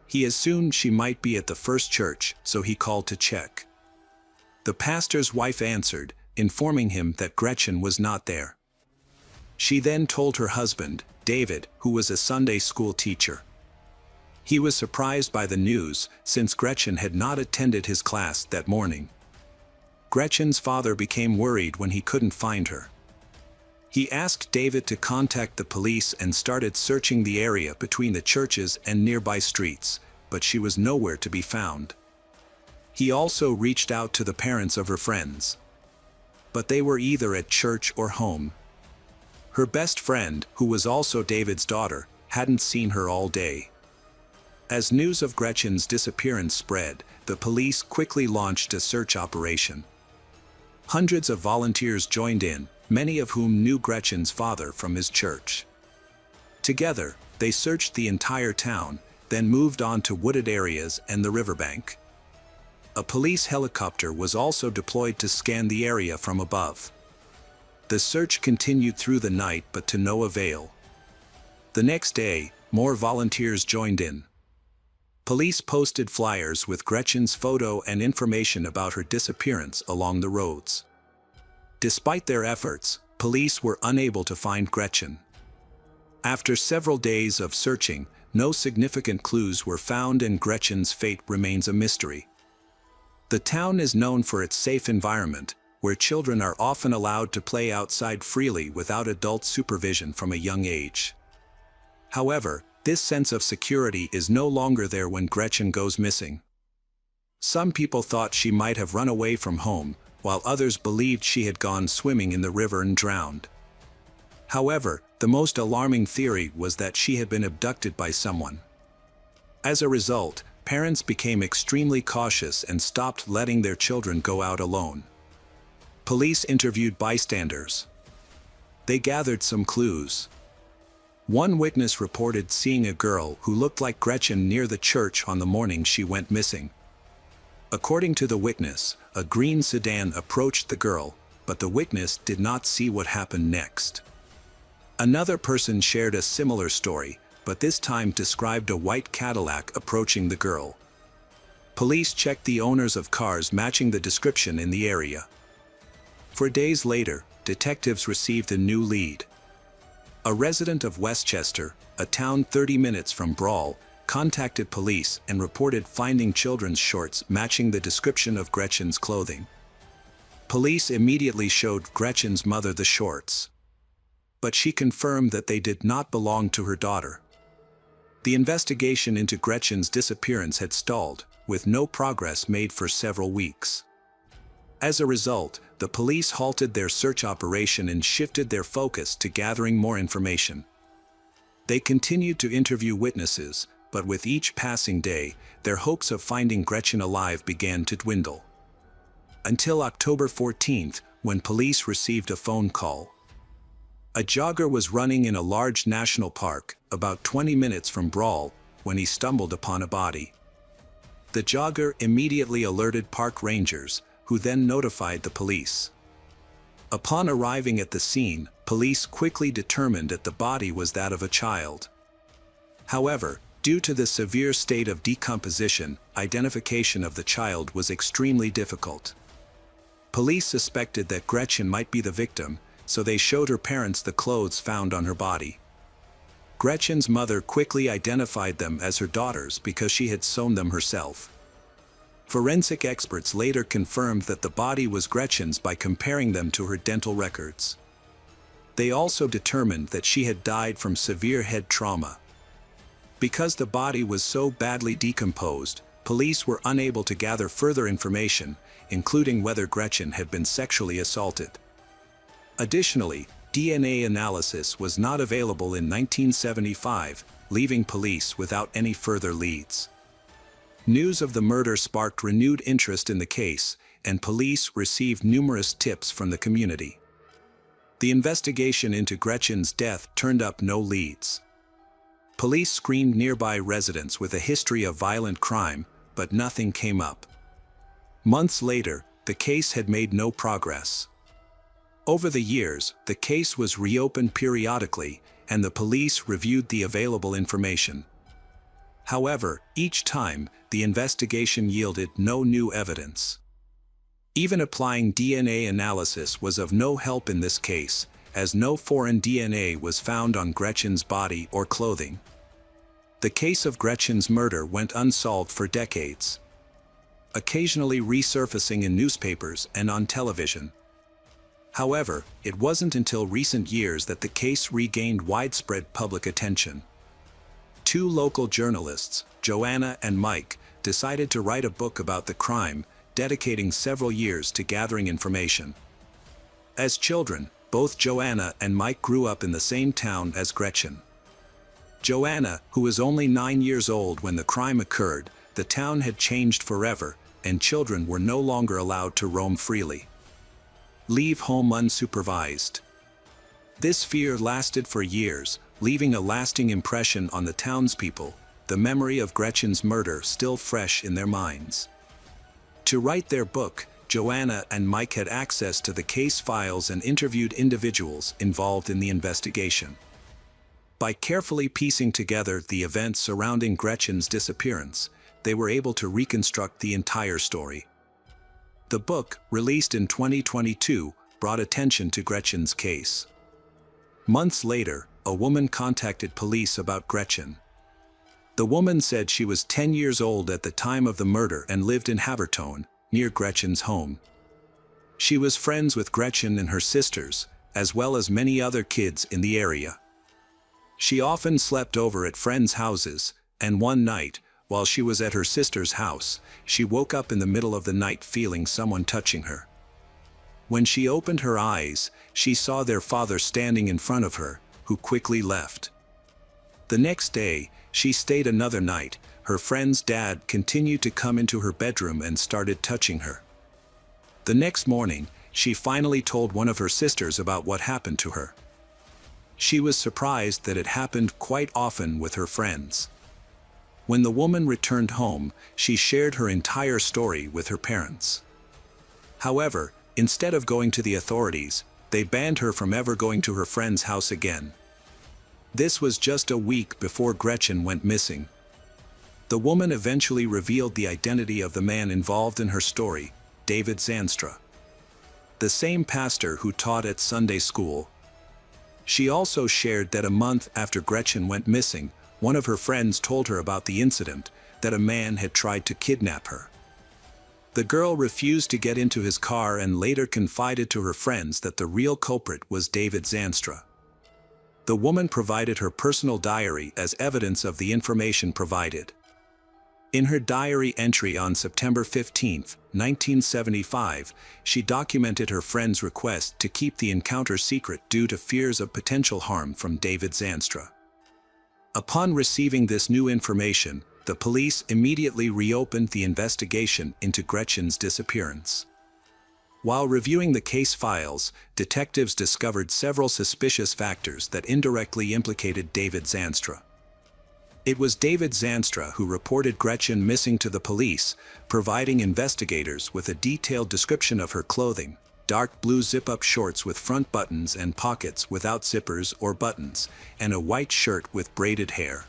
He assumed she might be at the first church, so he called to check. The pastor's wife answered, informing him that Gretchen was not there. She then told her husband, David, who was a Sunday school teacher. He was surprised by the news, since Gretchen had not attended his class that morning. Gretchen's father became worried when he couldn't find her. He asked David to contact the police and started searching the area between the churches and nearby streets, but she was nowhere to be found. He also reached out to the parents of her friends. But they were either at church or home. Her best friend, who was also David's daughter, hadn't seen her all day. As news of Gretchen's disappearance spread, the police quickly launched a search operation. Hundreds of volunteers joined in, many of whom knew Gretchen's father from his church. Together, they searched the entire town, then moved on to wooded areas and the riverbank. A police helicopter was also deployed to scan the area from above. The search continued through the night, but to no avail. The next day, more volunteers joined in. Police posted flyers with Gretchen's photo and information about her disappearance along the roads. Despite their efforts, police were unable to find Gretchen. After several days of searching, no significant clues were found and Gretchen's fate remains a mystery. The town is known for its safe environment, where children are often allowed to play outside freely without adult supervision from a young age. However, this sense of security is no longer there when Gretchen goes missing. Some people thought she might have run away from home, while others believed she had gone swimming in the river and drowned. However, the most alarming theory was that she had been abducted by someone. As a result, parents became extremely cautious and stopped letting their children go out alone. Police interviewed bystanders. They gathered some clues. One witness reported seeing a girl who looked like Gretchen near the church on the morning she went missing. According to the witness, a green sedan approached the girl, but the witness did not see what happened next. Another person shared a similar story, but this time described a white Cadillac approaching the girl. Police checked the owners of cars matching the description in the area. 4 days later, detectives received a new lead. A resident of Westchester, a town 30 minutes from Brawl, contacted police and reported finding children's shorts matching the description of Gretchen's clothing. Police immediately showed Gretchen's mother the shorts, but she confirmed that they did not belong to her daughter. The investigation into Gretchen's disappearance had stalled, with no progress made for several weeks. As a result, the police halted their search operation and shifted their focus to gathering more information. They continued to interview witnesses, but with each passing day, their hopes of finding Gretchen alive began to dwindle. Until October 14th, when police received a phone call. A jogger was running in a large national park, about 20 minutes from Brawl, when he stumbled upon a body. The jogger immediately alerted park rangers, who then notified the police. Upon arriving at the scene, police quickly determined that the body was that of a child. However, due to the severe state of decomposition, identification of the child was extremely difficult. Police suspected that Gretchen might be the victim, so they showed her parents the clothes found on her body. Gretchen's mother quickly identified them as her daughters because she had sewn them herself. Forensic experts later confirmed that the body was Gretchen's by comparing them to her dental records. They also determined that she had died from severe head trauma. Because the body was so badly decomposed, police were unable to gather further information, including whether Gretchen had been sexually assaulted. Additionally, DNA analysis was not available in 1975, leaving police without any further leads. News of the murder sparked renewed interest in the case, and police received numerous tips from the community. The investigation into Gretchen's death turned up no leads. Police screened nearby residents with a history of violent crime, but nothing came up. Months later, the case had made no progress. Over the years, the case was reopened periodically, and the police reviewed the available information. However, each time, the investigation yielded no new evidence. Even applying DNA analysis was of no help in this case, as no foreign DNA was found on Gretchen's body or clothing. The case of Gretchen's murder went unsolved for decades, occasionally resurfacing in newspapers and on television. However, it wasn't until recent years that the case regained widespread public attention. 2 local journalists, Joanna and Mike, decided to write a book about the crime, dedicating several years to gathering information. As children, both Joanna and Mike grew up in the same town as Gretchen. Joanna, who was only 9 years old when the crime occurred, the town had changed forever, and children were no longer allowed to roam freely. Leave home unsupervised. This fear lasted for years, leaving a lasting impression on the townspeople, the memory of Gretchen's murder still fresh in their minds. To write their book, Joanna and Mike had access to the case files and interviewed individuals involved in the investigation. By carefully piecing together the events surrounding Gretchen's disappearance, they were able to reconstruct the entire story. The book, released in 2022, brought attention to Gretchen's case. Months later, a woman contacted police about Gretchen. The woman said she was 10 years old at the time of the murder and lived in Havertone, near Gretchen's home. She was friends with Gretchen and her sisters, as well as many other kids in the area. She often slept over at friends' houses, and one night, while she was at her sister's house, she woke up in the middle of the night feeling someone touching her. When she opened her eyes, she saw their father standing in front of her, who quickly left. The next day, she stayed another night. Her friend's dad continued to come into her bedroom and started touching her. The next morning, she finally told one of her sisters about what happened to her. She was surprised that it happened quite often with her friends. When the woman returned home, she shared her entire story with her parents. However, instead of going to the authorities, they banned her from ever going to her friend's house again. This was just a week before Gretchen went missing. The woman eventually revealed the identity of the man involved in her story, David Zandstra, the same pastor who taught at Sunday school. She also shared that a month after Gretchen went missing, one of her friends told her about the incident, that a man had tried to kidnap her. The girl refused to get into his car and later confided to her friends that the real culprit was David Zandstra. The woman provided her personal diary as evidence of the information provided. In her diary entry on September 15, 1975, she documented her friend's request to keep the encounter secret due to fears of potential harm from David Zandstra. Upon receiving this new information, the police immediately reopened the investigation into Gretchen's disappearance. While reviewing the case files, detectives discovered several suspicious factors that indirectly implicated David Zandstra. It was David Zandstra who reported Gretchen missing to the police, providing investigators with a detailed description of her clothing: dark blue zip-up shorts with front buttons and pockets without zippers or buttons, and a white shirt with braided hair.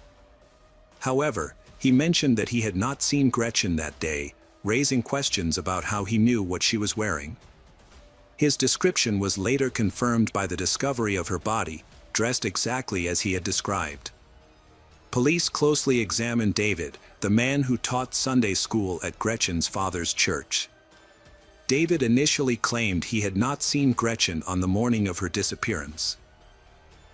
However, he mentioned that he had not seen Gretchen that day, raising questions about how he knew what she was wearing. His description was later confirmed by the discovery of her body, dressed exactly as he had described. Police closely examined David, the man who taught Sunday school at Gretchen's father's church. David initially claimed he had not seen Gretchen on the morning of her disappearance.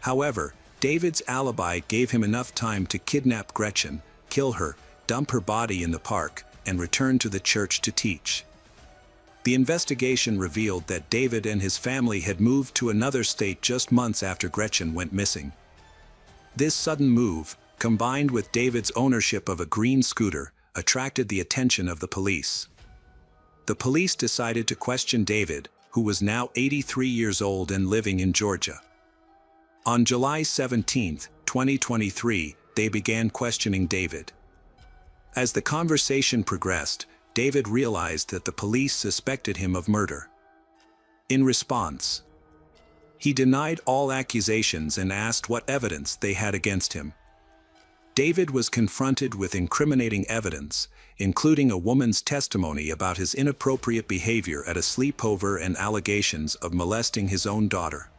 However, David's alibi gave him enough time to kidnap Gretchen, kill her, dump her body in the park, and return to the church to teach. The investigation revealed that David and his family had moved to another state just months after Gretchen went missing. This sudden move, combined with David's ownership of a green scooter, attracted the attention of the police. The police decided to question David, who was now 83 years old and living in Georgia. On July 17, 2023, they began questioning David. As the conversation progressed, David realized that the police suspected him of murder. In response, he denied all accusations and asked what evidence they had against him. David was confronted with incriminating evidence, including a woman's testimony about his inappropriate behavior at a sleepover and allegations of molesting his own daughter.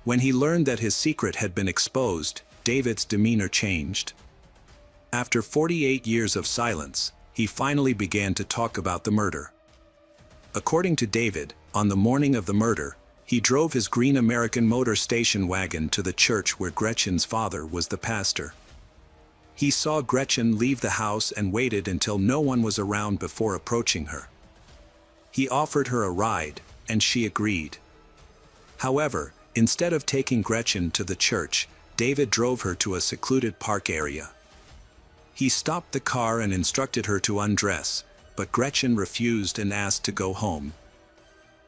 When he learned that his secret had been exposed, David's demeanor changed. After 48 years of silence, he finally began to talk about the murder. According to David, on the morning of the murder, he drove his green American motor station wagon to the church where Gretchen's father was the pastor. He saw Gretchen leave the house and waited until no one was around before approaching her. He offered her a ride, and she agreed. However, instead of taking Gretchen to the church, David drove her to a secluded park area. He stopped the car and instructed her to undress, but Gretchen refused and asked to go home.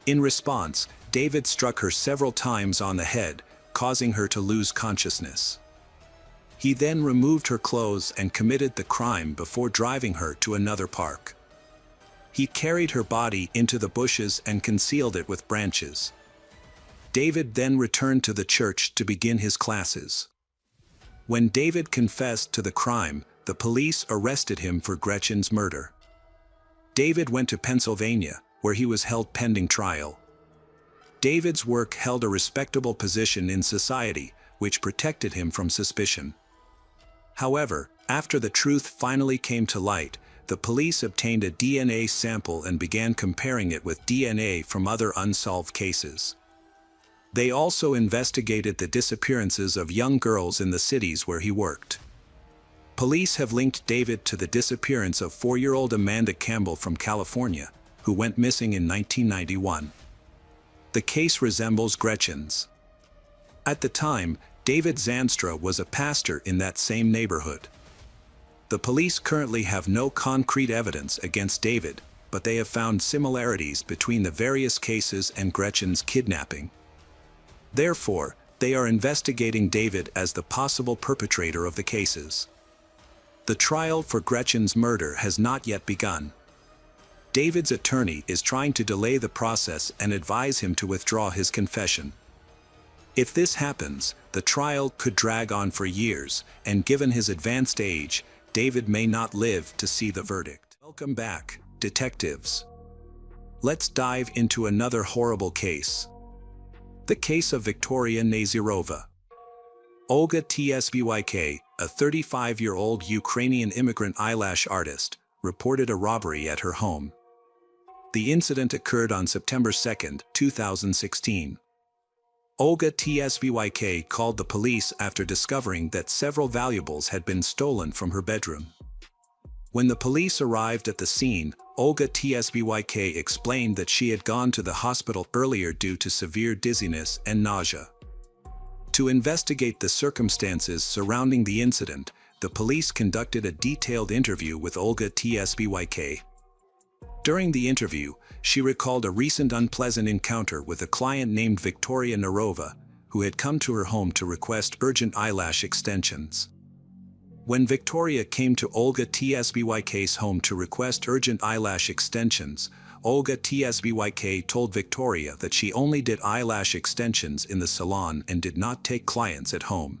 In response, David struck her several times on the head, causing her to lose consciousness. He then removed her clothes and committed the crime before driving her to another park. He carried her body into the bushes and concealed it with branches. David then returned to the church to begin his classes. When David confessed to the crime, the police arrested him for Gretchen's murder. David went to Pennsylvania, where he was held pending trial. David's work held a respectable position in society, which protected him from suspicion. However, after the truth finally came to light, the police obtained a DNA sample and began comparing it with DNA from other unsolved cases. They also investigated the disappearances of young girls in the cities where he worked. Police have linked David to the disappearance of 4-year-old Amanda Campbell from California, who went missing in 1991. The case resembles Gretchen's. At the time, David Zandstra was a pastor in that same neighborhood. The police currently have no concrete evidence against David, but they have found similarities between the various cases and Gretchen's kidnapping. Therefore, they are investigating David as the possible perpetrator of the cases. The trial for Gretchen's murder has not yet begun. David's attorney is trying to delay the process and advise him to withdraw his confession. If this happens, the trial could drag on for years, and given his advanced age, David may not live to see the verdict. Welcome back, detectives. Let's dive into another horrible case. The case of Victoria Nazirova. Olga Tsvyk, a 35-year-old Ukrainian immigrant eyelash artist, reported a robbery at her home. The incident occurred on September 2, 2016. Olga Tsvyk called the police after discovering that several valuables had been stolen from her bedroom. When the police arrived at the scene, Olga Tsvyk explained that she had gone to the hospital earlier due to severe dizziness and nausea. To investigate the circumstances surrounding the incident, the police conducted a detailed interview with Olga Tsvyk. During the interview, she recalled a recent unpleasant encounter with a client named Victoria Nazirova, who had come to her home to request urgent eyelash extensions. When Victoria came to Olga Tsvyk's home to request urgent eyelash extensions, Olga Tsvyk told Victoria that she only did eyelash extensions in the salon and did not take clients at home.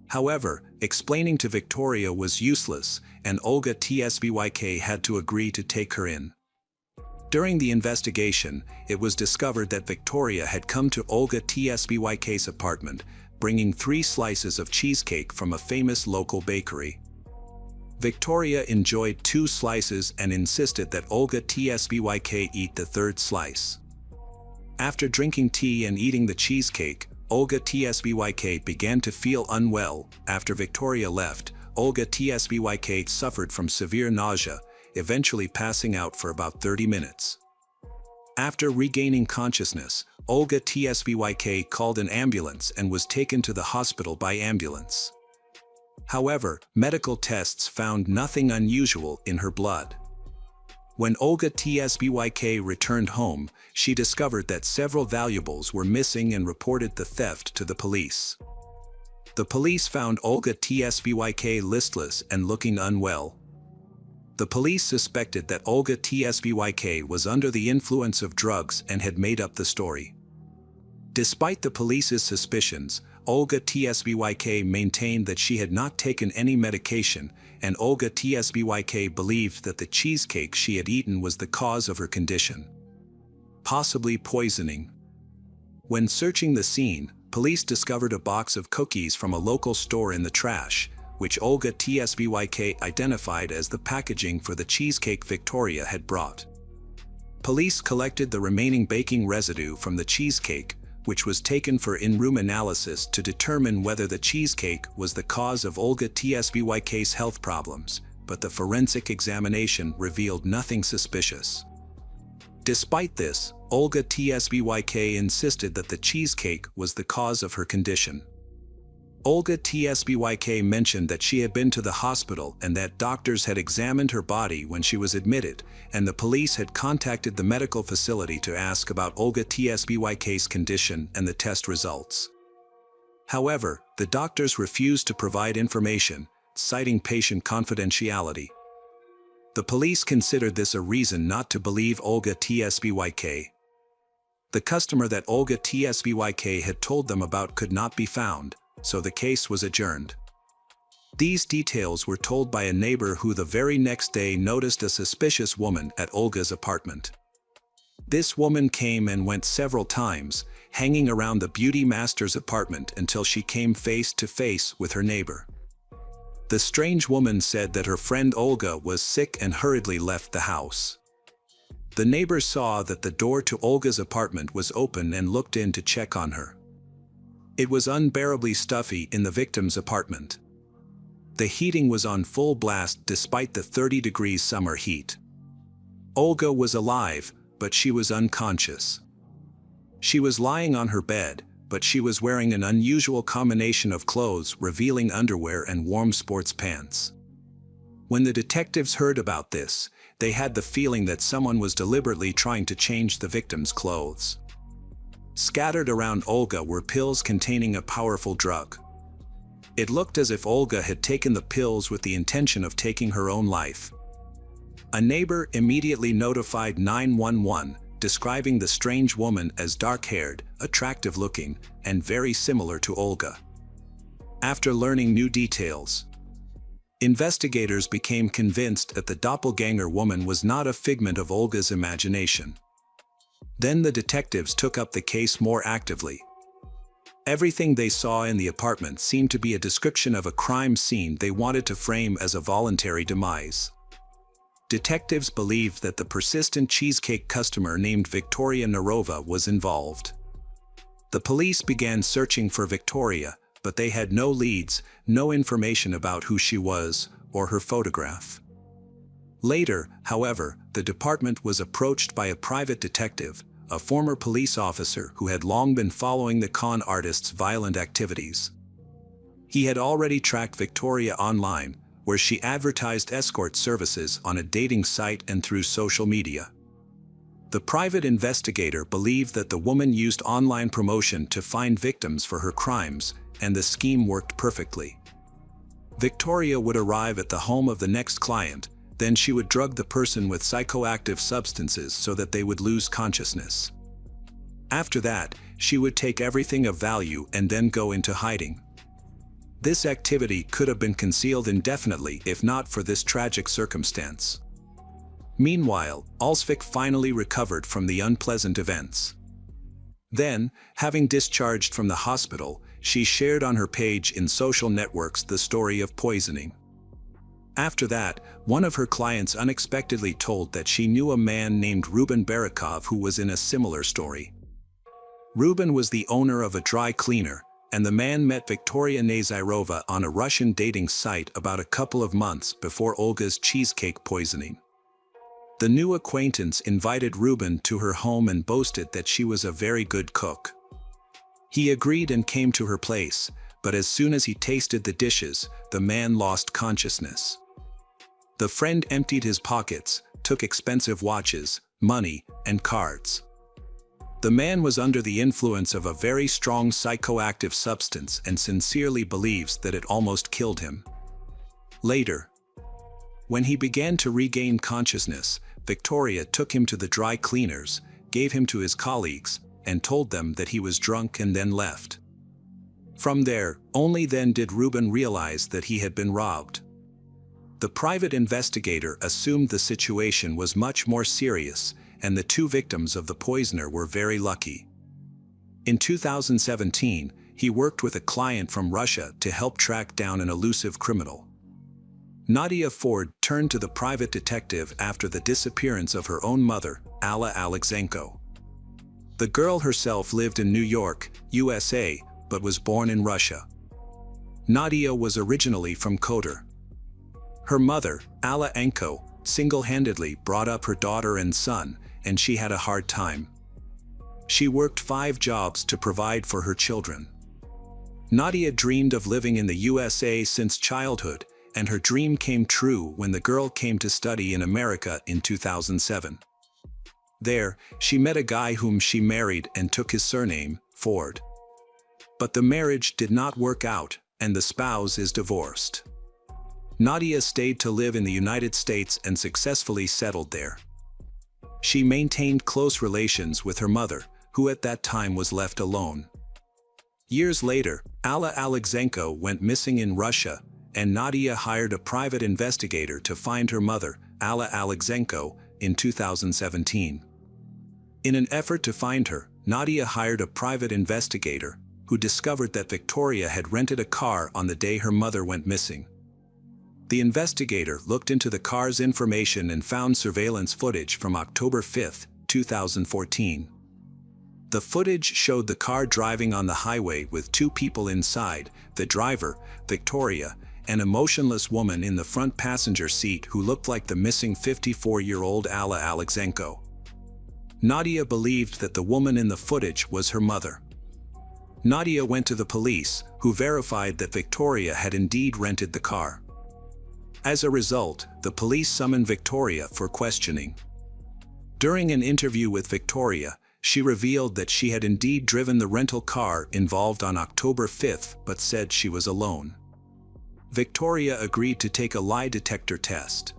However, explaining to Victoria was useless, and Olga Tsvyk had to agree to take her in. During the investigation, it was discovered that Victoria had come to Olga Tsvyk's apartment, bringing 3 slices of cheesecake from a famous local bakery. Victoria enjoyed 2 slices and insisted that Olga Tsvyk eat the 3rd slice. After drinking tea and eating the cheesecake, Olga Tsvyk began to feel unwell. After Victoria left, Olga Tsvyk suffered from severe nausea, eventually passing out for about 30 minutes. After regaining consciousness, Olga Tsvyk called an ambulance and was taken to the hospital by ambulance. However, medical tests found nothing unusual in her blood. When Olga Tsvyk returned home, she discovered that several valuables were missing and reported the theft to the police. The police found Olga Tsvyk listless and looking unwell. The police suspected that Olga Tsvyk was under the influence of drugs and had made up the story. Despite the police's suspicions, Olga Tsvyk maintained that she had not taken any medication, and Olga Tsvyk believed that the cheesecake she had eaten was the cause of her condition. Possibly poisoning. When searching the scene, police discovered a box of cookies from a local store in the trash, which Olga Tsvyk identified as the packaging for the cheesecake Victoria had brought. Police collected the remaining baking residue from the cheesecake, which was taken for in-room analysis to determine whether the cheesecake was the cause of Olga Tsvyk's health problems, but the forensic examination revealed nothing suspicious. Despite this, Olga Tsvyk insisted that the cheesecake was the cause of her condition. Olga Tsvyk mentioned that she had been to the hospital and that doctors had examined her body when she was admitted, and the police had contacted the medical facility to ask about Olga Tsvyk's condition and the test results. However, the doctors refused to provide information, citing patient confidentiality. The police considered this a reason not to believe Olga Tsvyk. The customer that Olga Tsvyk had told them about could not be found, so the case was adjourned. These details were told by a neighbor who the very next day noticed a suspicious woman at Olga's apartment. This woman came and went several times, hanging around the beauty master's apartment until she came face to face with her neighbor. The strange woman said that her friend Olga was sick and hurriedly left the house. The neighbor saw that the door to Olga's apartment was open and looked in to check on her. It was unbearably stuffy in the victim's apartment. The heating was on full blast despite the 30-degree summer heat. Olga was alive, but she was unconscious. She was lying on her bed, but she was wearing an unusual combination of clothes revealing underwear and warm sports pants. When the detectives heard about this, they had the feeling that someone was deliberately trying to change the victim's clothes. Scattered around Olga were pills containing a powerful drug. It looked as if Olga had taken the pills with the intention of taking her own life. A neighbor immediately notified 911, describing the strange woman as dark-haired, attractive-looking, and very similar to Olga. After learning new details, investigators became convinced that the doppelganger woman was not a figment of Olga's imagination. Then the detectives took up the case more actively. Everything they saw in the apartment seemed to be a description of a crime scene they wanted to frame as a voluntary demise. Detectives believed that the persistent cheesecake customer named Victoria Narova was involved. The police began searching for Victoria, but they had no leads, no information about who she was, or her photograph. Later, however, the department was approached by a private detective, a former police officer who had long been following the con artist's violent activities. He had already tracked Victoria online, where she advertised escort services on a dating site and through social media. The private investigator believed that the woman used online promotion to find victims for her crimes, and the scheme worked perfectly. Victoria would arrive at the home of the next client, then she would drug the person with psychoactive substances so that they would lose consciousness. After that, she would take everything of value and then go into hiding. This activity could have been concealed indefinitely if not for this tragic circumstance. Meanwhile, Alsvik finally recovered from the unpleasant events. Then, having discharged from the hospital, she shared on her page in social networks the story of poisoning. After that, one of her clients unexpectedly told that she knew a man named Ruben Barakov who was in a similar story. Ruben was the owner of a dry cleaner, and the man met Victoria Nazarova on a Russian dating site about a couple of months before Olga's cheesecake poisoning. The new acquaintance invited Ruben to her home and boasted that she was a very good cook. He agreed and came to her place, but as soon as he tasted the dishes, the man lost consciousness. The friend emptied his pockets, took expensive watches, money, and cards. The man was under the influence of a very strong psychoactive substance and sincerely believes that it almost killed him. Later, when he began to regain consciousness, Victoria took him to the dry cleaners, gave him to his colleagues, and told them that he was drunk and then left. From there, only then did Ruben realize that he had been robbed. The private investigator assumed the situation was much more serious, and the two victims of the poisoner were very lucky. In 2017, he worked with a client from Russia to help track down an elusive criminal. Nadia Ford turned to the private detective after the disappearance of her own mother, Alla Alexenko. The girl herself lived in New York, USA, but was born in Russia. Nadia was originally from Kotor. Her mother, Alla Enko, single-handedly brought up her daughter and son, and she had a hard time. She worked 5 jobs to provide for her children. Nadia dreamed of living in the USA since childhood, and her dream came true when the girl came to study in America in 2007. There, she met a guy whom she married and took his surname, Ford. But the marriage did not work out, and the spouse is divorced. Nadia stayed to live in the United States and successfully settled there. She maintained close relations with her mother, who at that time was left alone. Years later, Alla Alexenko went missing in Russia, and Nadia hired a private investigator to find her mother, Alla Alexenko, in 2017. In an effort to find her, Nadia hired a private investigator who discovered that Victoria had rented a car on the day her mother went missing. The investigator looked into the car's information and found surveillance footage from October 5, 2014. The footage showed the car driving on the highway with two people inside, the driver, Victoria, and a motionless woman in the front passenger seat who looked like the missing 54-year-old Alla Alexenko. Nadia believed that the woman in the footage was her mother. Nadia went to the police, who verified that Victoria had indeed rented the car. As a result, the police summoned Victoria for questioning. During an interview with Victoria, she revealed that she had indeed driven the rental car involved on October 5, but said she was alone. Victoria agreed to take a lie detector test.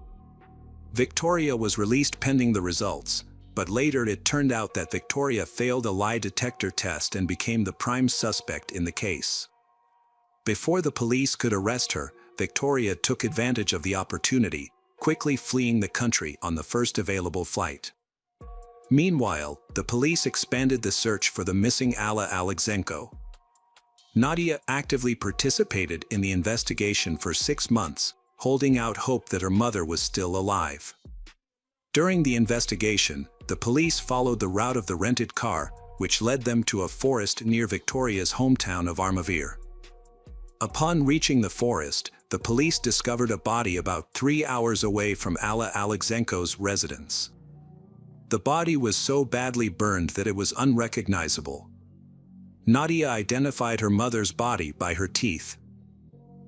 Victoria was released pending the results, but later it turned out that Victoria failed a lie detector test and became the prime suspect in the case. Before the police could arrest her, Victoria took advantage of the opportunity, quickly fleeing the country on the first available flight. Meanwhile, the police expanded the search for the missing Alla Alexenko. Nadia actively participated in the investigation for 6 months, holding out hope that her mother was still alive. During the investigation, the police followed the route of the rented car, which led them to a forest near Victoria's hometown of Armavir. Upon reaching the forest, the police discovered a body about 3 hours away from Alla Alexenko's residence. The body was so badly burned that it was unrecognizable. Nadia identified her mother's body by her teeth.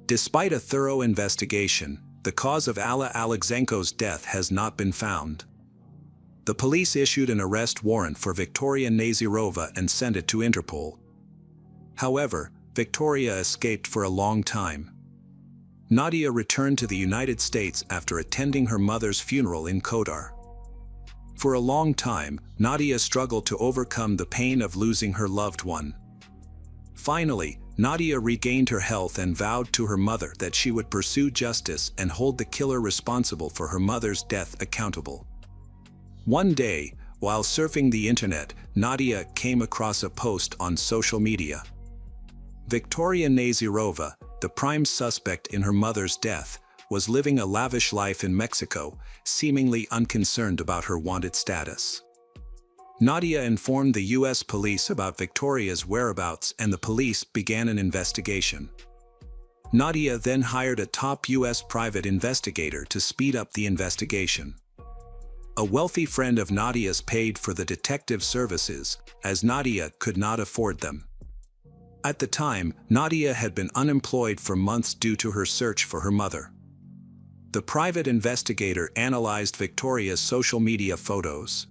Despite a thorough investigation, the cause of Alla Alexenko's death has not been found. The police issued an arrest warrant for Victoria Nazirova and sent it to Interpol. However, Victoria escaped for a long time. Nadia returned to the United States after attending her mother's funeral in Kodar. For a long time, Nadia struggled to overcome the pain of losing her loved one. Finally, Nadia regained her health and vowed to her mother that she would pursue justice and hold the killer responsible for her mother's death accountable. One day, while surfing the internet, Nadia came across a post on social media. Victoria Nazirova, the prime suspect in her mother's death, was living a lavish life in Mexico, seemingly unconcerned about her wanted status. Nadia informed the U.S. police about Victoria's whereabouts and the police began an investigation. Nadia then hired a top U.S. private investigator to speed up the investigation. A wealthy friend of Nadia's paid for the detective services, as Nadia could not afford them. At the time, Nadia had been unemployed for months due to her search for her mother. The private investigator analyzed Victoria's social media photos,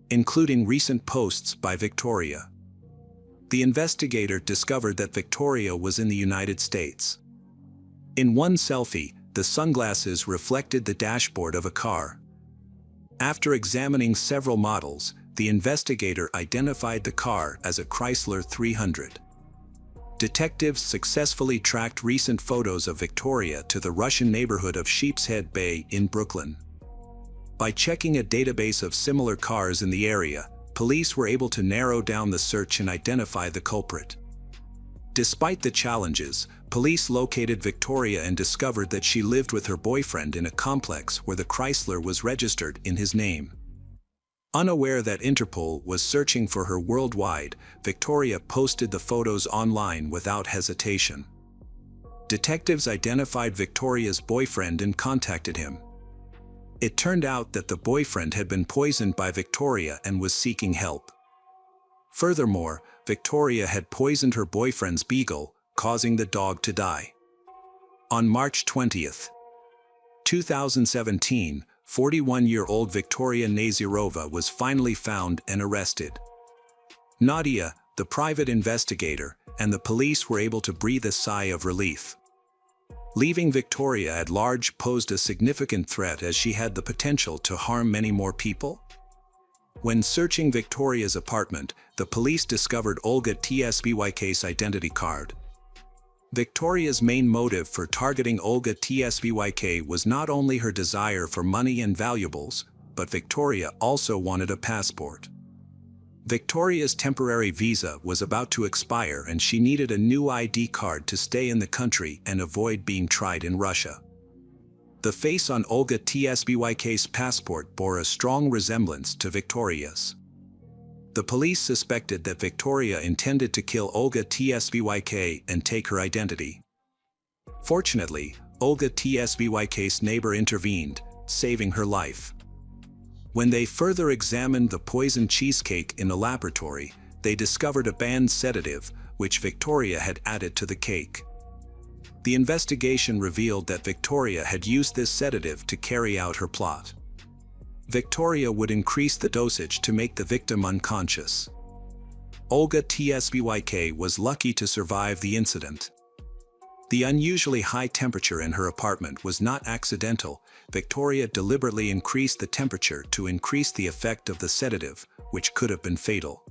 including recent posts by Victoria. The investigator discovered that Victoria was in the United States. In one selfie, the sunglasses reflected the dashboard of a car. After examining several models, the investigator identified the car as a Chrysler 300. Detectives successfully tracked recent photos of Victoria to the Russian neighborhood of Sheepshead Bay in Brooklyn. By checking a database of similar cars in the area, police were able to narrow down the search and identify the culprit. Despite the challenges, police located Victoria and discovered that she lived with her boyfriend in a complex where the Chrysler was registered in his name. Unaware that Interpol was searching for her worldwide, Victoria posted the photos online without hesitation. Detectives identified Victoria's boyfriend and contacted him. It turned out that the boyfriend had been poisoned by Victoria and was seeking help. Furthermore, Victoria had poisoned her boyfriend's beagle, causing the dog to die. On March 20, 2017, 41-year-old Victoria Nazirova was finally found and arrested. Nadia, the private investigator, and the police were able to breathe a sigh of relief. Leaving Victoria at large posed a significant threat as she had the potential to harm many more people. When searching Victoria's apartment, the police discovered Olga Tsbyk's identity card. Victoria's main motive for targeting Olga Tsbyk was not only her desire for money and valuables, but Victoria also wanted a passport. Victoria's temporary visa was about to expire and she needed a new ID card to stay in the country and avoid being tried in Russia. The face on Olga Tsbyk's passport bore a strong resemblance to Victoria's. The police suspected that Victoria intended to kill Olga Tsbyk and take her identity. Fortunately, Olga Tsbyk's neighbor intervened, saving her life. When they further examined the poisoned cheesecake in the laboratory, they discovered a banned sedative, which Victoria had added to the cake. The investigation revealed that Victoria had used this sedative to carry out her plot. Victoria would increase the dosage to make the victim unconscious. Olga Tsbyk was lucky to survive the incident. The unusually high temperature in her apartment was not accidental. Victoria deliberately increased the temperature to increase the effect of the sedative, which could have been fatal.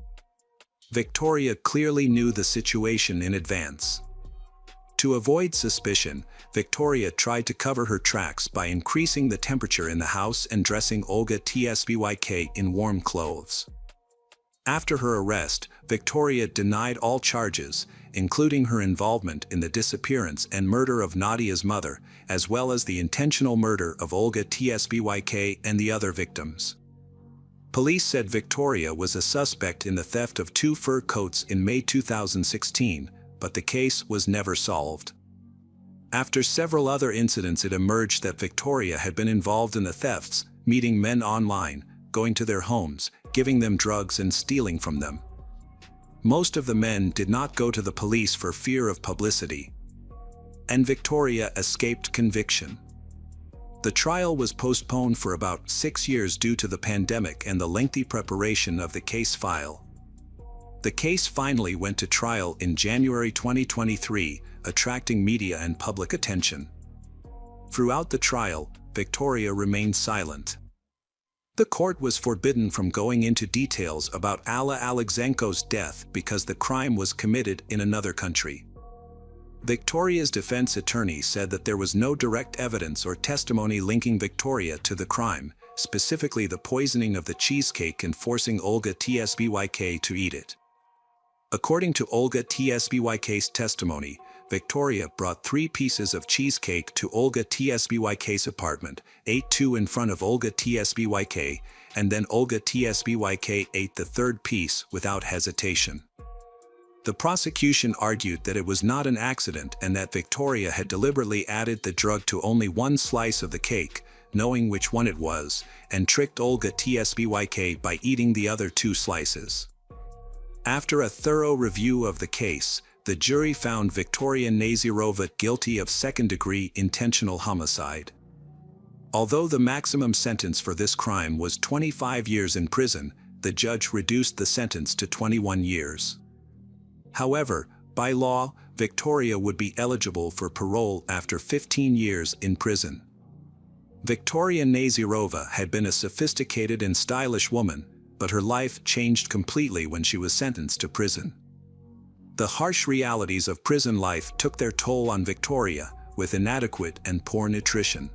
Victoria clearly knew the situation in advance. To avoid suspicion, Victoria tried to cover her tracks by increasing the temperature in the house and dressing Olga Tsbyk in warm clothes. After her arrest, Victoria denied all charges, including her involvement in the disappearance and murder of Nadia's mother, as well as the intentional murder of Olga Tsbyk and the other victims. Police said Victoria was a suspect in the theft of 2 fur coats in May 2016, but the case was never solved. After several other incidents, it emerged that Victoria had been involved in the thefts, meeting men online, going to their homes, giving them drugs and stealing from them. Most of the men did not go to the police for fear of publicity, and Victoria escaped conviction. The trial was postponed for about 6 years due to the pandemic and the lengthy preparation of the case file. The case finally went to trial in January 2023, attracting media and public attention. Throughout the trial, Victoria remained silent. The court was forbidden from going into details about Alla Alexenko's death because the crime was committed in another country. Victoria's defense attorney said that there was no direct evidence or testimony linking Victoria to the crime, specifically the poisoning of the cheesecake and forcing Olga Tsbyk to eat it. According to Olga Tsbyk's testimony, Victoria brought 3 pieces of cheesecake to Olga Tsbyk's apartment, ate 2 in front of Olga Tsbyk, and then Olga Tsbyk ate the 3rd piece without hesitation. The prosecution argued that it was not an accident and that Victoria had deliberately added the drug to only 1 slice of the cake, knowing which one it was, and tricked Olga Tsbyk by eating the other 2 slices. After a thorough review of the case, the jury found Victoria Nazirova guilty of second-degree intentional homicide. Although the maximum sentence for this crime was 25 years in prison, the judge reduced the sentence to 21 years. However, by law, Victoria would be eligible for parole after 15 years in prison. Victoria Nazirova had been a sophisticated and stylish woman, but her life changed completely when she was sentenced to prison. The harsh realities of prison life took their toll on Victoria, with inadequate and poor nutrition.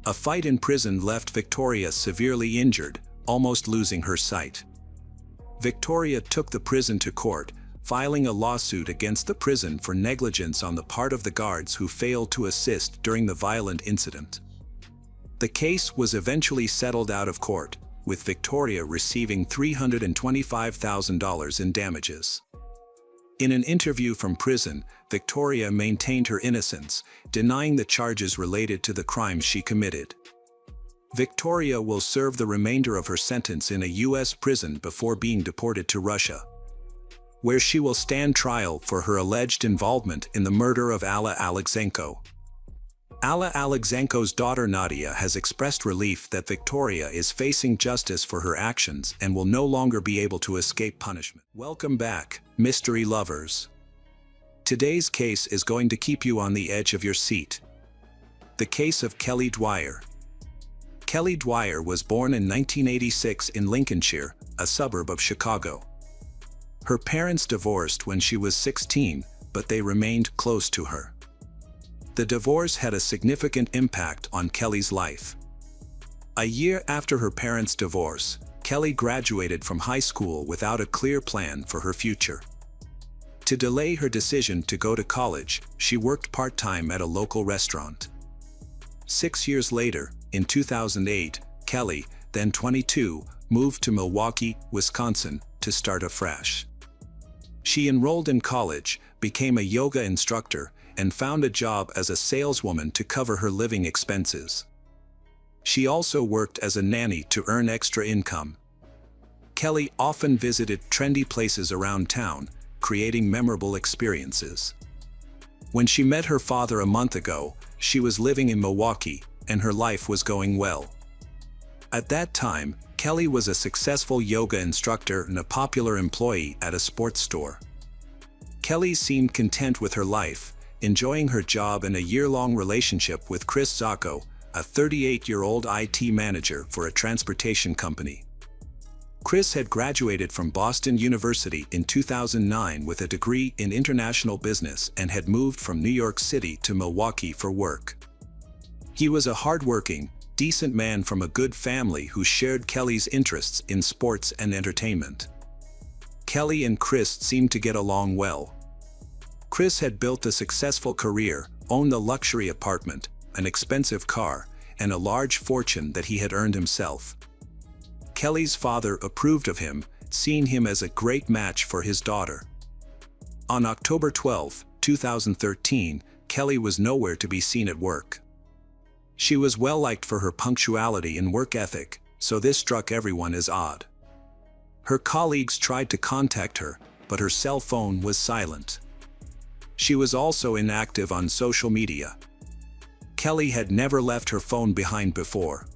A fight in prison left Victoria severely injured, almost losing her sight. Victoria took the prison to court, filing a lawsuit against the prison for negligence on the part of the guards who failed to assist during the violent incident. The case was eventually settled out of court, with Victoria receiving $325,000 in damages. In an interview from prison, Victoria maintained her innocence, denying the charges related to the crimes she committed. Victoria will serve the remainder of her sentence in a U.S. prison before being deported to Russia, where she will stand trial for her alleged involvement in the murder of Alla Alexenko. Alla Alexenko's daughter Nadia has expressed relief that Victoria is facing justice for her actions and will no longer be able to escape punishment. Welcome back, mystery lovers. Today's case is going to keep you on the edge of your seat. The case of Kelly Dwyer. Kelly Dwyer was born in 1986 in Lincolnshire, a suburb of Chicago. Her parents divorced when she was 16, but they remained close to her. The divorce had a significant impact on Kelly's life. A year after her parents' divorce, Kelly graduated from high school without a clear plan for her future. To delay her decision to go to college, she worked part-time at a local restaurant. 6 years later, in 2008, Kelly, then 22, moved to Milwaukee, Wisconsin, to start afresh. She enrolled in college, became a yoga instructor, and found a job as a saleswoman to cover her living expenses. She also worked as a nanny to earn extra income. Kelly often visited trendy places around town, creating memorable experiences. When she met her father a month ago, she was living in Milwaukee, and her life was going well. At that time, Kelly was a successful yoga instructor and a popular employee at a sports store. Kelly seemed content with her life, enjoying her job and a year-long relationship with Chris Zacco, a 38-year-old IT manager for a transportation company. Chris had graduated from Boston University in 2009 with a degree in international business and had moved from New York City to Milwaukee for work. He was a hardworking, decent man from a good family who shared Kelly's interests in sports and entertainment. Kelly and Chris seemed to get along well. Chris had built a successful career, owned a luxury apartment, an expensive car, and a large fortune that he had earned himself. Kelly's father approved of him, seeing him as a great match for his daughter. On October 12, 2013, Kelly was nowhere to be seen at work. She was well liked for her punctuality and work ethic, so this struck everyone as odd. Her colleagues tried to contact her, but her cell phone was silent. She was also inactive on social media. Kelly had never left her phone behind before.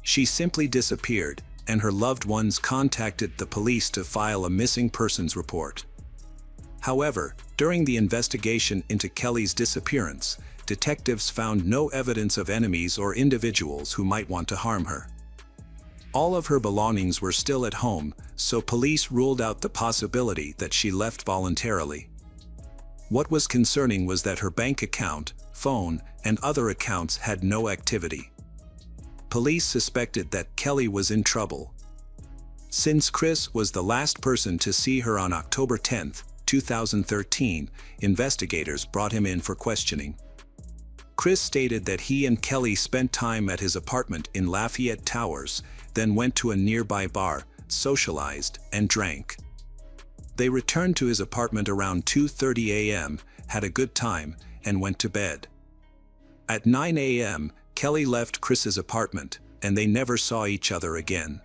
She simply disappeared, and her loved ones contacted the police to file a missing persons report. However, during the investigation into Kelly's disappearance, detectives found no evidence of enemies or individuals who might want to harm her. All of her belongings were still at home, so police ruled out the possibility that she left voluntarily. What was concerning was that her bank account, phone, and other accounts had no activity. Police suspected that Kelly was in trouble. Since Chris was the last person to see her on October 10, 2013, investigators brought him in for questioning. Chris stated that he and Kelly spent time at his apartment in Lafayette Towers, then went to a nearby bar, socialized, and drank. They returned to his apartment around 2:30 a.m., had a good time, and went to bed. At 9 a.m., Kelly left Chris's apartment, and they never saw each other again.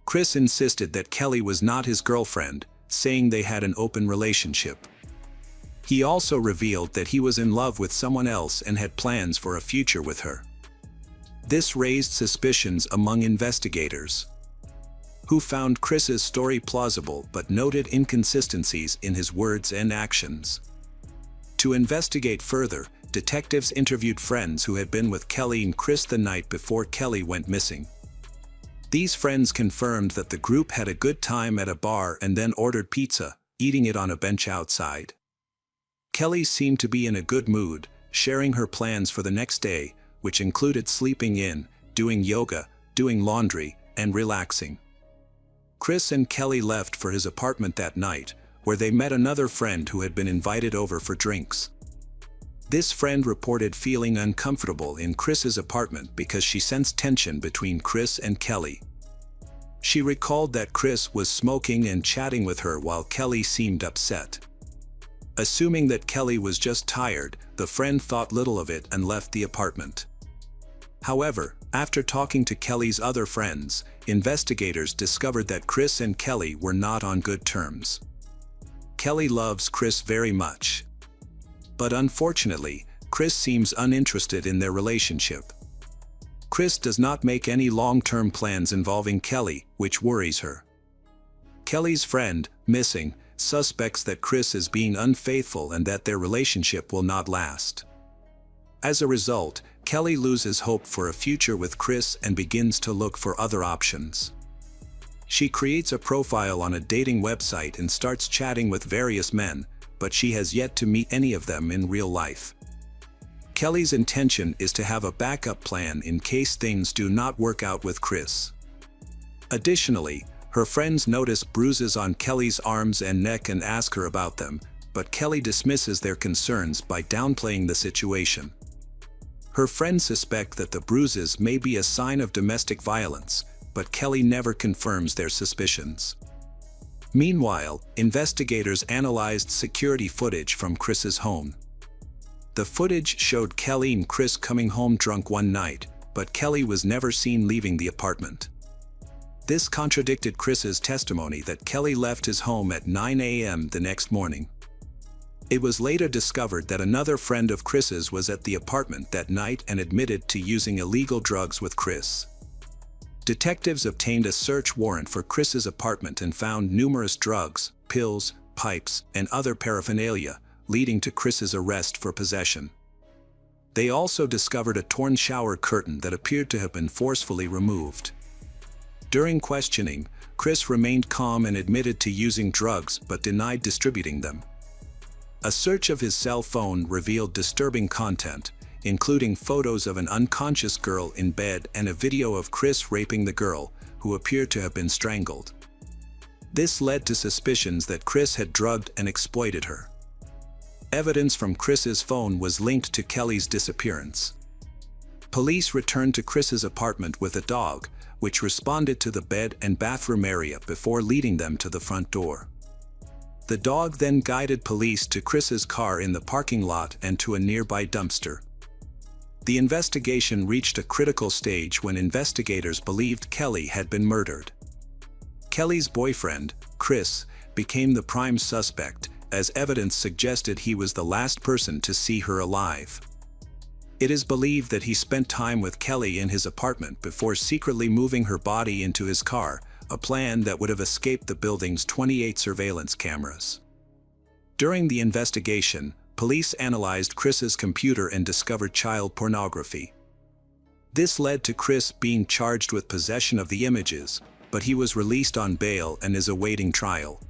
Chris insisted that Kelly was not his girlfriend, saying they had an open relationship. He also revealed that he was in love with someone else and had plans for a future with her. This raised suspicions among investigators, who found Chris's story plausible but noted inconsistencies in his words and actions. To investigate further, detectives interviewed friends who had been with Kelly and Chris the night before Kelly went missing. These friends confirmed that the group had a good time at a bar and then ordered pizza, eating it on a bench outside. Kelly seemed to be in a good mood, sharing her plans for the next day, which included sleeping in, doing yoga, doing laundry, and relaxing. Chris and Kelly left for his apartment that night, where they met another friend who had been invited over for drinks. This friend reported feeling uncomfortable in Chris's apartment because she sensed tension between Chris and Kelly. She recalled that Chris was smoking and chatting with her while Kelly seemed upset. Assuming that Kelly was just tired, the friend thought little of it and left the apartment. However, after talking to Kelly's other friends, investigators discovered that Chris and Kelly were not on good terms. Kelly loves Chris very much. But unfortunately, Chris seems uninterested in their relationship. Chris does not make any long-term plans involving Kelly, which worries her. Kelly's friend, missing, suspects that Chris is being unfaithful and that their relationship will not last. As a result, Kelly loses hope for a future with Chris and begins to look for other options. She creates a profile on a dating website and starts chatting with various men, but she has yet to meet any of them in real life. Kelly's intention is to have a backup plan in case things do not work out with Chris. Additionally, her friends notice bruises on Kelly's arms and neck and ask her about them, but Kelly dismisses their concerns by downplaying the situation. Her friends suspect that the bruises may be a sign of domestic violence, but Kelly never confirms their suspicions. Meanwhile, investigators analyzed security footage from Chris's home. The footage showed Kelly and Chris coming home drunk one night, but Kelly was never seen leaving the apartment. This contradicted Chris's testimony that Kelly left his home at 9 a.m. the next morning. It was later discovered that another friend of Chris's was at the apartment that night and admitted to using illegal drugs with Chris. Detectives obtained a search warrant for Chris's apartment and found numerous drugs, pills, pipes, and other paraphernalia, leading to Chris's arrest for possession. They also discovered a torn shower curtain that appeared to have been forcefully removed. During questioning, Chris remained calm and admitted to using drugs but denied distributing them. A search of his cell phone revealed disturbing content, including photos of an unconscious girl in bed and a video of Chris raping the girl, who appeared to have been strangled. This led to suspicions that Chris had drugged and exploited her. Evidence from Chris's phone was linked to Kelly's disappearance. Police returned to Chris's apartment with a dog, which responded to the bed and bathroom area before leading them to the front door. The dog then guided police to Chris's car in the parking lot and to a nearby dumpster. The investigation reached a critical stage when investigators believed Kelly had been murdered. Kelly's boyfriend, Chris, became the prime suspect, as evidence suggested he was the last person to see her alive. It is believed that he spent time with Kelly in his apartment before secretly moving her body into his car, a plan that would have escaped the building's 28 surveillance cameras. During the investigation, police analyzed Chris's computer and discovered child pornography. This led to Chris being charged with possession of the images, but he was released on bail and is awaiting trial.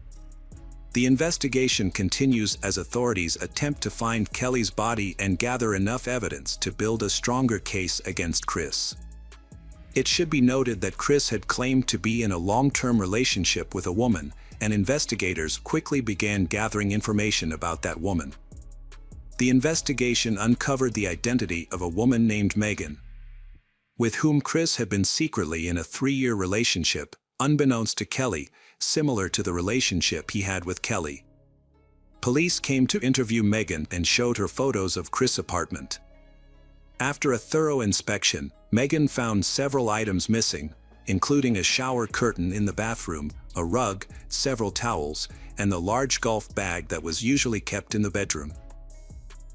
The investigation continues as authorities attempt to find Kelly's body and gather enough evidence to build a stronger case against Chris. It should be noted that Chris had claimed to be in a long-term relationship with a woman, and investigators quickly began gathering information about that woman. The investigation uncovered the identity of a woman named Megan, with whom Chris had been secretly in a 3-year relationship, unbeknownst to Kelly, similar to the relationship he had with Kelly. Police came to interview Megan and showed her photos of Chris' apartment. After a thorough inspection, Megan found several items missing, including a shower curtain in the bathroom, a rug, several towels, and the large golf bag that was usually kept in the bedroom.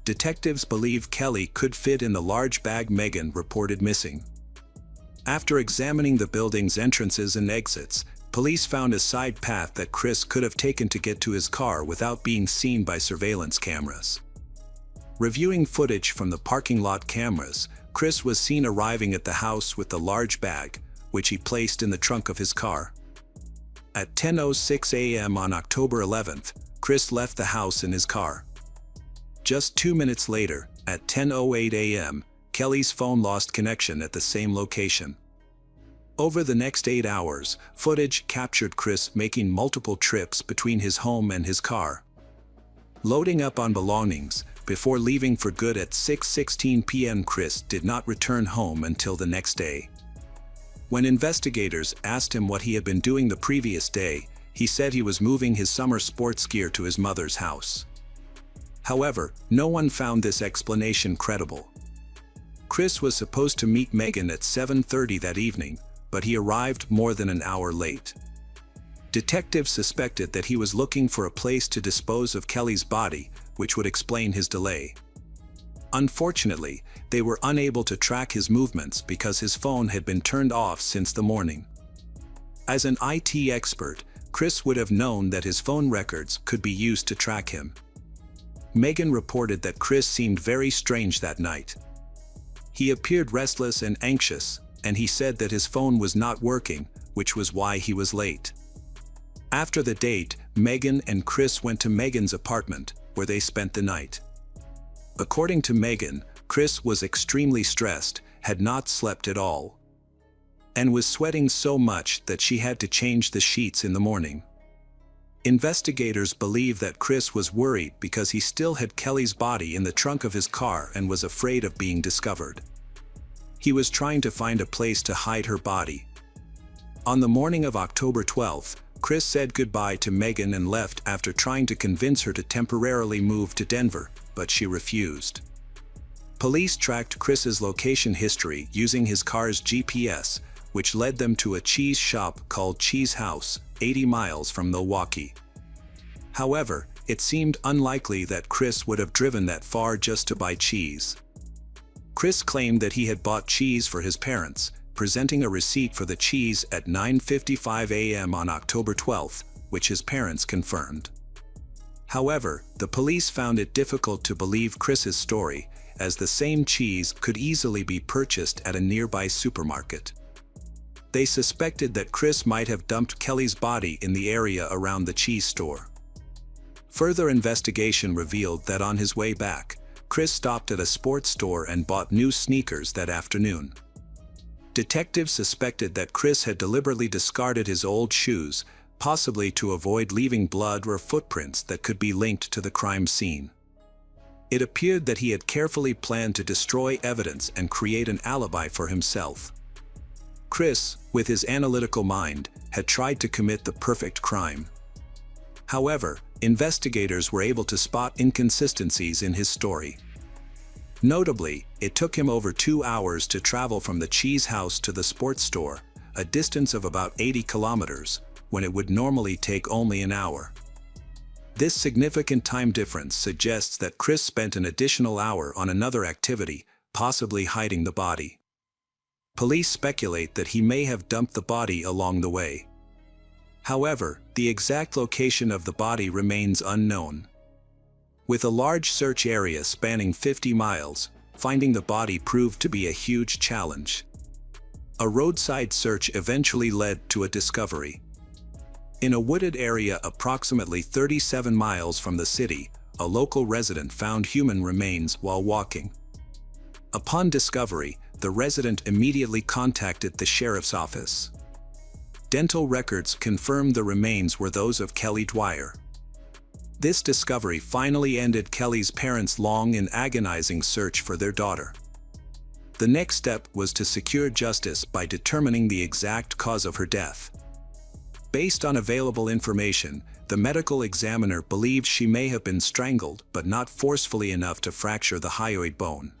Detectives believe Kelly could fit in the large bag Megan reported missing. After examining the building's entrances and exits, police found a side path that Chris could have taken to get to his car without being seen by surveillance cameras. Reviewing footage from the parking lot cameras, Chris was seen arriving at the house with the large bag, which he placed in the trunk of his car. At 10:06 a.m. on October 11th, Chris left the house in his car. Just 2 minutes later, at 10:08 a.m., Kelly's phone lost connection at the same location. Over the next 8 hours, footage captured Chris making multiple trips between his home and his car, loading up on belongings, before leaving for good at 6:16 p.m. Chris did not return home until the next day. When investigators asked him what he had been doing the previous day, he said he was moving his summer sports gear to his mother's house. However, no one found this explanation credible. Chris was supposed to meet Megan at 7:30 that evening, but he arrived more than an hour late. Detectives suspected that he was looking for a place to dispose of Kelly's body, which would explain his delay. Unfortunately, they were unable to track his movements because his phone had been turned off since the morning. As an IT expert, Chris would have known that his phone records could be used to track him. Megan reported that Chris seemed very strange that night. He appeared restless and anxious, and he said that his phone was not working, which was why he was late. After the date, Megan and Chris went to Megan's apartment, where they spent the night. According to Megan, Chris was extremely stressed, had not slept at all. and was sweating so much that she had to change the sheets in the morning. Investigators believe that Chris was worried because he still had Kelly's body in the trunk of his car and was afraid of being discovered. He was trying to find a place to hide her body. On the morning of October 12th, Chris said goodbye to Megan and left after trying to convince her to temporarily move to Denver, but she refused. Police tracked Chris's location history using his car's GPS, which led them to a cheese shop called Cheese House, 80 miles from Milwaukee. However, it seemed unlikely that Chris would have driven that far just to buy cheese. Chris claimed that he had bought cheese for his parents, presenting a receipt for the cheese at 9:55 a.m. on October 12th, which his parents confirmed. However, the police found it difficult to believe Chris's story, as the same cheese could easily be purchased at a nearby supermarket. They suspected that Chris might have dumped Kelly's body in the area around the cheese store. Further investigation revealed that on his way back, Chris stopped at a sports store and bought new sneakers that afternoon. Detectives suspected that Chris had deliberately discarded his old shoes, possibly to avoid leaving blood or footprints that could be linked to the crime scene. It appeared that he had carefully planned to destroy evidence and create an alibi for himself. Chris, with his analytical mind, had tried to commit the perfect crime. However, investigators were able to spot inconsistencies in his story. Notably, it took him over 2 hours to travel from the cheese house to the sports store, a distance of about 80 kilometers, when it would normally take only an hour. This significant time difference suggests that Chris spent an additional hour on another activity, possibly hiding the body. Police speculate that he may have dumped the body along the way. However, the exact location of the body remains unknown. With a large search area spanning 50 miles, finding the body proved to be a huge challenge. A roadside search eventually led to a discovery. In a wooded area approximately 37 miles from the city, a local resident found human remains while walking. Upon discovery, the resident immediately contacted the sheriff's office. Dental records confirmed the remains were those of Kelly Dwyer. This discovery finally ended Kelly's parents' long and agonizing search for their daughter. The next step was to secure justice by determining the exact cause of her death. Based on available information, the medical examiner believed she may have been strangled but not forcefully enough to fracture the hyoid bone.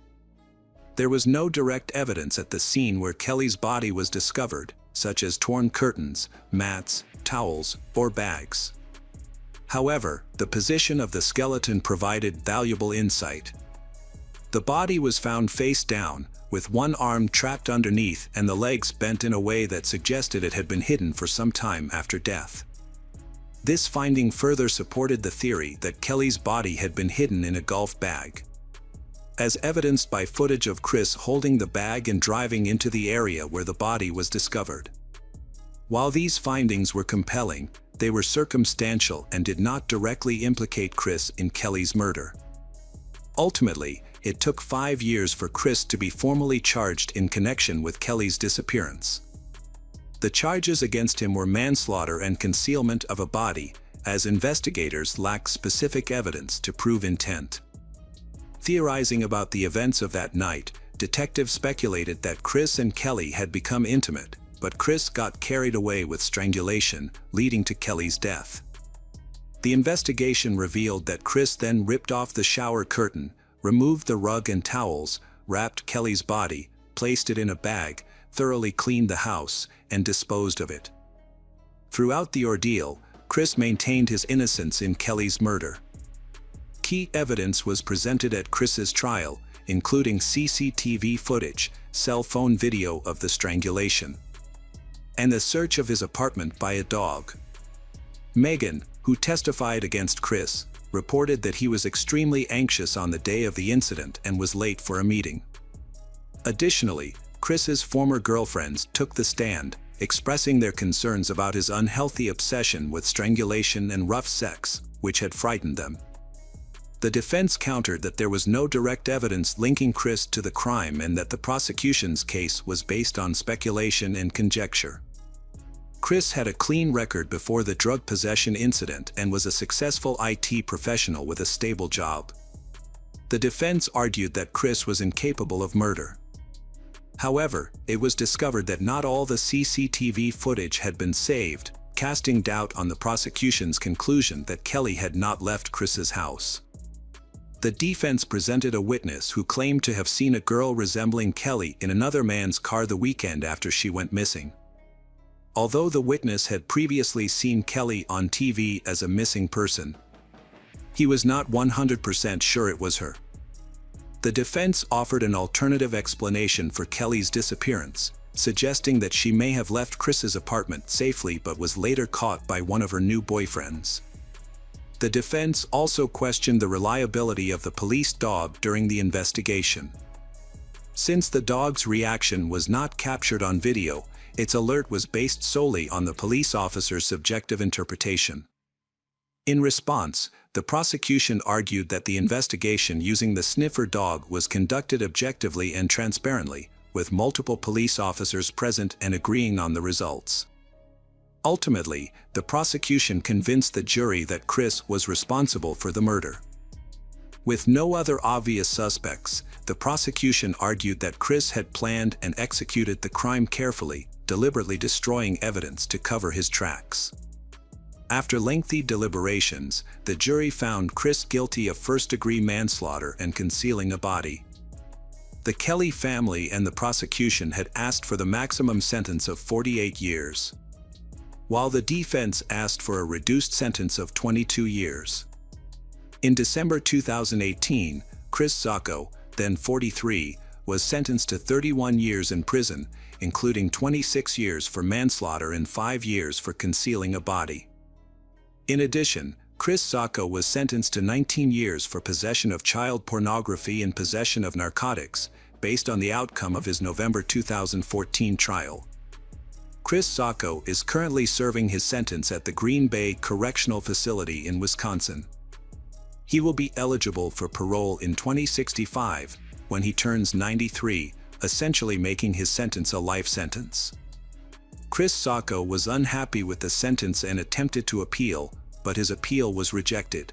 There was no direct evidence at the scene where Kelly's body was discovered, such as torn curtains, mats, towels, or bags. However, the position of the skeleton provided valuable insight. The body was found face down, with one arm trapped underneath and the legs bent in a way that suggested it had been hidden for some time after death. This finding further supported the theory that Kelly's body had been hidden in a golf bag. As evidenced by footage of Chris holding the bag and driving into the area where the body was discovered. While these findings were compelling, they were circumstantial and did not directly implicate Chris in Kelly's murder. Ultimately, it took 5 years for Chris to be formally charged in connection with Kelly's disappearance. The charges against him were manslaughter and concealment of a body, as investigators lacked specific evidence to prove intent. Theorizing about the events of that night, detectives speculated that Chris and Kelly had become intimate, but Chris got carried away with strangulation, leading to Kelly's death. The investigation revealed that Chris then ripped off the shower curtain, removed the rug and towels, wrapped Kelly's body, placed it in a bag, thoroughly cleaned the house, and disposed of it. Throughout the ordeal, Chris maintained his innocence in Kelly's murder. Key evidence was presented at Chris's trial, including CCTV footage, cell phone video of the strangulation, and the search of his apartment by a dog. Megan, who testified against Chris, reported that he was extremely anxious on the day of the incident and was late for a meeting. Additionally, Chris's former girlfriends took the stand, expressing their concerns about his unhealthy obsession with strangulation and rough sex, which had frightened them. The defense countered that there was no direct evidence linking Chris to the crime and that the prosecution's case was based on speculation and conjecture. Chris had a clean record before the drug possession incident and was a successful IT professional with a stable job. The defense argued that Chris was incapable of murder. However, it was discovered that not all the CCTV footage had been saved, casting doubt on the prosecution's conclusion that Kelly had not left Chris's house. The defense presented a witness who claimed to have seen a girl resembling Kelly in another man's car the weekend after she went missing. Although the witness had previously seen Kelly on TV as a missing person, he was not 100% sure it was her. The defense offered an alternative explanation for Kelly's disappearance, suggesting that she may have left Chris's apartment safely but was later caught by one of her new boyfriends. The defense also questioned the reliability of the police dog during the investigation. Since the dog's reaction was not captured on video, its alert was based solely on the police officer's subjective interpretation. In response, the prosecution argued that the investigation using the sniffer dog was conducted objectively and transparently, with multiple police officers present and agreeing on the results. Ultimately, the prosecution convinced the jury that Chris was responsible for the murder. With no other obvious suspects, the prosecution argued that Chris had planned and executed the crime carefully, deliberately destroying evidence to cover his tracks. After lengthy deliberations, the jury found Chris guilty of first-degree manslaughter and concealing a body. The Kelly family and the prosecution had asked for the maximum sentence of 48 years, while the defense asked for a reduced sentence of 22 years. In December 2018, Chris Sacco, then 43, was sentenced to 31 years in prison, including 26 years for manslaughter and 5 years for concealing a body. In addition, Chris Sacco was sentenced to 19 years for possession of child pornography and possession of narcotics, based on the outcome of his November 2014 trial. Chris Sacco is currently serving his sentence at the Green Bay Correctional Facility in Wisconsin. He will be eligible for parole in 2065, when he turns 93, essentially making his sentence a life sentence. Chris Sacco was unhappy with the sentence and attempted to appeal, but his appeal was rejected.